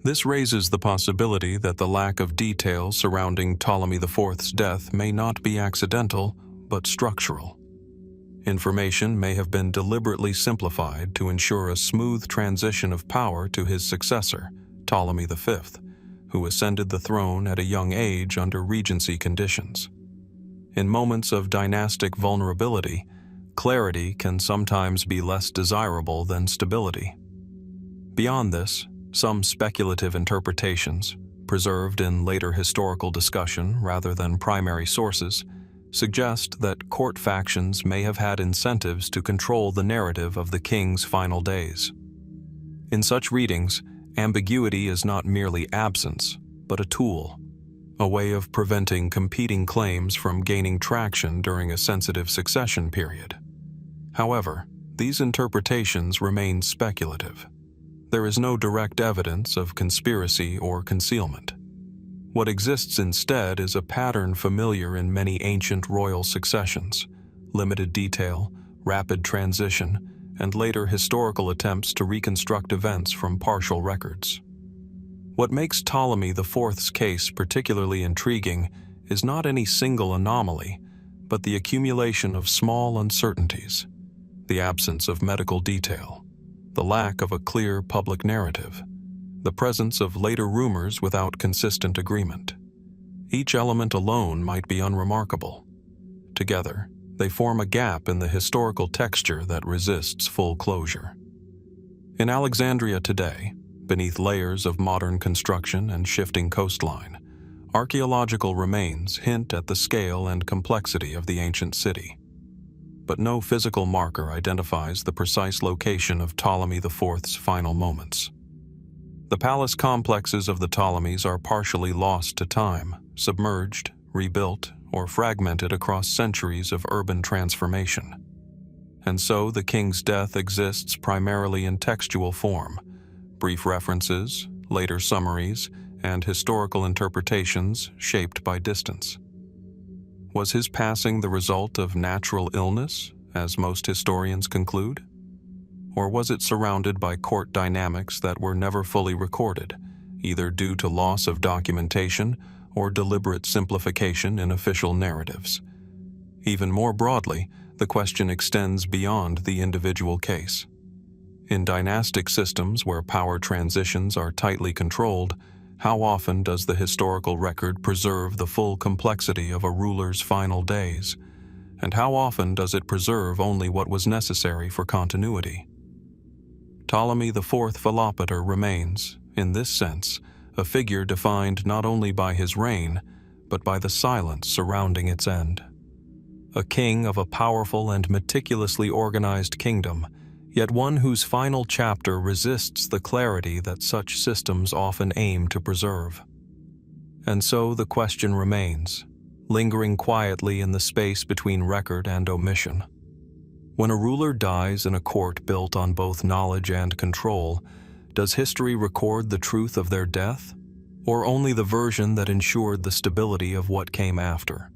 This raises the possibility that the lack of detail surrounding Ptolemy IV's death may not be accidental, but structural. Information may have been deliberately simplified to ensure a smooth transition of power to his successor, Ptolemy V, who ascended the throne at a young age under regency conditions. In moments of dynastic vulnerability, clarity can sometimes be less desirable than stability. Beyond this, some speculative interpretations, preserved in later historical discussion rather than primary sources, suggest that court factions may have had incentives to control the narrative of the king's final days. In such readings, ambiguity is not merely absence, but a tool, a way of preventing competing claims from gaining traction during a sensitive succession period. However, these interpretations remain speculative. There is no direct evidence of conspiracy or concealment. What exists instead is a pattern familiar in many ancient royal successions: limited detail, rapid transition, and later historical attempts to reconstruct events from partial records. What makes Ptolemy IV's case particularly intriguing is not any single anomaly, but the accumulation of small uncertainties, the absence of medical detail, the lack of a clear public narrative, the presence of later rumors without consistent agreement. Each element alone might be unremarkable. Together, they form a gap in the historical texture that resists full closure. In Alexandria today, beneath layers of modern construction and shifting coastline, archaeological remains hint at the scale and complexity of the ancient city. But no physical marker identifies the precise location of Ptolemy IV's final moments. The palace complexes of the Ptolemies are partially lost to time, submerged, rebuilt, or fragmented across centuries of urban transformation. And so the king's death exists primarily in textual form: brief references, later summaries, and historical interpretations shaped by distance. Was his passing the result of natural illness, as most historians conclude? Or was it surrounded by court dynamics that were never fully recorded, either due to loss of documentation or deliberate simplification in official narratives? Even more broadly, the question extends beyond the individual case. In dynastic systems where power transitions are tightly controlled, how often does the historical record preserve the full complexity of a ruler's final days? And how often does it preserve only what was necessary for continuity? Ptolemy IV Philopator remains, in this sense, a figure defined not only by his reign, but by the silence surrounding its end. A king of a powerful and meticulously organized kingdom, yet one whose final chapter resists the clarity that such systems often aim to preserve. And so the question remains, lingering quietly in the space between record and omission. When a ruler dies in a court built on both knowledge and control, does history record the truth of their death, or only the version that ensured the stability of what came after?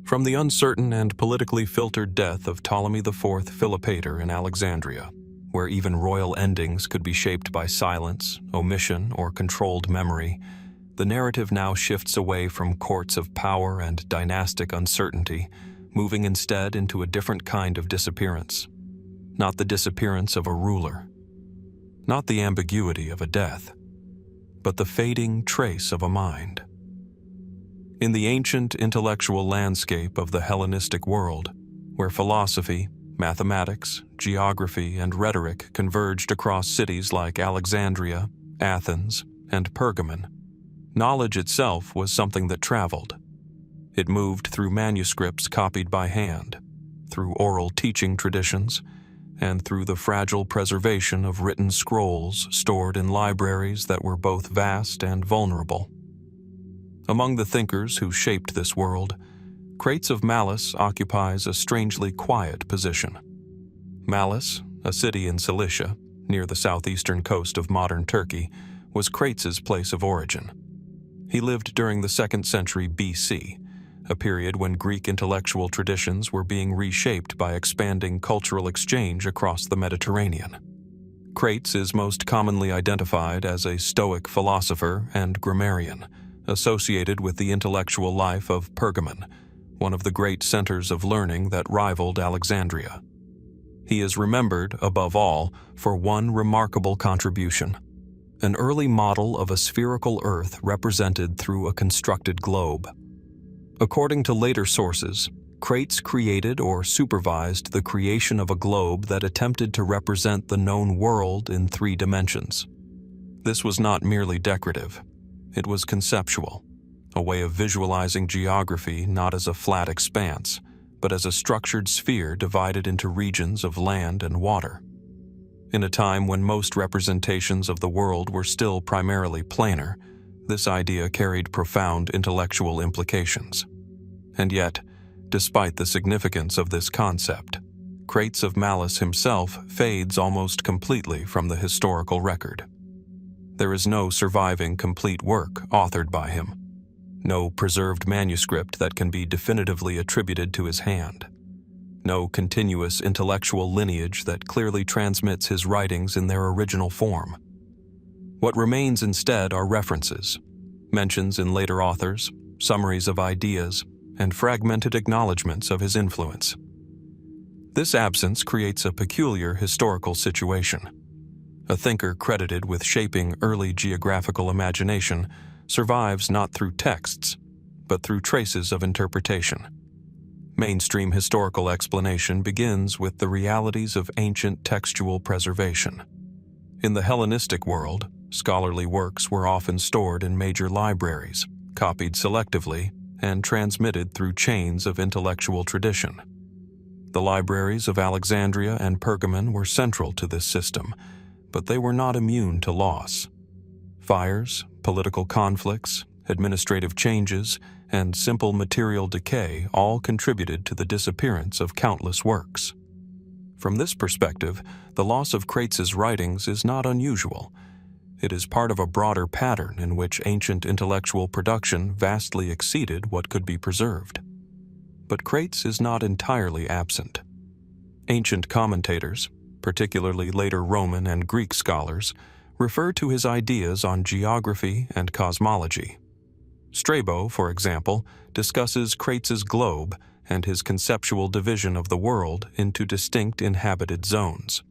From the uncertain and politically filtered death of Ptolemy IV Philopator in Alexandria, where even royal endings could be shaped by silence, omission, or controlled memory, The narrative now shifts away from courts of power and dynastic uncertainty, moving instead into a different kind of disappearance. Not the disappearance of a ruler, not the ambiguity of a death, but the fading trace of a mind. In the ancient intellectual landscape of the Hellenistic world, where philosophy, mathematics, geography, and rhetoric converged across cities like Alexandria, Athens, and Pergamon, knowledge itself was something that traveled. It moved through manuscripts copied by hand, through oral teaching traditions, and through the fragile preservation of written scrolls stored in libraries that were both vast and vulnerable. Among the thinkers who shaped this world, Crates of Mallus occupies a strangely quiet position. Mallus, a city in Cilicia, near the southeastern coast of modern Turkey, was Crates' place of origin. He lived during the 2nd century BC, a period when Greek intellectual traditions were being reshaped by expanding cultural exchange across the Mediterranean. Crates is most commonly identified as a Stoic philosopher and grammarian, associated with the intellectual life of Pergamon, one of the great centers of learning that rivaled Alexandria. He is remembered, above all, for one remarkable contribution: an early model of a spherical Earth represented through a constructed globe. According to later sources, Crates created or supervised the creation of a globe that attempted to represent the known world in 3 dimensions. This was not merely decorative. It was conceptual, a way of visualizing geography not as a flat expanse, but as a structured sphere divided into regions of land and water. In a time when most representations of the world were still primarily planar, this idea carried profound intellectual implications. And yet, despite the significance of this concept, Crates of Mallus himself fades almost completely from the historical record. There is no surviving complete work authored by him, no preserved manuscript that can be definitively attributed to his hand, no continuous intellectual lineage that clearly transmits his writings in their original form. What remains instead are references, mentions in later authors, summaries of ideas, and fragmented acknowledgments of his influence. This absence creates a peculiar historical situation. A thinker credited with shaping early geographical imagination survives not through texts, but through traces of interpretation. Mainstream historical explanation begins with the realities of ancient textual preservation. In the Hellenistic world, scholarly works were often stored in major libraries, copied selectively, and transmitted through chains of intellectual tradition. The libraries of Alexandria and Pergamon were central to this system, but they were not immune to loss. Fires, political conflicts, administrative changes, and simple material decay all contributed to the disappearance of countless works. From this perspective, the loss of Crates' writings is not unusual. It is part of a broader pattern in which ancient intellectual production vastly exceeded what could be preserved. But Crates is not entirely absent. Ancient commentators, particularly later Roman and Greek scholars, refer to his ideas on geography and cosmology. Strabo, for example, discusses Crates' globe and his conceptual division of the world into distinct inhabited zones.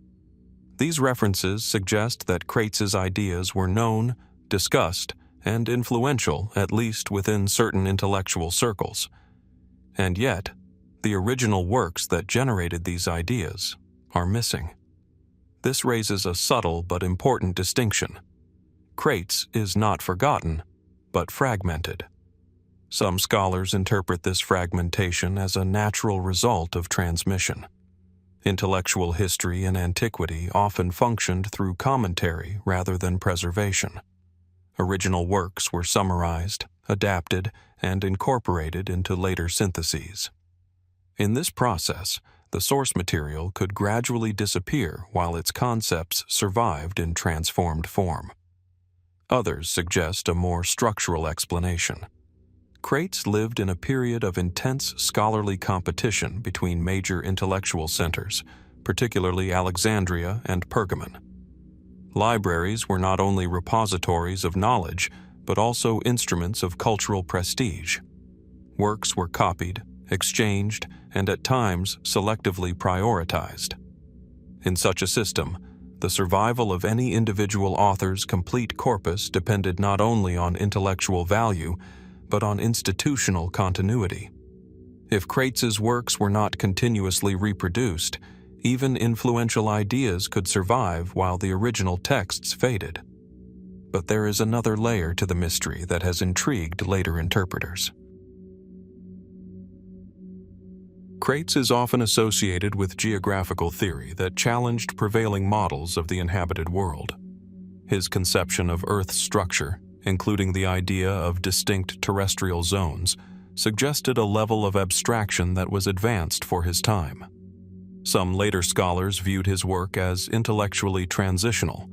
These references suggest that Crates' ideas were known, discussed, and influential at least within certain intellectual circles. And yet, the original works that generated these ideas are missing. This raises a subtle but important distinction. Crates is not forgotten, but fragmented. Some scholars interpret this fragmentation as a natural result of transmission. Intellectual history in antiquity often functioned through commentary rather than preservation. Original works were summarized, adapted, and incorporated into later syntheses. In this process, the source material could gradually disappear while its concepts survived in transformed form. Others suggest a more structural explanation. Crates lived in a period of intense scholarly competition between major intellectual centers, particularly Alexandria and Pergamon. Libraries were not only repositories of knowledge, but also instruments of cultural prestige. Works were copied, exchanged, and at times selectively prioritized. In such a system, the survival of any individual author's complete corpus depended not only on intellectual value, but on institutional continuity. If Crates's works were not continuously reproduced, even influential ideas could survive while the original texts faded. But there is another layer to the mystery that has intrigued later interpreters. Crates is often associated with geographical theory that challenged prevailing models of the inhabited world. His conception of Earth's structure, including the idea of distinct terrestrial zones, suggested a level of abstraction that was advanced for his time. Some later scholars viewed his work as intellectually transitional,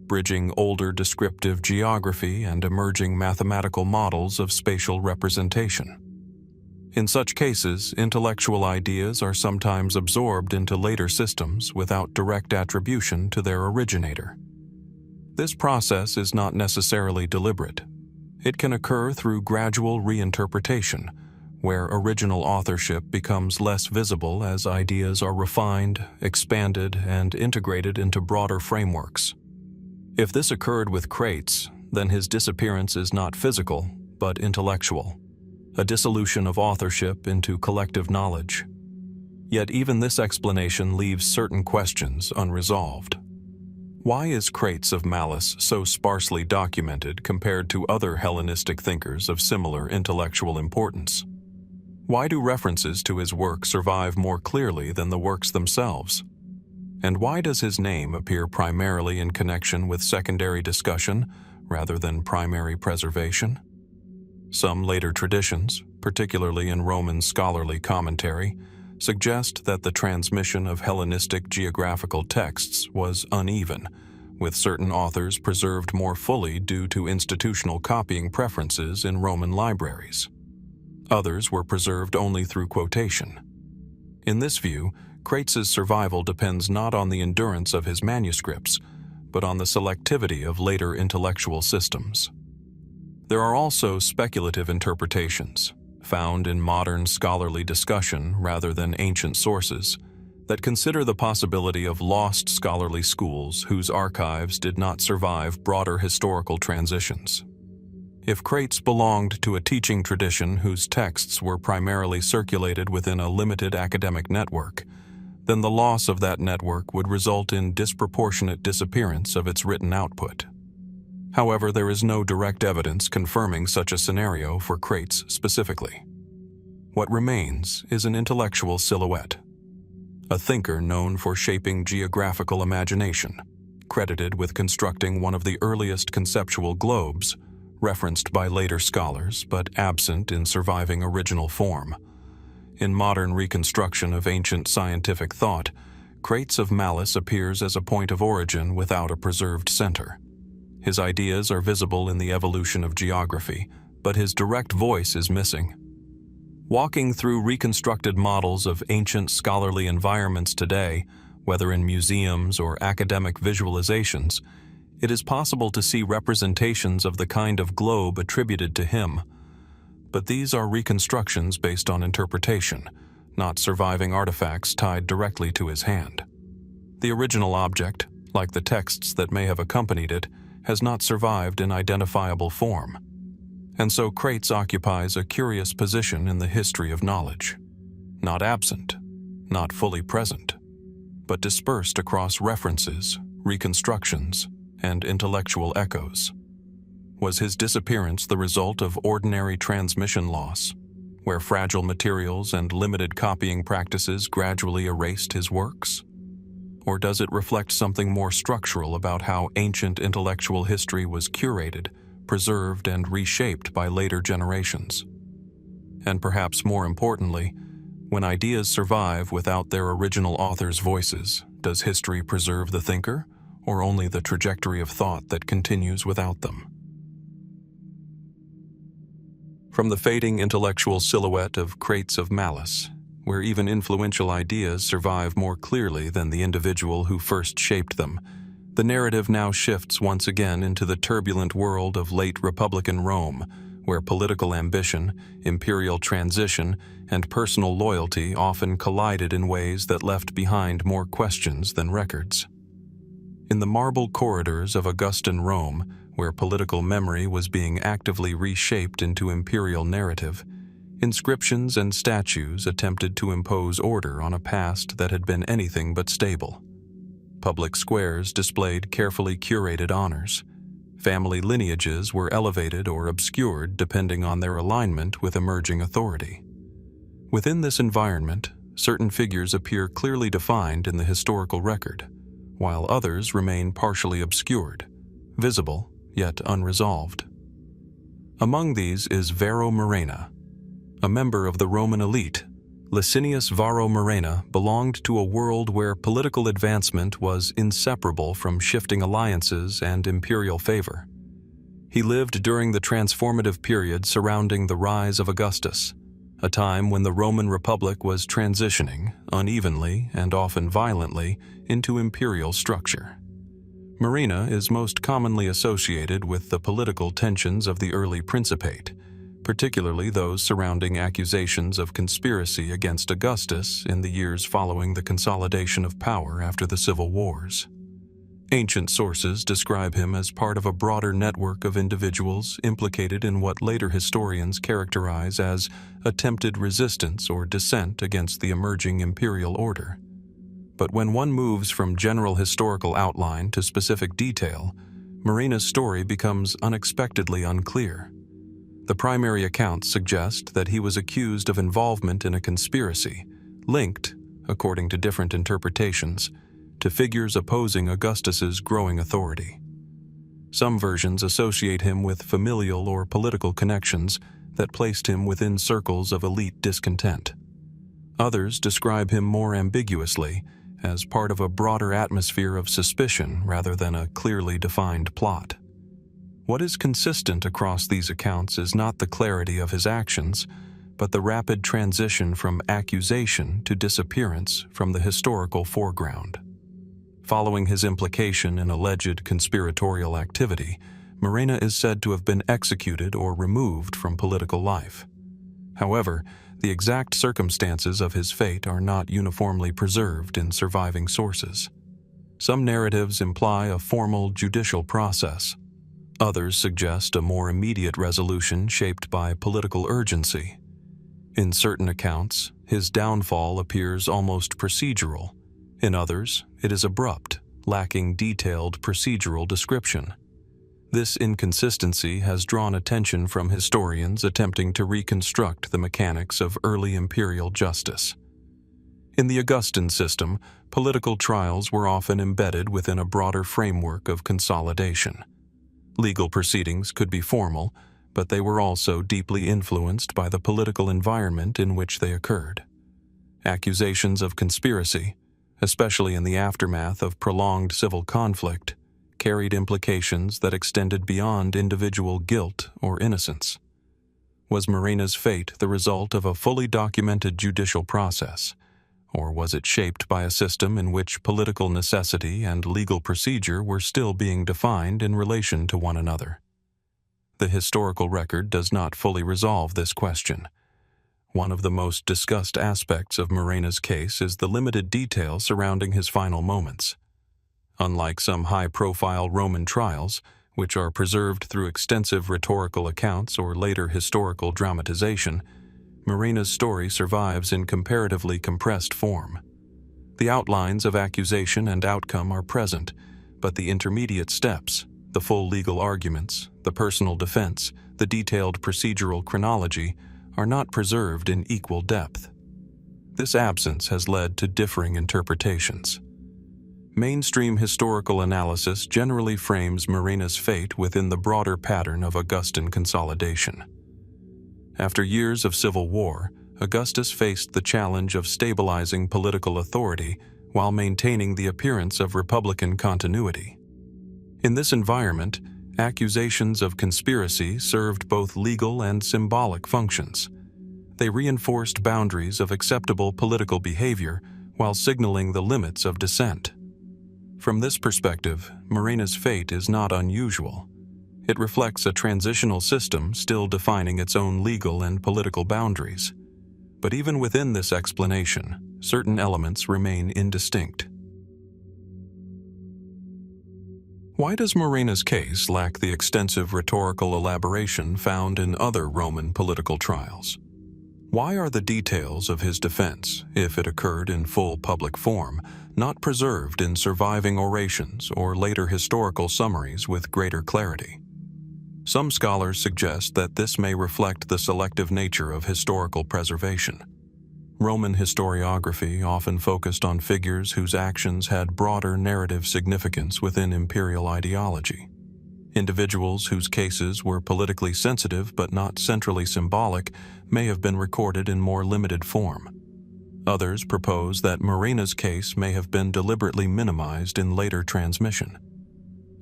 bridging older descriptive geography and emerging mathematical models of spatial representation. In such cases, intellectual ideas are sometimes absorbed into later systems without direct attribution to their originator. This process is not necessarily deliberate. It can occur through gradual reinterpretation, where original authorship becomes less visible as ideas are refined, expanded, and integrated into broader frameworks. If this occurred with Crates, then his disappearance is not physical, but intellectual, a dissolution of authorship into collective knowledge. Yet even this explanation leaves certain questions unresolved. Why is Crates of Mallus so sparsely documented compared to other Hellenistic thinkers of similar intellectual importance? Why do references to his work survive more clearly than the works themselves? And why does his name appear primarily in connection with secondary discussion rather than primary preservation? Some later traditions, particularly in Roman scholarly commentary, suggest that the transmission of Hellenistic geographical texts was uneven, with certain authors preserved more fully due to institutional copying preferences in Roman libraries. Others were preserved only through quotation. In this view, Crates's survival depends not on the endurance of his manuscripts, but on the selectivity of later intellectual systems. There are also speculative interpretations, found in modern scholarly discussion rather than ancient sources, that consider the possibility of lost scholarly schools whose archives did not survive broader historical transitions. If Crates belonged to a teaching tradition whose texts were primarily circulated within a limited academic network, then the loss of that network would result in disproportionate disappearance of its written output. However, there is no direct evidence confirming such a scenario for Crates specifically. What remains is an intellectual silhouette, a thinker known for shaping geographical imagination, credited with constructing one of the earliest conceptual globes, referenced by later scholars but absent in surviving original form. In modern reconstruction of ancient scientific thought, Crates of Mallus appears as a point of origin without a preserved center. His ideas are visible in the evolution of geography, but his direct voice is missing. Walking through reconstructed models of ancient scholarly environments today, whether in museums or academic visualizations, it is possible to see representations of the kind of globe attributed to him. But these are reconstructions based on interpretation, not surviving artifacts tied directly to his hand. The original object, like the texts that may have accompanied it, has not survived in identifiable form. And so Crates occupies a curious position in the history of knowledge. Not absent, not fully present, but dispersed across references, reconstructions, and intellectual echoes. Was his disappearance the result of ordinary transmission loss, where fragile materials and limited copying practices gradually erased his works? Or does it reflect something more structural about how ancient intellectual history was curated, preserved, and reshaped by later generations? And perhaps more importantly, when ideas survive without their original authors' voices, does history preserve the thinker, or only the trajectory of thought that continues without them? From the fading intellectual silhouette of Crates of Mallus, where even influential ideas survive more clearly than the individual who first shaped them, The narrative now shifts once again into the turbulent world of late Republican Rome, where political ambition, imperial transition, and personal loyalty often collided in ways that left behind more questions than records. In the marble corridors of Augustan Rome, where political memory was being actively reshaped into imperial narrative, inscriptions and statues attempted to impose order on a past that had been anything but stable. Public squares displayed carefully curated honors. Family lineages were elevated or obscured depending on their alignment with emerging authority. Within this environment, certain figures appear clearly defined in the historical record, while others remain partially obscured, visible yet unresolved. Among these is Varro Murena. A member of the Roman elite, Licinius Varro Murena belonged to a world where political advancement was inseparable from shifting alliances and imperial favor. He lived during the transformative period surrounding the rise of Augustus, a time when the Roman Republic was transitioning, unevenly and often violently, into imperial structure. Murena is most commonly associated with the political tensions of the early Principate, particularly those surrounding accusations of conspiracy against Augustus in the years following the consolidation of power after the civil wars. Ancient sources describe him as part of a broader network of individuals implicated in what later historians characterize as attempted resistance or dissent against the emerging imperial order. But when one moves from general historical outline to specific detail, Murena's story becomes unexpectedly unclear. The primary accounts suggest that he was accused of involvement in a conspiracy, linked, according to different interpretations, to figures opposing Augustus's growing authority. Some versions associate him with familial or political connections that placed him within circles of elite discontent. Others describe him more ambiguously, as part of a broader atmosphere of suspicion rather than a clearly defined plot. What is consistent across these accounts is not the clarity of his actions, but the rapid transition from accusation to disappearance from the historical foreground. Following his implication in alleged conspiratorial activity, Murena is said to have been executed or removed from political life. However, the exact circumstances of his fate are not uniformly preserved in surviving sources. Some narratives imply a formal judicial process. Others suggest a more immediate resolution shaped by political urgency. In certain accounts, his downfall appears almost procedural. In others, it is abrupt, lacking detailed procedural description. This inconsistency has drawn attention from historians attempting to reconstruct the mechanics of early imperial justice. In the Augustan system, political trials were often embedded within a broader framework of consolidation. Legal proceedings could be formal, but they were also deeply influenced by the political environment in which they occurred. Accusations of conspiracy, especially in the aftermath of prolonged civil conflict, carried implications that extended beyond individual guilt or innocence. Was Murena's fate the result of a fully documented judicial process, or was it shaped by a system in which political necessity and legal procedure were still being defined in relation to one another? The historical record does not fully resolve this question. One of the most discussed aspects of Murena's case is the limited detail surrounding his final moments. Unlike some high-profile Roman trials, which are preserved through extensive rhetorical accounts or later historical dramatization, Murena's story survives in comparatively compressed form. The outlines of accusation and outcome are present, but the intermediate steps, the full legal arguments, the personal defense, the detailed procedural chronology, are not preserved in equal depth. This absence has led to differing interpretations. Mainstream historical analysis generally frames Murena's fate within the broader pattern of Augustan consolidation. After years of civil war, Augustus faced the challenge of stabilizing political authority while maintaining the appearance of republican continuity. In this environment, accusations of conspiracy served both legal and symbolic functions. They reinforced boundaries of acceptable political behavior while signaling the limits of dissent. From this perspective, Murena's fate is not unusual. It reflects a transitional system still defining its own legal and political boundaries. But even within this explanation, certain elements remain indistinct. Why does Murena's case lack the extensive rhetorical elaboration found in other Roman political trials? Why are the details of his defense, if it occurred in full public form, not preserved in surviving orations or later historical summaries with greater clarity? Some scholars suggest that this may reflect the selective nature of historical preservation. Roman historiography often focused on figures whose actions had broader narrative significance within imperial ideology. Individuals whose cases were politically sensitive but not centrally symbolic may have been recorded in more limited form. Others propose that Murena's case may have been deliberately minimized in later transmission.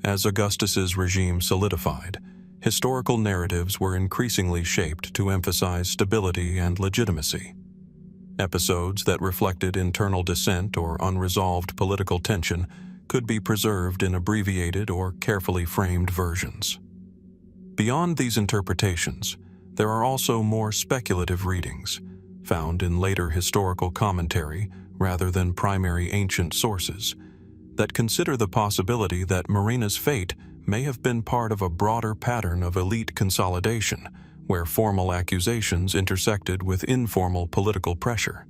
As Augustus's regime solidified, historical narratives were increasingly shaped to emphasize stability and legitimacy. Episodes that reflected internal dissent or unresolved political tension could be preserved in abbreviated or carefully framed versions. Beyond these interpretations, there are also more speculative readings, found in later historical commentary rather than primary ancient sources, that consider the possibility that Murena's fate may have been part of a broader pattern of elite consolidation, where formal accusations intersected with informal political pressure.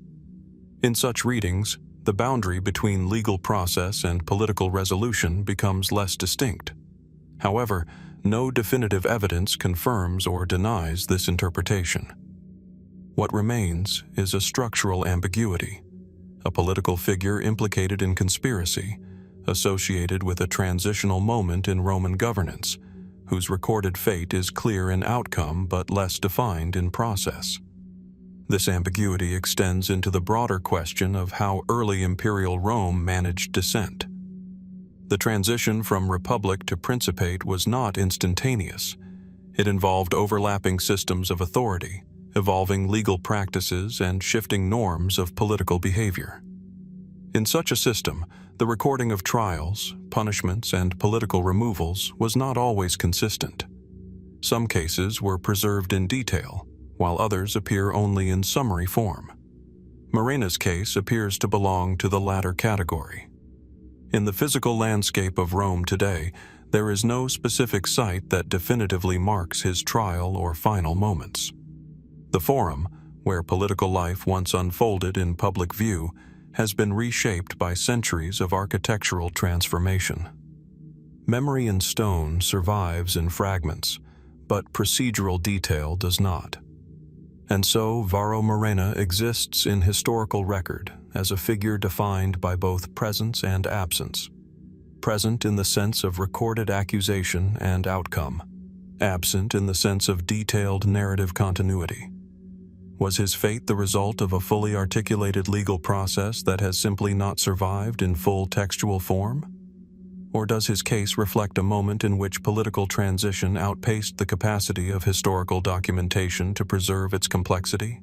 In such readings, the boundary between legal process and political resolution becomes less distinct. However, no definitive evidence confirms or denies this interpretation. What remains is a structural ambiguity, a political figure implicated in conspiracy, associated with a transitional moment in Roman governance, whose recorded fate is clear in outcome but less defined in process. This ambiguity extends into the broader question of how early imperial Rome managed dissent. The transition from republic to principate was not instantaneous. It involved overlapping systems of authority, evolving legal practices, and shifting norms of political behavior. In such a system, the recording of trials, punishments, and political removals was not always consistent. Some cases were preserved in detail, while others appear only in summary form. Murena's case appears to belong to the latter category. In the physical landscape of Rome today, there is no specific site that definitively marks his trial or final moments. The Forum, where political life once unfolded in public view, has been reshaped by centuries of architectural transformation. Memory in stone survives in fragments, but procedural detail does not. And so Varro Murena exists in historical record as a figure defined by both presence and absence. Present in the sense of recorded accusation and outcome, absent in the sense of detailed narrative continuity. Was his fate the result of a fully articulated legal process that has simply not survived in full textual form? Or does his case reflect a moment in which political transition outpaced the capacity of historical documentation to preserve its complexity?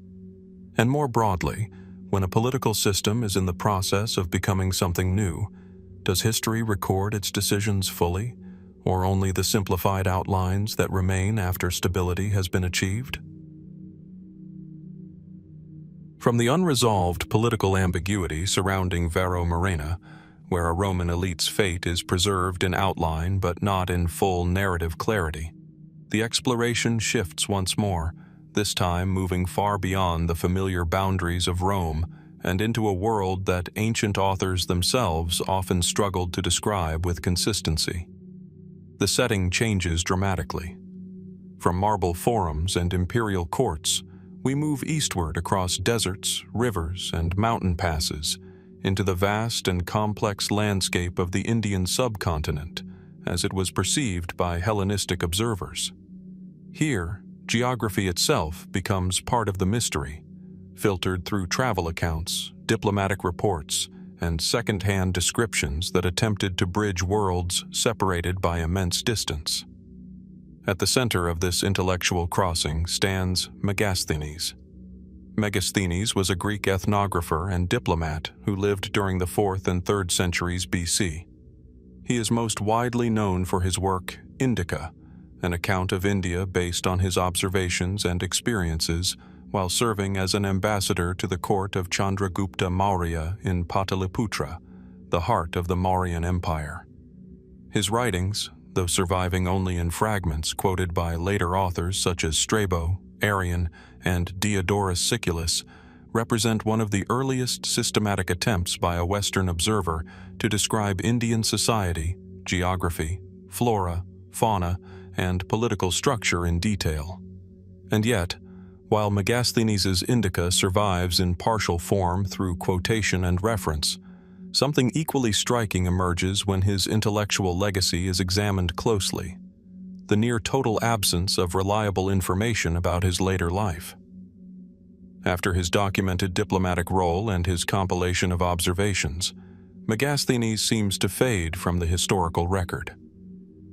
And more broadly, when a political system is in the process of becoming something new, does history record its decisions fully, or only the simplified outlines that remain after stability has been achieved? From the unresolved political ambiguity surrounding Varro Murena, where a Roman elite's fate is preserved in outline but not in full narrative clarity, the exploration shifts once more, this time moving far beyond the familiar boundaries of Rome and into a world that ancient authors themselves often struggled to describe with consistency. The setting changes dramatically. From marble forums and imperial courts, we move eastward across deserts, rivers, and mountain passes into the vast and complex landscape of the Indian subcontinent as it was perceived by Hellenistic observers. Here, geography itself becomes part of the mystery, filtered through travel accounts, diplomatic reports, and second-hand descriptions that attempted to bridge worlds separated by immense distance. At the center of this intellectual crossing stands Megasthenes. Megasthenes was a Greek ethnographer and diplomat who lived during the 4th and 3rd centuries BC. He is most widely known for his work Indica, an account of India based on his observations and experiences while serving as an ambassador to the court of Chandragupta Maurya in Pataliputra, the heart of the Mauryan Empire. His writings, though surviving only in fragments quoted by later authors such as Strabo, Arrian, and Diodorus Siculus, represent one of the earliest systematic attempts by a Western observer to describe Indian society, geography, flora, fauna, and political structure in detail. And yet, while Megasthenes's Indica survives in partial form through quotation and reference, something equally striking emerges when his intellectual legacy is examined closely: the near total absence of reliable information about his later life. After his documented diplomatic role and his compilation of observations, Megasthenes seems to fade from the historical record.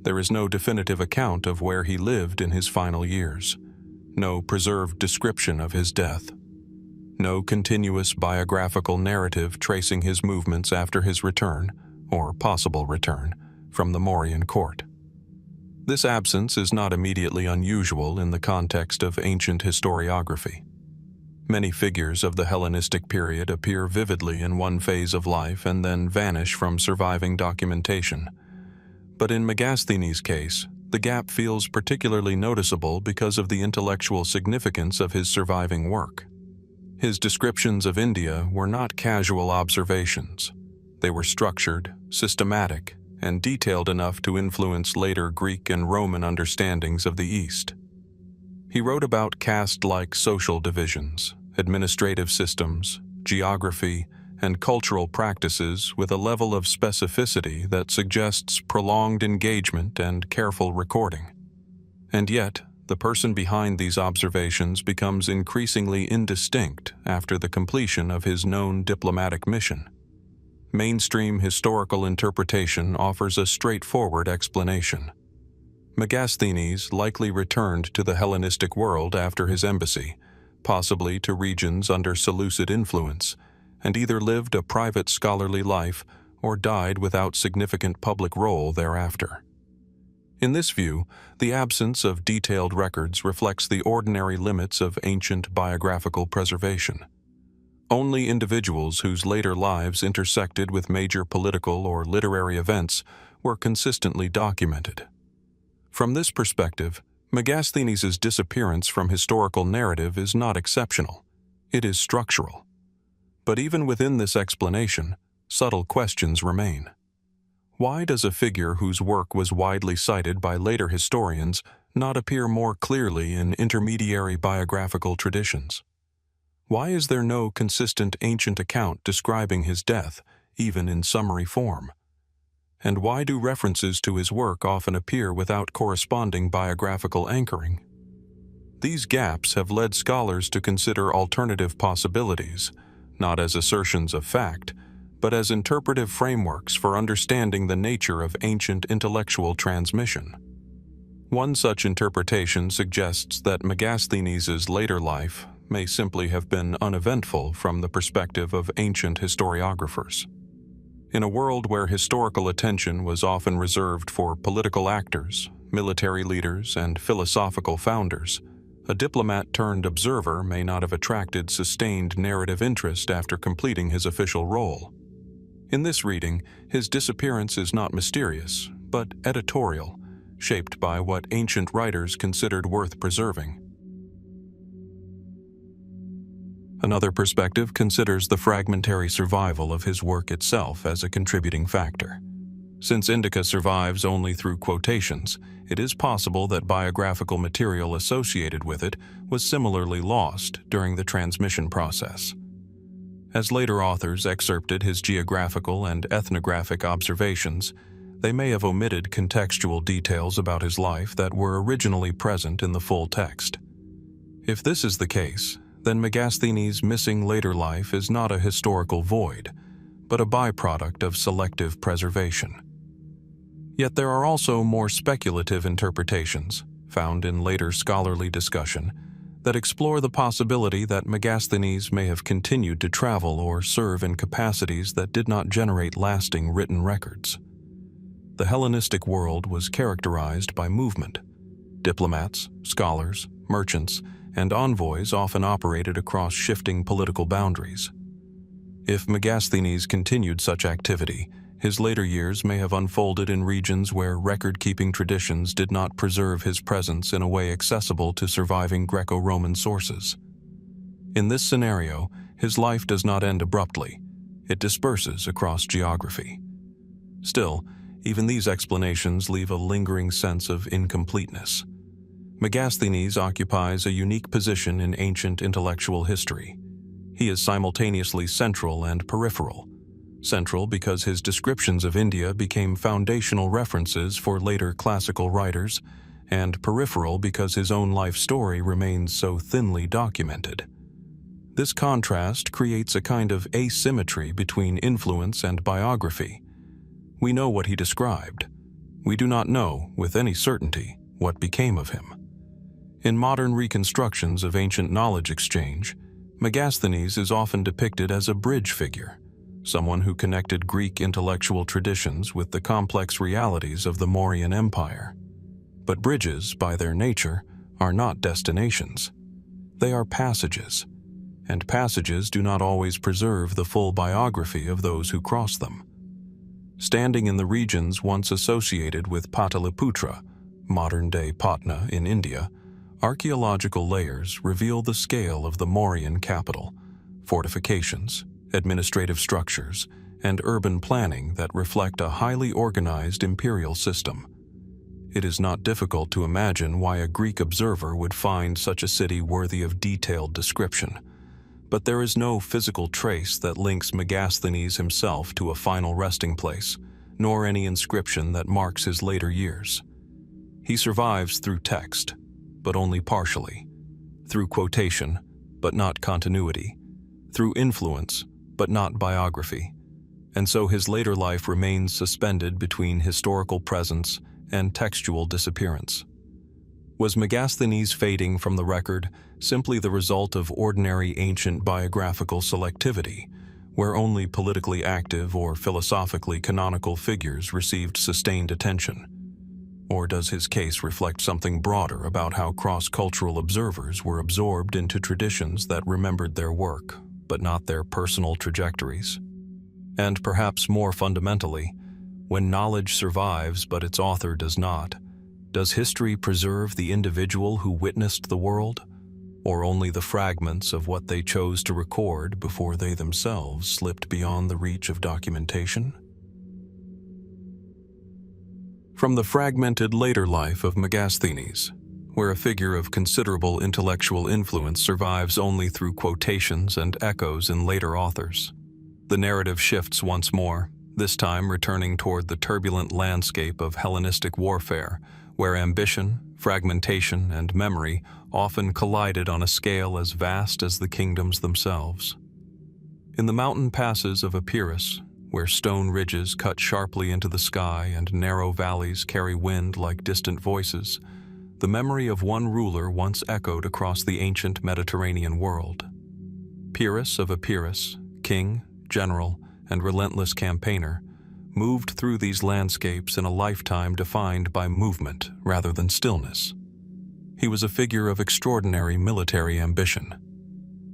There is no definitive account of where he lived in his final years, no preserved description of his death, no continuous biographical narrative tracing his movements after his return, or possible return, from the Mauryan court. This absence is not immediately unusual in the context of ancient historiography. Many figures of the Hellenistic period appear vividly in one phase of life and then vanish from surviving documentation. But in Megasthenes' case, the gap feels particularly noticeable because of the intellectual significance of his surviving work. His descriptions of India were not casual observations. They were structured, systematic, and detailed enough to influence later Greek and Roman understandings of the East. He wrote about caste-like social divisions, administrative systems, geography, and cultural practices with a level of specificity that suggests prolonged engagement and careful recording. And yet, the person behind these observations becomes increasingly indistinct after the completion of his known diplomatic mission. Mainstream historical interpretation offers a straightforward explanation. Megasthenes likely returned to the Hellenistic world after his embassy, possibly to regions under Seleucid influence, and either lived a private scholarly life or died without significant public role thereafter. In this view, the absence of detailed records reflects the ordinary limits of ancient biographical preservation. Only individuals whose later lives intersected with major political or literary events were consistently documented. From this perspective, Megasthenes' disappearance from historical narrative is not exceptional. It is structural. But even within this explanation, subtle questions remain. Why does a figure whose work was widely cited by later historians not appear more clearly in intermediary biographical traditions? Why is there no consistent ancient account describing his death, even in summary form? And why do references to his work often appear without corresponding biographical anchoring? These gaps have led scholars to consider alternative possibilities, not as assertions of fact, but as interpretive frameworks for understanding the nature of ancient intellectual transmission. One such interpretation suggests that Megasthenes' later life may simply have been uneventful from the perspective of ancient historiographers. In a world where historical attention was often reserved for political actors, military leaders, and philosophical founders, a diplomat-turned-observer may not have attracted sustained narrative interest after completing his official role. In this reading, his disappearance is not mysterious, but editorial, shaped by what ancient writers considered worth preserving. Another perspective considers the fragmentary survival of his work itself as a contributing factor. Since Indica survives only through quotations, it is possible that biographical material associated with it was similarly lost during the transmission process. As later authors excerpted his geographical and ethnographic observations, they may have omitted contextual details about his life that were originally present in the full text. If this is the case, then Megasthenes' missing later life is not a historical void, but a byproduct of selective preservation. Yet there are also more speculative interpretations, found in later scholarly discussion, that explore the possibility that Megasthenes may have continued to travel or serve in capacities that did not generate lasting written records. the Hellenistic world was characterized by movement. Diplomats, scholars, merchants, and envoys often operated across shifting political boundaries. If Megasthenes continued such activity, his later years may have unfolded in regions where record-keeping traditions did not preserve his presence in a way accessible to surviving Greco-Roman sources. In this scenario, his life does not end abruptly. It disperses across geography. Still, even these explanations leave a lingering sense of incompleteness. Megasthenes occupies a unique position in ancient intellectual history. He is simultaneously central and peripheral. Central because his descriptions of India became foundational references for later classical writers, and peripheral because his own life story remains so thinly documented. This contrast creates a kind of asymmetry between influence and biography. We know what he described. We do not know, with any certainty, what became of him. In modern reconstructions of ancient knowledge exchange, Megasthenes is often depicted as a bridge figure, someone who connected Greek intellectual traditions with the complex realities of the Mauryan Empire. But bridges, by their nature, are not destinations. They are passages, and passages do not always preserve the full biography of those who cross them. Standing in the regions once associated with Pataliputra, modern-day Patna in India, archaeological layers reveal the scale of the Mauryan capital, fortifications, administrative structures, and urban planning that reflect a highly organized imperial system. It is not difficult to imagine why a Greek observer would find such a city worthy of detailed description. But there is no physical trace that links Megasthenes himself to a final resting place, nor any inscription that marks his later years. He survives through text, but only partially, through quotation, but not continuity, through influence, but not biography, and so his later life remains suspended between historical presence and textual disappearance. Was Megasthenes' fading from the record simply the result of ordinary ancient biographical selectivity, where only politically active or philosophically canonical figures received sustained attention? Or does his case reflect something broader about how cross-cultural observers were absorbed into traditions that remembered their work, but not their personal trajectories? And perhaps more fundamentally, when knowledge survives but its author does not, does history preserve the individual who witnessed the world, or only the fragments of what they chose to record before they themselves slipped beyond the reach of documentation? From the fragmented later life of Megasthenes, where a figure of considerable intellectual influence survives only through quotations and echoes in later authors, the narrative shifts once more, this time returning toward the turbulent landscape of Hellenistic warfare, where ambition, fragmentation, and memory often collided on a scale as vast as the kingdoms themselves. In the mountain passes of Epirus, where stone ridges cut sharply into the sky and narrow valleys carry wind like distant voices, the memory of one ruler once echoed across the ancient Mediterranean world. Pyrrhus of Epirus, king, general, and relentless campaigner, moved through these landscapes in a lifetime defined by movement rather than stillness. He was a figure of extraordinary military ambition.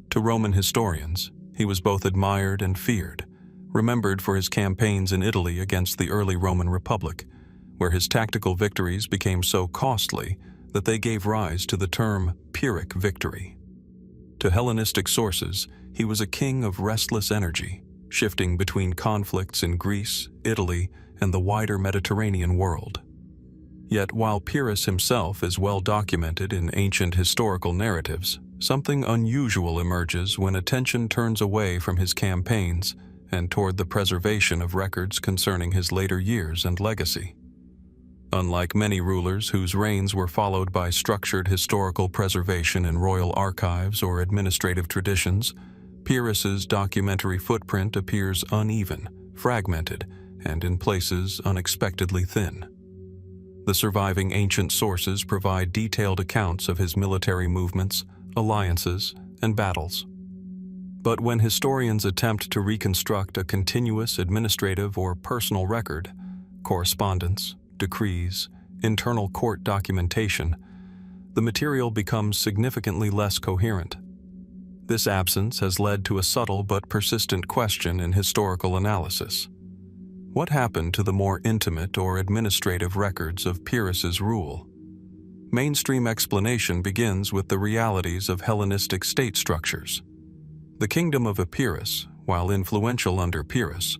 To Roman historians, he was both admired and feared, remembered for his campaigns in Italy against the early Roman Republic, where his tactical victories became so costly that they gave rise to the term Pyrrhic victory. To Hellenistic sources, he was a king of restless energy, shifting between conflicts in Greece, Italy, and the wider Mediterranean world. Yet while Pyrrhus himself is well documented in ancient historical narratives, something unusual emerges when attention turns away from his campaigns and toward the preservation of records concerning his later years and legacy. Unlike many rulers whose reigns were followed by structured historical preservation in royal archives or administrative traditions, Pyrrhus's documentary footprint appears uneven, fragmented, and in places unexpectedly thin. The surviving ancient sources provide detailed accounts of his military movements, alliances, and battles. But when historians attempt to reconstruct a continuous administrative or personal record, correspondence, decrees, internal court documentation, the material becomes significantly less coherent. This absence has led to a subtle but persistent question in historical analysis. What happened to the more intimate or administrative records of Pyrrhus's rule? Mainstream explanation begins with the realities of Hellenistic state structures. The kingdom of Epirus, while influential under Pyrrhus,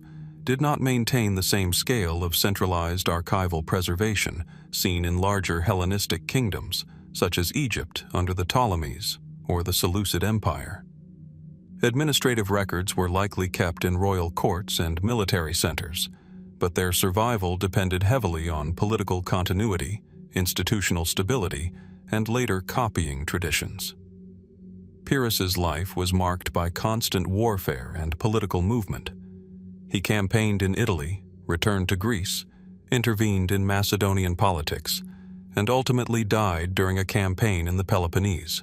did not maintain the same scale of centralized archival preservation seen in larger Hellenistic kingdoms, such as Egypt under the Ptolemies or the Seleucid Empire. Administrative records were likely kept in royal courts and military centers, but their survival depended heavily on political continuity, institutional stability, and later copying traditions. Pyrrhus's life was marked by constant warfare and political movement. He campaigned in Italy, returned to Greece, intervened in Macedonian politics, and ultimately died during a campaign in the Peloponnese.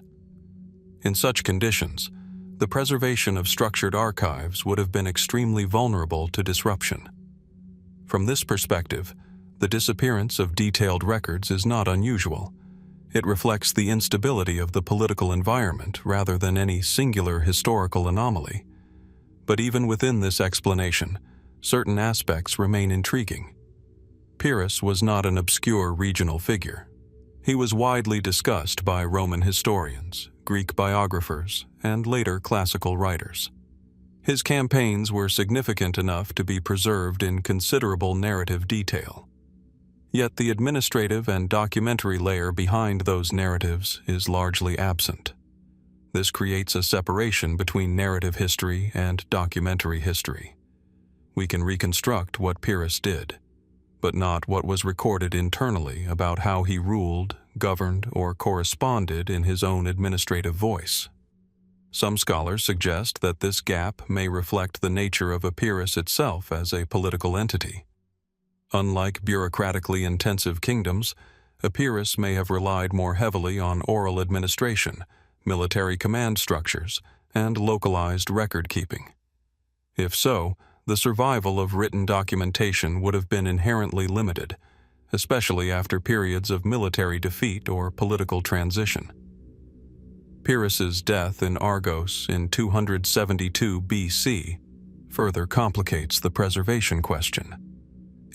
In such conditions, the preservation of structured archives would have been extremely vulnerable to disruption. From this perspective, the disappearance of detailed records is not unusual. It reflects the instability of the political environment rather than any singular historical anomaly. But even within this explanation, certain aspects remain intriguing. Pyrrhus was not an obscure regional figure. He was widely discussed by Roman historians, Greek biographers, and later classical writers. His campaigns were significant enough to be preserved in considerable narrative detail. Yet the administrative and documentary layer behind those narratives is largely absent. This creates a separation between narrative history and documentary history. We can reconstruct what Pyrrhus did, but not what was recorded internally about how he ruled, governed, or corresponded in his own administrative voice. Some scholars suggest that this gap may reflect the nature of Epirus itself as a political entity. Unlike bureaucratically intensive kingdoms, Epirus may have relied more heavily on oral administration, military command structures, and localized record-keeping. If so, the survival of written documentation would have been inherently limited, especially after periods of military defeat or political transition. Pyrrhus's death in Argos in 272 BC further complicates the preservation question.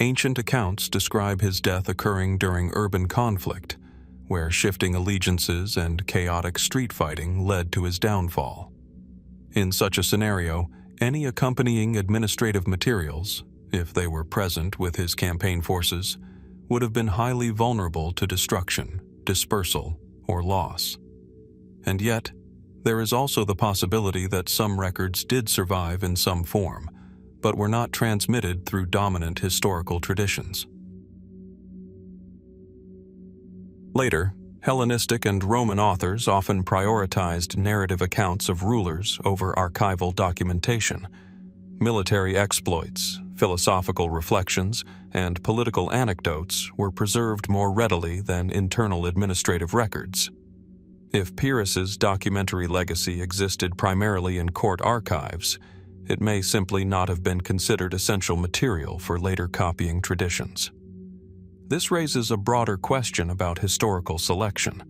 Ancient accounts describe his death occurring during urban conflict, where shifting allegiances and chaotic street fighting led to his downfall. In such a scenario, any accompanying administrative materials, if they were present with his campaign forces, would have been highly vulnerable to destruction, dispersal, or loss. And yet, there is also the possibility that some records did survive in some form, but were not transmitted through dominant historical traditions. Later, Hellenistic and Roman authors often prioritized narrative accounts of rulers over archival documentation. Military exploits, philosophical reflections, and political anecdotes were preserved more readily than internal administrative records. If Pyrrhus's documentary legacy existed primarily in court archives, it may simply not have been considered essential material for later copying traditions. This raises a broader question about historical selection.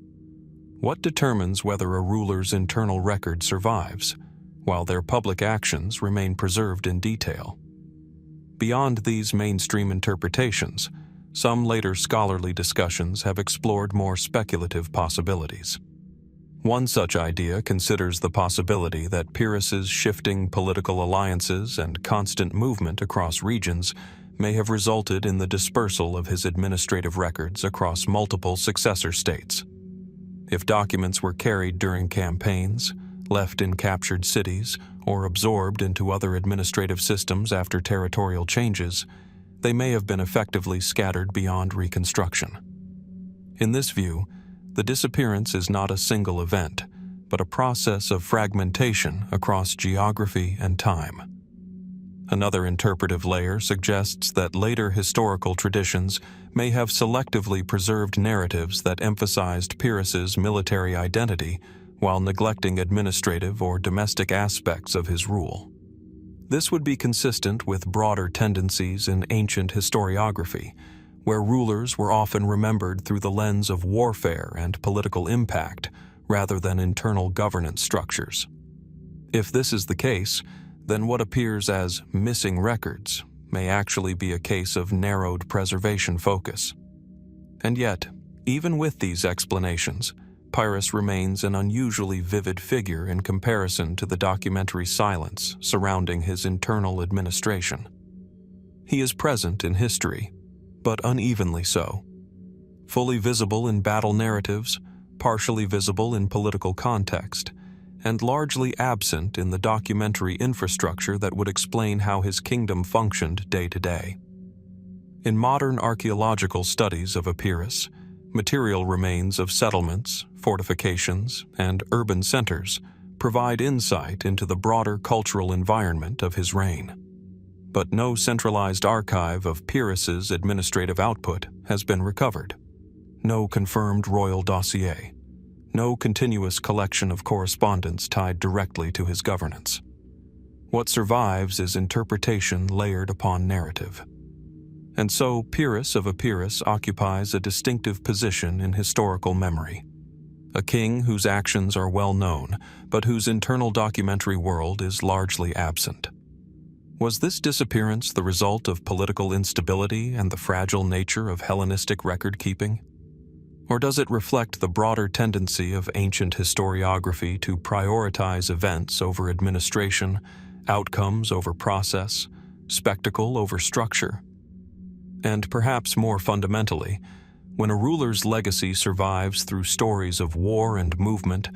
What determines whether a ruler's internal record survives, while their public actions remain preserved in detail? Beyond these mainstream interpretations, some later scholarly discussions have explored more speculative possibilities. One such idea considers the possibility that Pyrrhus's shifting political alliances and constant movement across regions may have resulted in the dispersal of his administrative records across multiple successor states. If documents were carried during campaigns, left in captured cities, or absorbed into other administrative systems after territorial changes, they may have been effectively scattered beyond reconstruction. In this view, the disappearance is not a single event, but a process of fragmentation across geography and time. Another interpretive layer suggests that later historical traditions may have selectively preserved narratives that emphasized Pyrrhus's military identity while neglecting administrative or domestic aspects of his rule. This would be consistent with broader tendencies in ancient historiography, where rulers were often remembered through the lens of warfare and political impact rather than internal governance structures. If this is the case, then what appears as missing records may actually be a case of narrowed preservation focus. And yet, even with these explanations, Pyrrhus remains an unusually vivid figure in comparison to the documentary silence surrounding his internal administration. He is present in history, but unevenly so. Fully visible in battle narratives, partially visible in political context, and largely absent in the documentary infrastructure that would explain how his kingdom functioned day to day. In modern archaeological studies of Epirus, material remains of settlements, fortifications, and urban centers provide insight into the broader cultural environment of his reign. But no centralized archive of Pyrrhus's administrative output has been recovered. No confirmed royal dossier. No continuous collection of correspondence tied directly to his governance. What survives is interpretation layered upon narrative. And so Pyrrhus of Epirus occupies a distinctive position in historical memory. A king whose actions are well known, but whose internal documentary world is largely absent. Was this disappearance the result of political instability and the fragile nature of Hellenistic record-keeping? Or does it reflect the broader tendency of ancient historiography to prioritize events over administration, outcomes over process, spectacle over structure? And perhaps more fundamentally, when a ruler's legacy survives through stories of war and movement,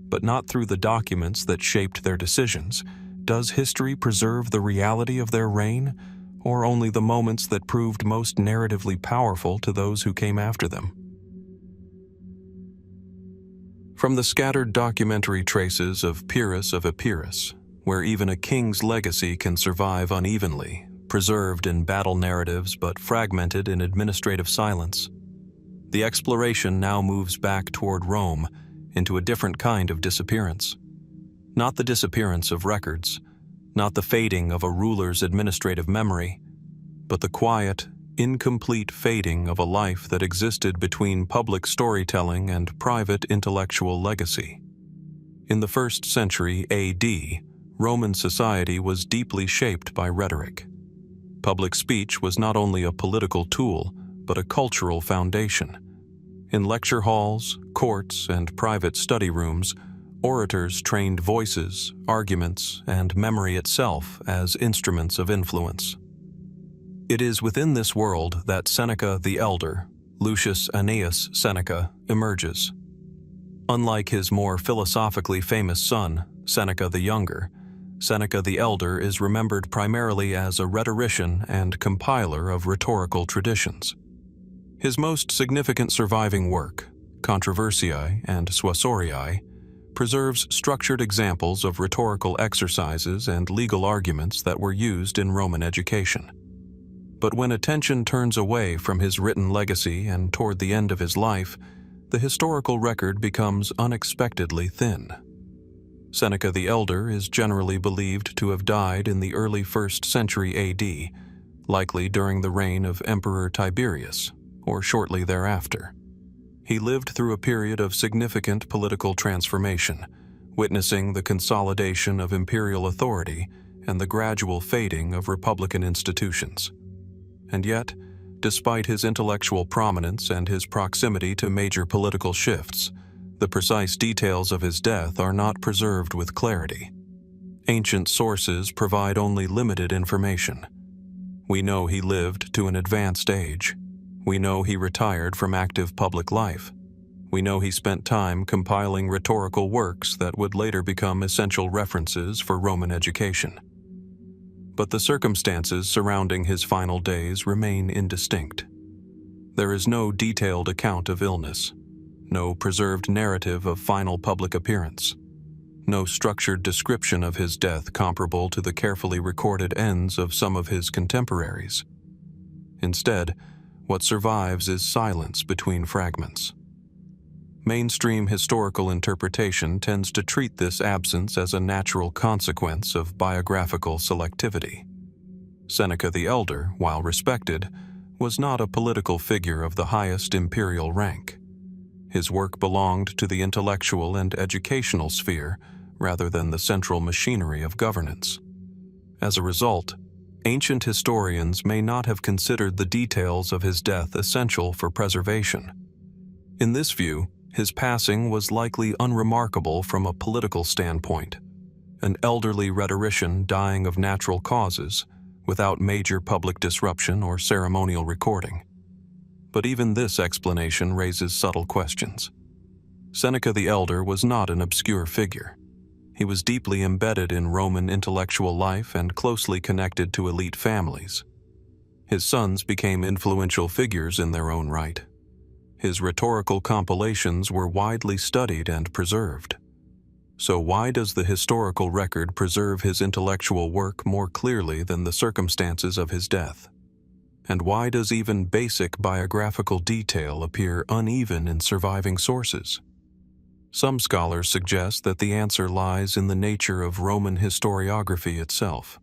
but not through the documents that shaped their decisions, does history preserve the reality of their reign, or only the moments that proved most narratively powerful to those who came after them? From the scattered documentary traces of Pyrrhus of Epirus, where even a king's legacy can survive unevenly, preserved in battle narratives but fragmented in administrative silence, the exploration now moves back toward Rome into a different kind of disappearance. Not the disappearance of records, not the fading of a ruler's administrative memory, but the quiet, incomplete fading of a life that existed between public storytelling and private intellectual legacy. In the 1st century AD, Roman society was deeply shaped by rhetoric. Public speech was not only a political tool, but a cultural foundation. In lecture halls, courts, and private study rooms, orators trained voices, arguments, and memory itself as instruments of influence. It is within this world that Seneca the Elder, Lucius Annaeus Seneca, emerges. Unlike his more philosophically famous son, Seneca the Younger, Seneca the Elder is remembered primarily as a rhetorician and compiler of rhetorical traditions. His most significant surviving work, Controversiae and Suasoriae, preserves structured examples of rhetorical exercises and legal arguments that were used in Roman education. But when attention turns away from his written legacy and toward the end of his life, the historical record becomes unexpectedly thin. Seneca the Elder is generally believed to have died in the early 1st century AD, likely during the reign of Emperor Tiberius, or shortly thereafter. He lived through a period of significant political transformation, witnessing the consolidation of imperial authority and the gradual fading of republican institutions. And yet, despite his intellectual prominence and his proximity to major political shifts, the precise details of his death are not preserved with clarity. Ancient sources provide only limited information. We know he lived to an advanced age. We know he retired from active public life. We know he spent time compiling rhetorical works that would later become essential references for Roman education. But the circumstances surrounding his final days remain indistinct. There is no detailed account of illness, no preserved narrative of final public appearance, no structured description of his death comparable to the carefully recorded ends of some of his contemporaries. Instead, what survives is silence between fragments. Mainstream historical interpretation tends to treat this absence as a natural consequence of biographical selectivity. Seneca the Elder, while respected, was not a political figure of the highest imperial rank. His work belonged to the intellectual and educational sphere rather than the central machinery of governance. As a result, ancient historians may not have considered the details of his death essential for preservation. In this view, his passing was likely unremarkable from a political standpoint, an elderly rhetorician dying of natural causes without major public disruption or ceremonial recording. But even this explanation raises subtle questions. Seneca the Elder was not an obscure figure. He was deeply embedded in Roman intellectual life and closely connected to elite families. His sons became influential figures in their own right. His rhetorical compilations were widely studied and preserved. So why does the historical record preserve his intellectual work more clearly than the circumstances of his death? And why does even basic biographical detail appear uneven in surviving sources? Some scholars suggest that the answer lies in the nature of Roman historiography itself.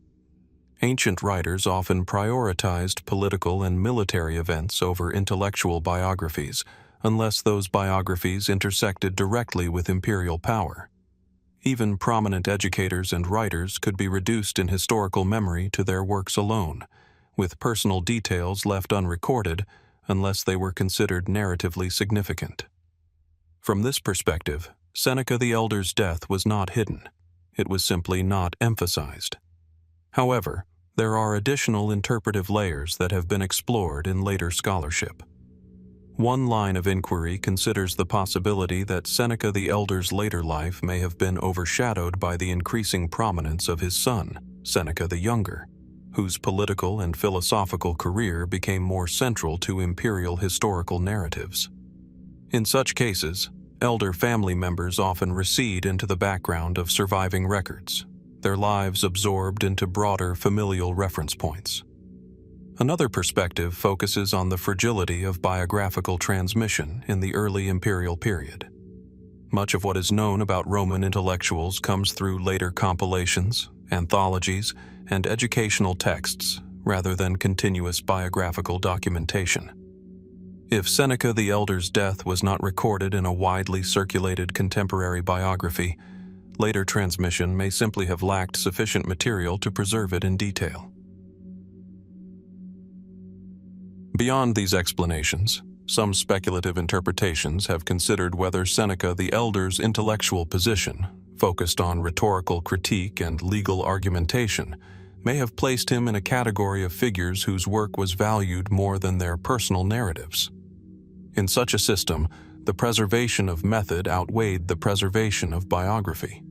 Ancient writers often prioritized political and military events over intellectual biographies, unless those biographies intersected directly with imperial power. Even prominent educators and writers could be reduced in historical memory to their works alone, with personal details left unrecorded unless they were considered narratively significant. From this perspective, Seneca the Elder's death was not hidden. It was simply not emphasized. However, there are additional interpretive layers that have been explored in later scholarship. One line of inquiry considers the possibility that Seneca the Elder's later life may have been overshadowed by the increasing prominence of his son, Seneca the Younger, whose political and philosophical career became more central to imperial historical narratives. In such cases, elder family members often recede into the background of surviving records, their lives absorbed into broader familial reference points. Another perspective focuses on the fragility of biographical transmission in the early imperial period. Much of what is known about Roman intellectuals comes through later compilations, anthologies, and educational texts rather than continuous biographical documentation. If Seneca the Elder's death was not recorded in a widely circulated contemporary biography, later transmission may simply have lacked sufficient material to preserve it in detail. Beyond these explanations, some speculative interpretations have considered whether Seneca the Elder's intellectual position, focused on rhetorical critique and legal argumentation, may have placed him in a category of figures whose work was valued more than their personal narratives. In such a system, the preservation of method outweighed the preservation of biography.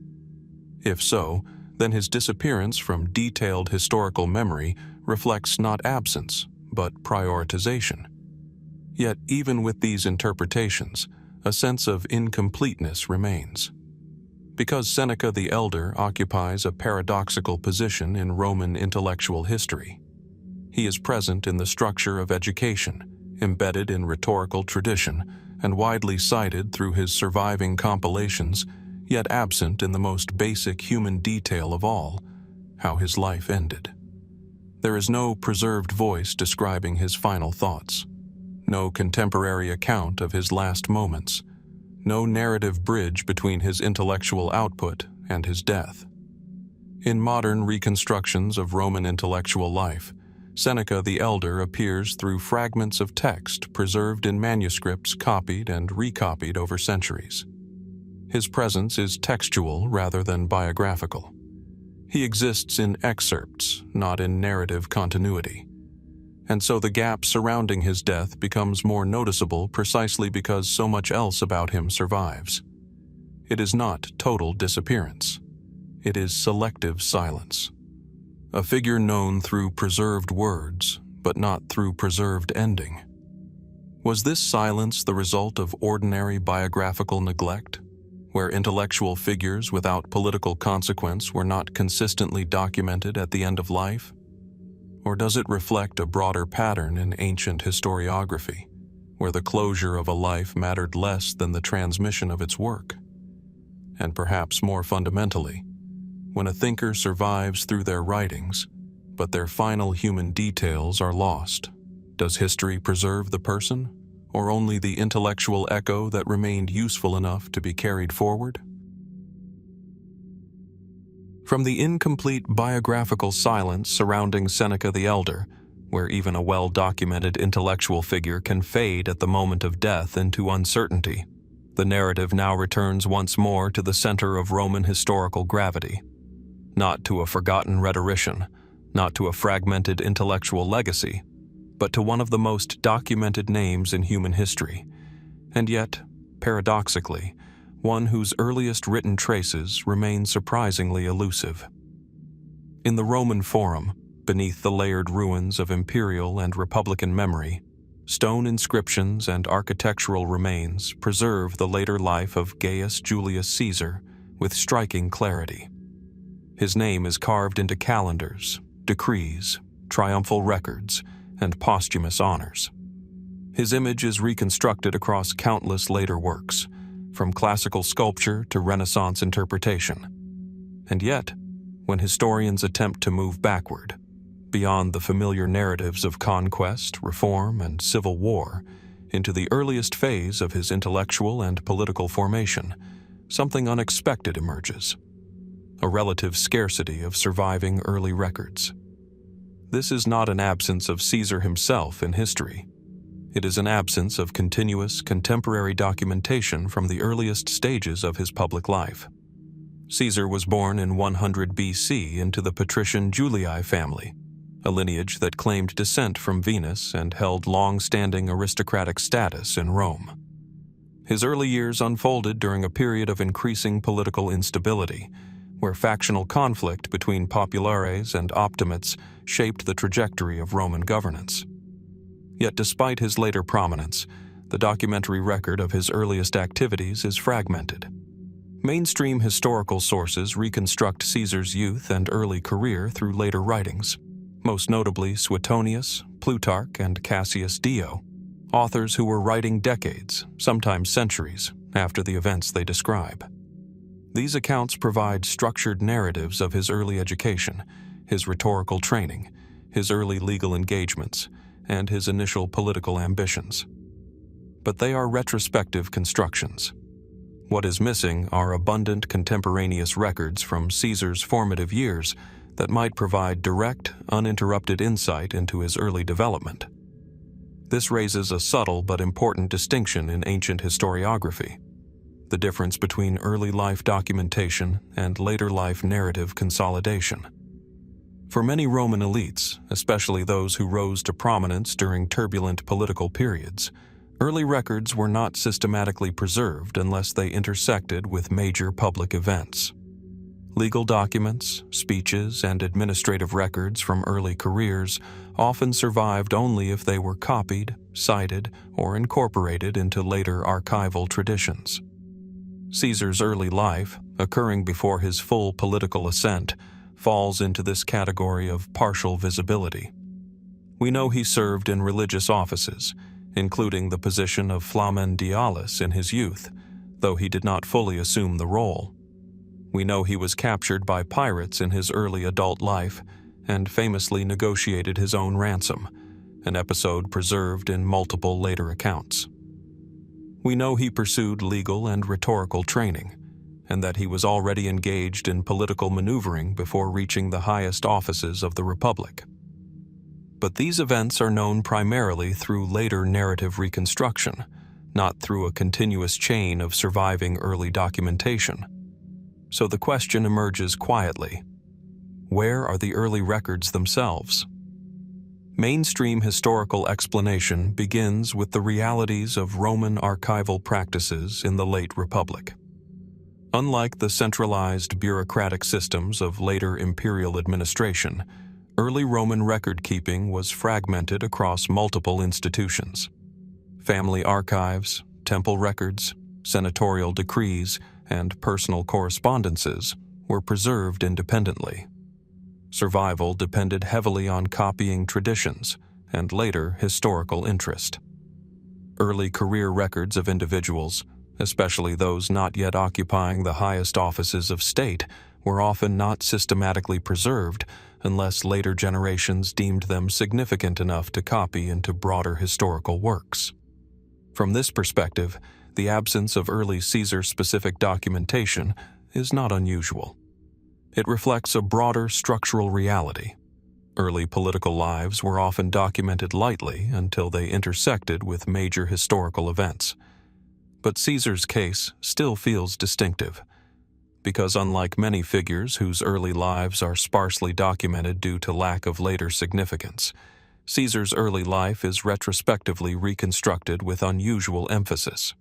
If so, then his disappearance from detailed historical memory reflects not absence, but prioritization. Yet even with these interpretations, a sense of incompleteness remains. Because Seneca the Elder occupies a paradoxical position in Roman intellectual history. He is present in the structure of education, embedded in rhetorical tradition, and widely cited through his surviving compilations, yet absent in the most basic human detail of all, how his life ended. There is no preserved voice describing his final thoughts, no contemporary account of his last moments, no narrative bridge between his intellectual output and his death. In modern reconstructions of Roman intellectual life, Seneca the Elder appears through fragments of text preserved in manuscripts copied and recopied over centuries. His presence is textual rather than biographical. He exists in excerpts, not in narrative continuity. And so the gap surrounding his death becomes more noticeable precisely because so much else about him survives. It is not total disappearance. It is selective silence. A figure known through preserved words, but not through preserved ending. Was this silence the result of ordinary biographical neglect, where intellectual figures without political consequence were not consistently documented at the end of life? Or does it reflect a broader pattern in ancient historiography, where the closure of a life mattered less than the transmission of its work. And perhaps more fundamentally, when a thinker survives through their writings, but their final human details are lost, does history preserve the person, or only the intellectual echo that remained useful enough to be carried forward? From the incomplete biographical silence surrounding Seneca the Elder, where even a well-documented intellectual figure can fade at the moment of death into uncertainty, the narrative now returns once more to the center of Roman historical gravity. Not to a forgotten rhetorician, not to a fragmented intellectual legacy, but to one of the most documented names in human history, and yet, paradoxically, one whose earliest written traces remain surprisingly elusive. In the Roman Forum, beneath the layered ruins of imperial and republican memory, stone inscriptions and architectural remains preserve the later life of Gaius Julius Caesar with striking clarity. His name is carved into calendars, decrees, triumphal records, and posthumous honors. His image is reconstructed across countless later works, from classical sculpture to Renaissance interpretation. And yet, when historians attempt to move backward, beyond the familiar narratives of conquest, reform, and civil war, into the earliest phase of his intellectual and political formation, something unexpected emerges: a relative scarcity of surviving early records. This is not an absence of Caesar himself in history. It is an absence of continuous contemporary documentation from the earliest stages of his public life. Caesar was born in 100 BC into the patrician Julii family, a lineage that claimed descent from Venus and held long-standing aristocratic status in Rome. His early years unfolded during a period of increasing political instability, where factional conflict between populares and optimates shaped the trajectory of Roman governance. Yet despite his later prominence, the documentary record of his earliest activities is fragmented. Mainstream historical sources reconstruct Caesar's youth and early career through later writings, most notably Suetonius, Plutarch, and Cassius Dio, authors who were writing decades, sometimes centuries, after the events they describe. These accounts provide structured narratives of his early education, his rhetorical training, his early legal engagements, and his initial political ambitions. But they are retrospective constructions. What is missing are abundant contemporaneous records from Caesar's formative years that might provide direct, uninterrupted insight into his early development. This raises a subtle but important distinction in ancient historiography: the difference between early life documentation and later life narrative consolidation. For many Roman elites, especially those who rose to prominence during turbulent political periods, early records were not systematically preserved unless they intersected with major public events. Legal documents, speeches, and administrative records from early careers often survived only if they were copied, cited, or incorporated into later archival traditions. Caesar's early life, occurring before his full political ascent, falls into this category of partial visibility. We know he served in religious offices, including the position of Flamen Dialis in his youth, though he did not fully assume the role. We know he was captured by pirates in his early adult life and famously negotiated his own ransom, an episode preserved in multiple later accounts. We know he pursued legal and rhetorical training, and that he was already engaged in political maneuvering before reaching the highest offices of the Republic. But these events are known primarily through later narrative reconstruction, not through a continuous chain of surviving early documentation. So the question emerges quietly: where are the early records themselves? Mainstream historical explanation begins with the realities of Roman archival practices in the late Republic. Unlike the centralized bureaucratic systems of later imperial administration, early Roman record-keeping was fragmented across multiple institutions. Family archives, temple records, senatorial decrees, and personal correspondences were preserved independently. Survival depended heavily on copying traditions and later historical interest. Early career records of individuals, especially those not yet occupying the highest offices of state, were often not systematically preserved unless later generations deemed them significant enough to copy into broader historical works. From this perspective, the absence of early Caesar-specific documentation is not unusual. It reflects a broader structural reality. Early political lives were often documented lightly until they intersected with major historical events. But Caesar's case still feels distinctive, because unlike many figures whose early lives are sparsely documented due to lack of later significance, Caesar's early life is retrospectively reconstructed with unusual emphasis.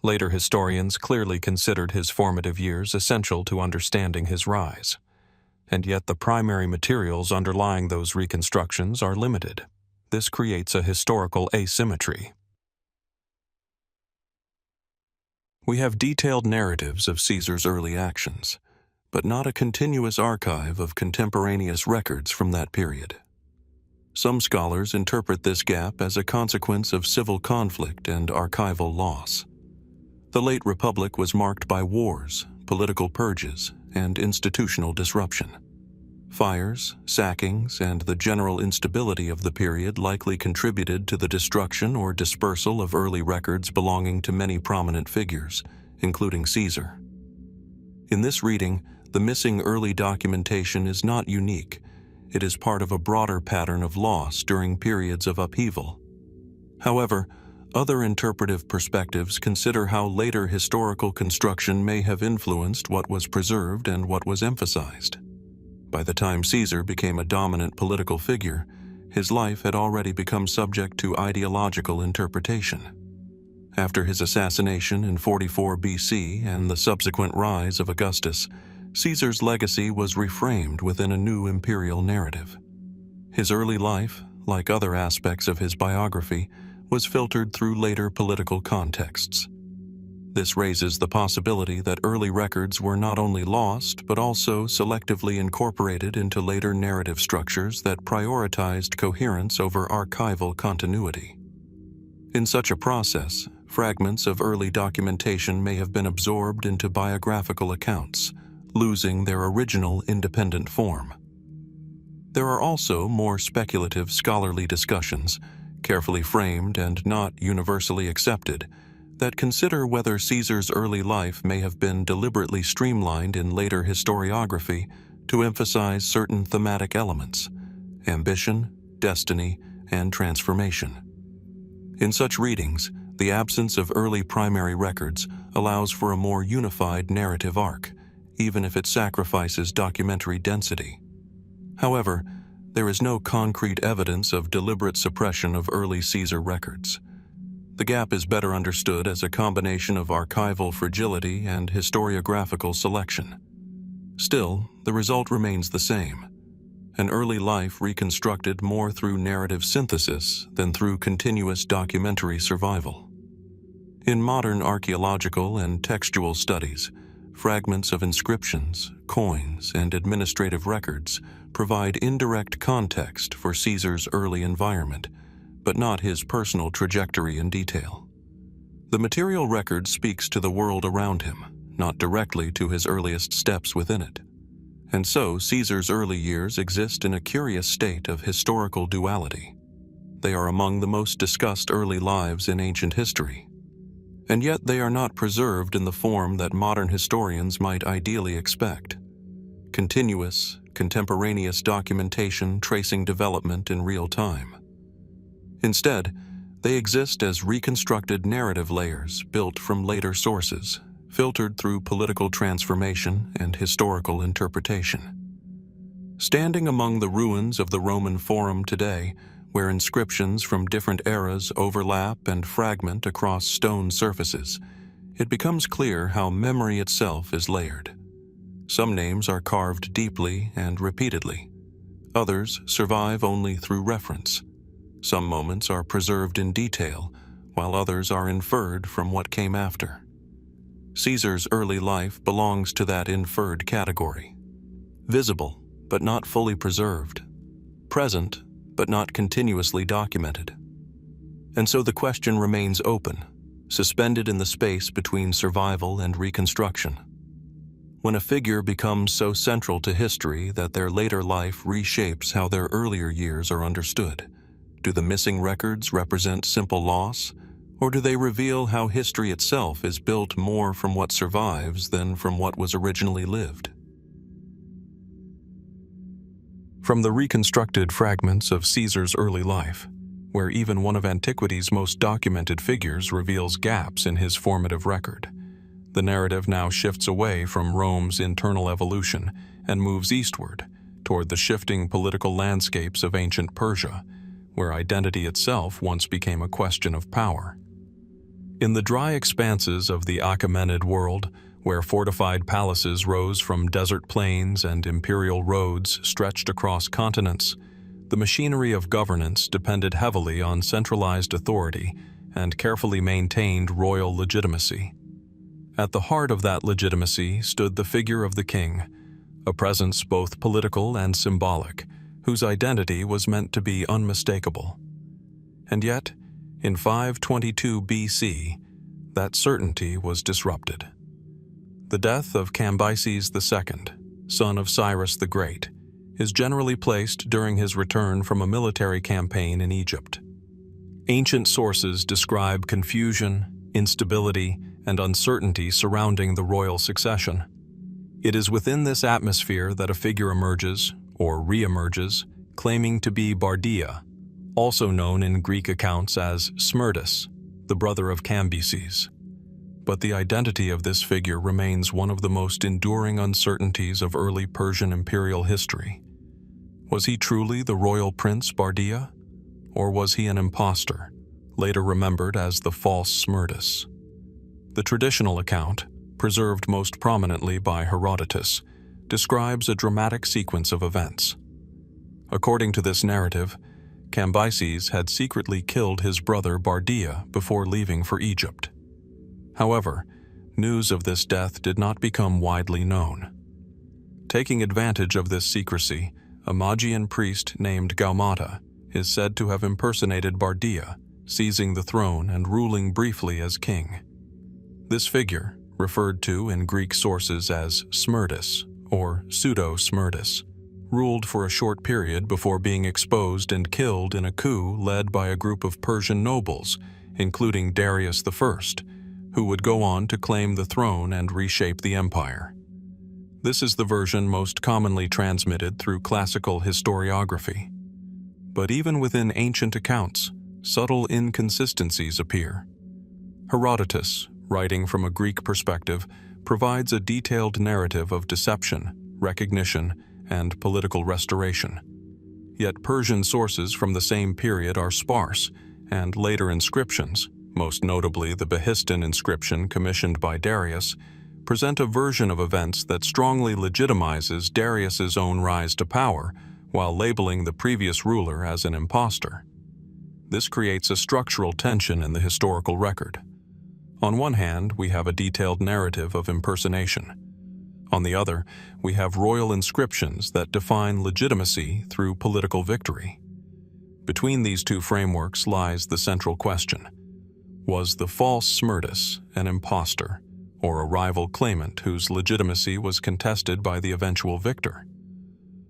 Later historians clearly considered his formative years essential to understanding his rise, and yet the primary materials underlying those reconstructions are limited. This creates a historical asymmetry. We have detailed narratives of Caesar's early actions, but not a continuous archive of contemporaneous records from that period. Some scholars interpret this gap as a consequence of civil conflict and archival loss. The late Republic was marked by wars, political purges, and institutional disruption. Fires, sackings, and the general instability of the period likely contributed to the destruction or dispersal of early records belonging to many prominent figures, including Caesar. In this reading, the missing early documentation is not unique. It is part of a broader pattern of loss during periods of upheaval. However, other interpretive perspectives consider how later historical construction may have influenced what was preserved and what was emphasized. By the time Caesar became a dominant political figure, his life had already become subject to ideological interpretation. After his assassination in 44 BC and the subsequent rise of Augustus, Caesar's legacy was reframed within a new imperial narrative. His early life, like other aspects of his biography, was filtered through later political contexts. This raises the possibility that early records were not only lost but also selectively incorporated into later narrative structures that prioritized coherence over archival continuity. In such a process, fragments of early documentation may have been absorbed into biographical accounts, losing their original independent form. There are also more speculative scholarly discussions, carefully framed and not universally accepted, that consider whether Caesar's early life may have been deliberately streamlined in later historiography to emphasize certain thematic elements: ambition, destiny, and transformation. In such readings, the absence of early primary records allows for a more unified narrative arc, even if it sacrifices documentary density. However, there is no concrete evidence of deliberate suppression of early Caesar records. The gap is better understood as a combination of archival fragility and historiographical selection. Still, the result remains the same: an early life reconstructed more through narrative synthesis than through continuous documentary survival. In modern archaeological and textual studies, fragments of inscriptions, coins, and administrative records provide indirect context for Caesar's early environment, but not his personal trajectory in detail. The material record speaks to the world around him, not directly to his earliest steps within it. And so Caesar's early years exist in a curious state of historical duality. They are among the most discussed early lives in ancient history, and yet they are not preserved in the form that modern historians might ideally expect: continuous, contemporaneous documentation tracing development in real time. Instead, they exist as reconstructed narrative layers built from later sources, filtered through political transformation and historical interpretation. Standing among the ruins of the Roman Forum today, where inscriptions from different eras overlap and fragment across stone surfaces, it becomes clear how memory itself is layered. Some names are carved deeply and repeatedly. Others survive only through reference. Some moments are preserved in detail, while others are inferred from what came after. Caesar's early life belongs to that inferred category: visible, but not fully preserved; present, but not continuously documented. And so the question remains open, suspended in the space between survival and reconstruction. When a figure becomes so central to history that their later life reshapes how their earlier years are understood, do the missing records represent simple loss, or do they reveal how history itself is built more from what survives than from what was originally lived? From the reconstructed fragments of Caesar's early life, where even one of antiquity's most documented figures reveals gaps in his formative record, the narrative now shifts away from Rome's internal evolution and moves eastward toward the shifting political landscapes of ancient Persia, where identity itself once became a question of power. In the dry expanses of the Achaemenid world, where fortified palaces rose from desert plains and imperial roads stretched across continents, the machinery of governance depended heavily on centralized authority and carefully maintained royal legitimacy. At the heart of that legitimacy stood the figure of the king, a presence both political and symbolic, whose identity was meant to be unmistakable. And yet, in 522 BC, that certainty was disrupted. The death of Cambyses II, son of Cyrus the Great, is generally placed during his return from a military campaign in Egypt. Ancient sources describe confusion, instability, and uncertainty surrounding the royal succession. It is within this atmosphere that a figure emerges, or re-emerges, claiming to be Bardia, also known in Greek accounts as Smerdis, the brother of Cambyses. But the identity of this figure remains one of the most enduring uncertainties of early Persian imperial history. Was he truly the royal prince Bardia? Or was he an impostor, later remembered as the false Smerdis? The traditional account, preserved most prominently by Herodotus, describes a dramatic sequence of events. According to this narrative, Cambyses had secretly killed his brother Bardia before leaving for Egypt. However, news of this death did not become widely known. Taking advantage of this secrecy, a Magian priest named Gaumata is said to have impersonated Bardia, seizing the throne and ruling briefly as king. This figure, referred to in Greek sources as Smerdis or Pseudo-Smerdis, ruled for a short period before being exposed and killed in a coup led by a group of Persian nobles, including Darius I, who would go on to claim the throne and reshape the empire. This is the version most commonly transmitted through classical historiography. But even within ancient accounts, subtle inconsistencies appear. Herodotus, writing from a Greek perspective, provides a detailed narrative of deception, recognition, and political restoration. Yet Persian sources from the same period are sparse, and later inscriptions, most notably the Behistun inscription commissioned by Darius, present a version of events that strongly legitimizes Darius's own rise to power, while labeling the previous ruler as an impostor. This creates a structural tension in the historical record. On one hand, we have a detailed narrative of impersonation. On the other, we have royal inscriptions that define legitimacy through political victory. Between these two frameworks lies the central question: was the false Smerdis an impostor, or a rival claimant whose legitimacy was contested by the eventual victor?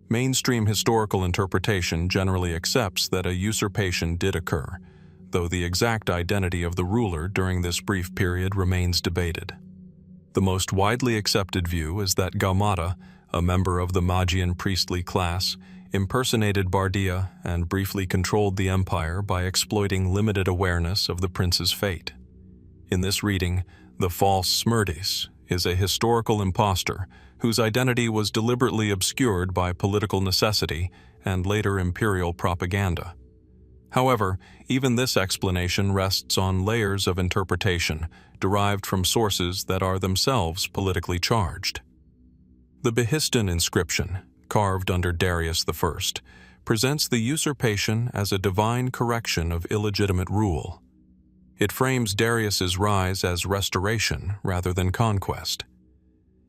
Mainstream historical interpretation generally accepts that a usurpation did occur, though the exact identity of the ruler during this brief period remains debated. The most widely accepted view is that Gaumata, a member of the Magian priestly class, impersonated Bardia and briefly controlled the empire by exploiting limited awareness of the prince's fate. In this reading, the false Smerdis is a historical impostor whose identity was deliberately obscured by political necessity and later imperial propaganda. However, even this explanation rests on layers of interpretation derived from sources that are themselves politically charged. The Behistun inscription, carved under Darius I, presents the usurpation as a divine correction of illegitimate rule. It frames Darius's rise as restoration rather than conquest.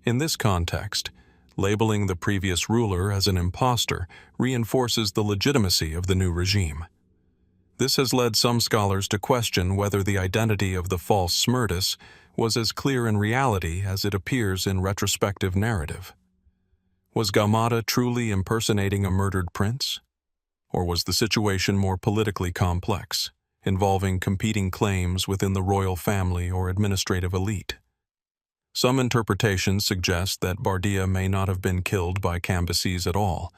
In this context, labeling the previous ruler as an impostor reinforces the legitimacy of the new regime. This has led some scholars to question whether the identity of the false Smyrtus was as clear in reality as it appears in retrospective narrative. Was Gaumata truly impersonating a murdered prince? Or was the situation more politically complex, involving competing claims within the royal family or administrative elite? Some interpretations suggest that Bardia may not have been killed by Cambyses at all,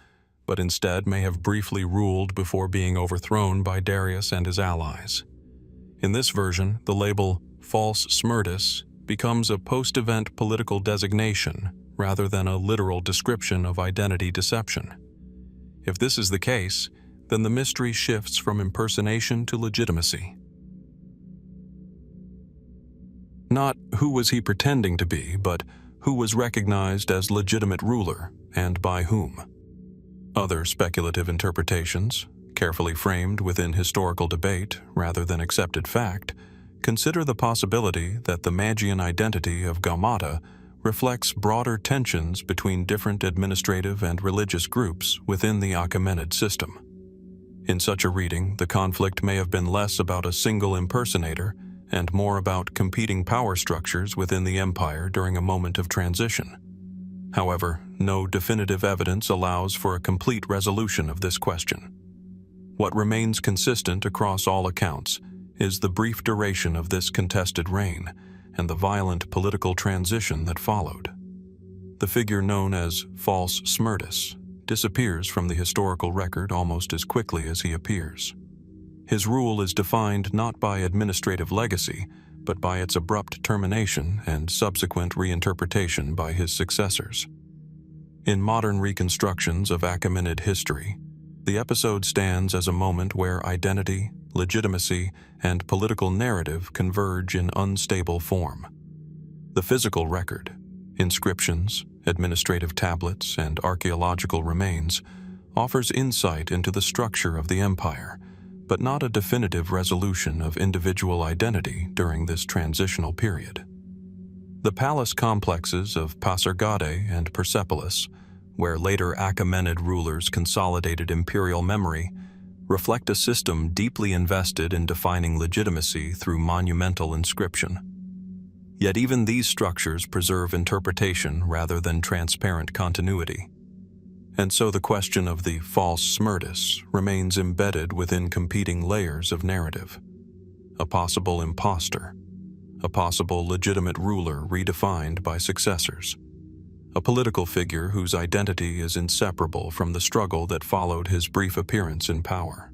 but instead may have briefly ruled before being overthrown by Darius and his allies. In this version, the label false Smyrtus becomes a post-event political designation rather than a literal description of identity deception. If this is the case, then the mystery shifts from impersonation to legitimacy. Not who was he pretending to be, but who was recognized as legitimate ruler, and by whom. Other speculative interpretations, carefully framed within historical debate rather than accepted fact, consider the possibility that the Magian identity of Gaumata reflects broader tensions between different administrative and religious groups within the Achaemenid system. In such a reading, the conflict may have been less about a single impersonator and more about competing power structures within the empire during a moment of transition. However, no definitive evidence allows for a complete resolution of this question. What remains consistent across all accounts is the brief duration of this contested reign and the violent political transition that followed. The figure known as false Smyrtus disappears from the historical record almost as quickly as he appears. His rule is defined not by administrative legacy, but by its abrupt termination and subsequent reinterpretation by his successors. In modern reconstructions of Achaemenid history, the episode stands as a moment where identity, legitimacy, and political narrative converge in unstable form. The physical record, inscriptions, administrative tablets, and archaeological remains, offers insight into the structure of the empire, but not a definitive resolution of individual identity during this transitional period. The palace complexes of Pasargadae and Persepolis, where later Achaemenid rulers consolidated imperial memory, reflect a system deeply invested in defining legitimacy through monumental inscription. Yet even these structures preserve interpretation rather than transparent continuity. And so the question of the false Smyrtus remains embedded within competing layers of narrative. A possible impostor, a possible legitimate ruler redefined by successors, a political figure whose identity is inseparable from the struggle that followed his brief appearance in power.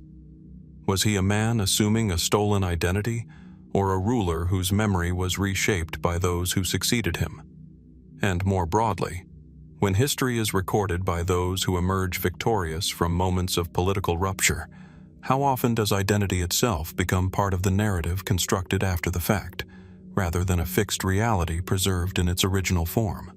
Was he a man assuming a stolen identity, or a ruler whose memory was reshaped by those who succeeded him? And more broadly, when history is recorded by those who emerge victorious from moments of political rupture, how often does identity itself become part of the narrative constructed after the fact, rather than a fixed reality preserved in its original form?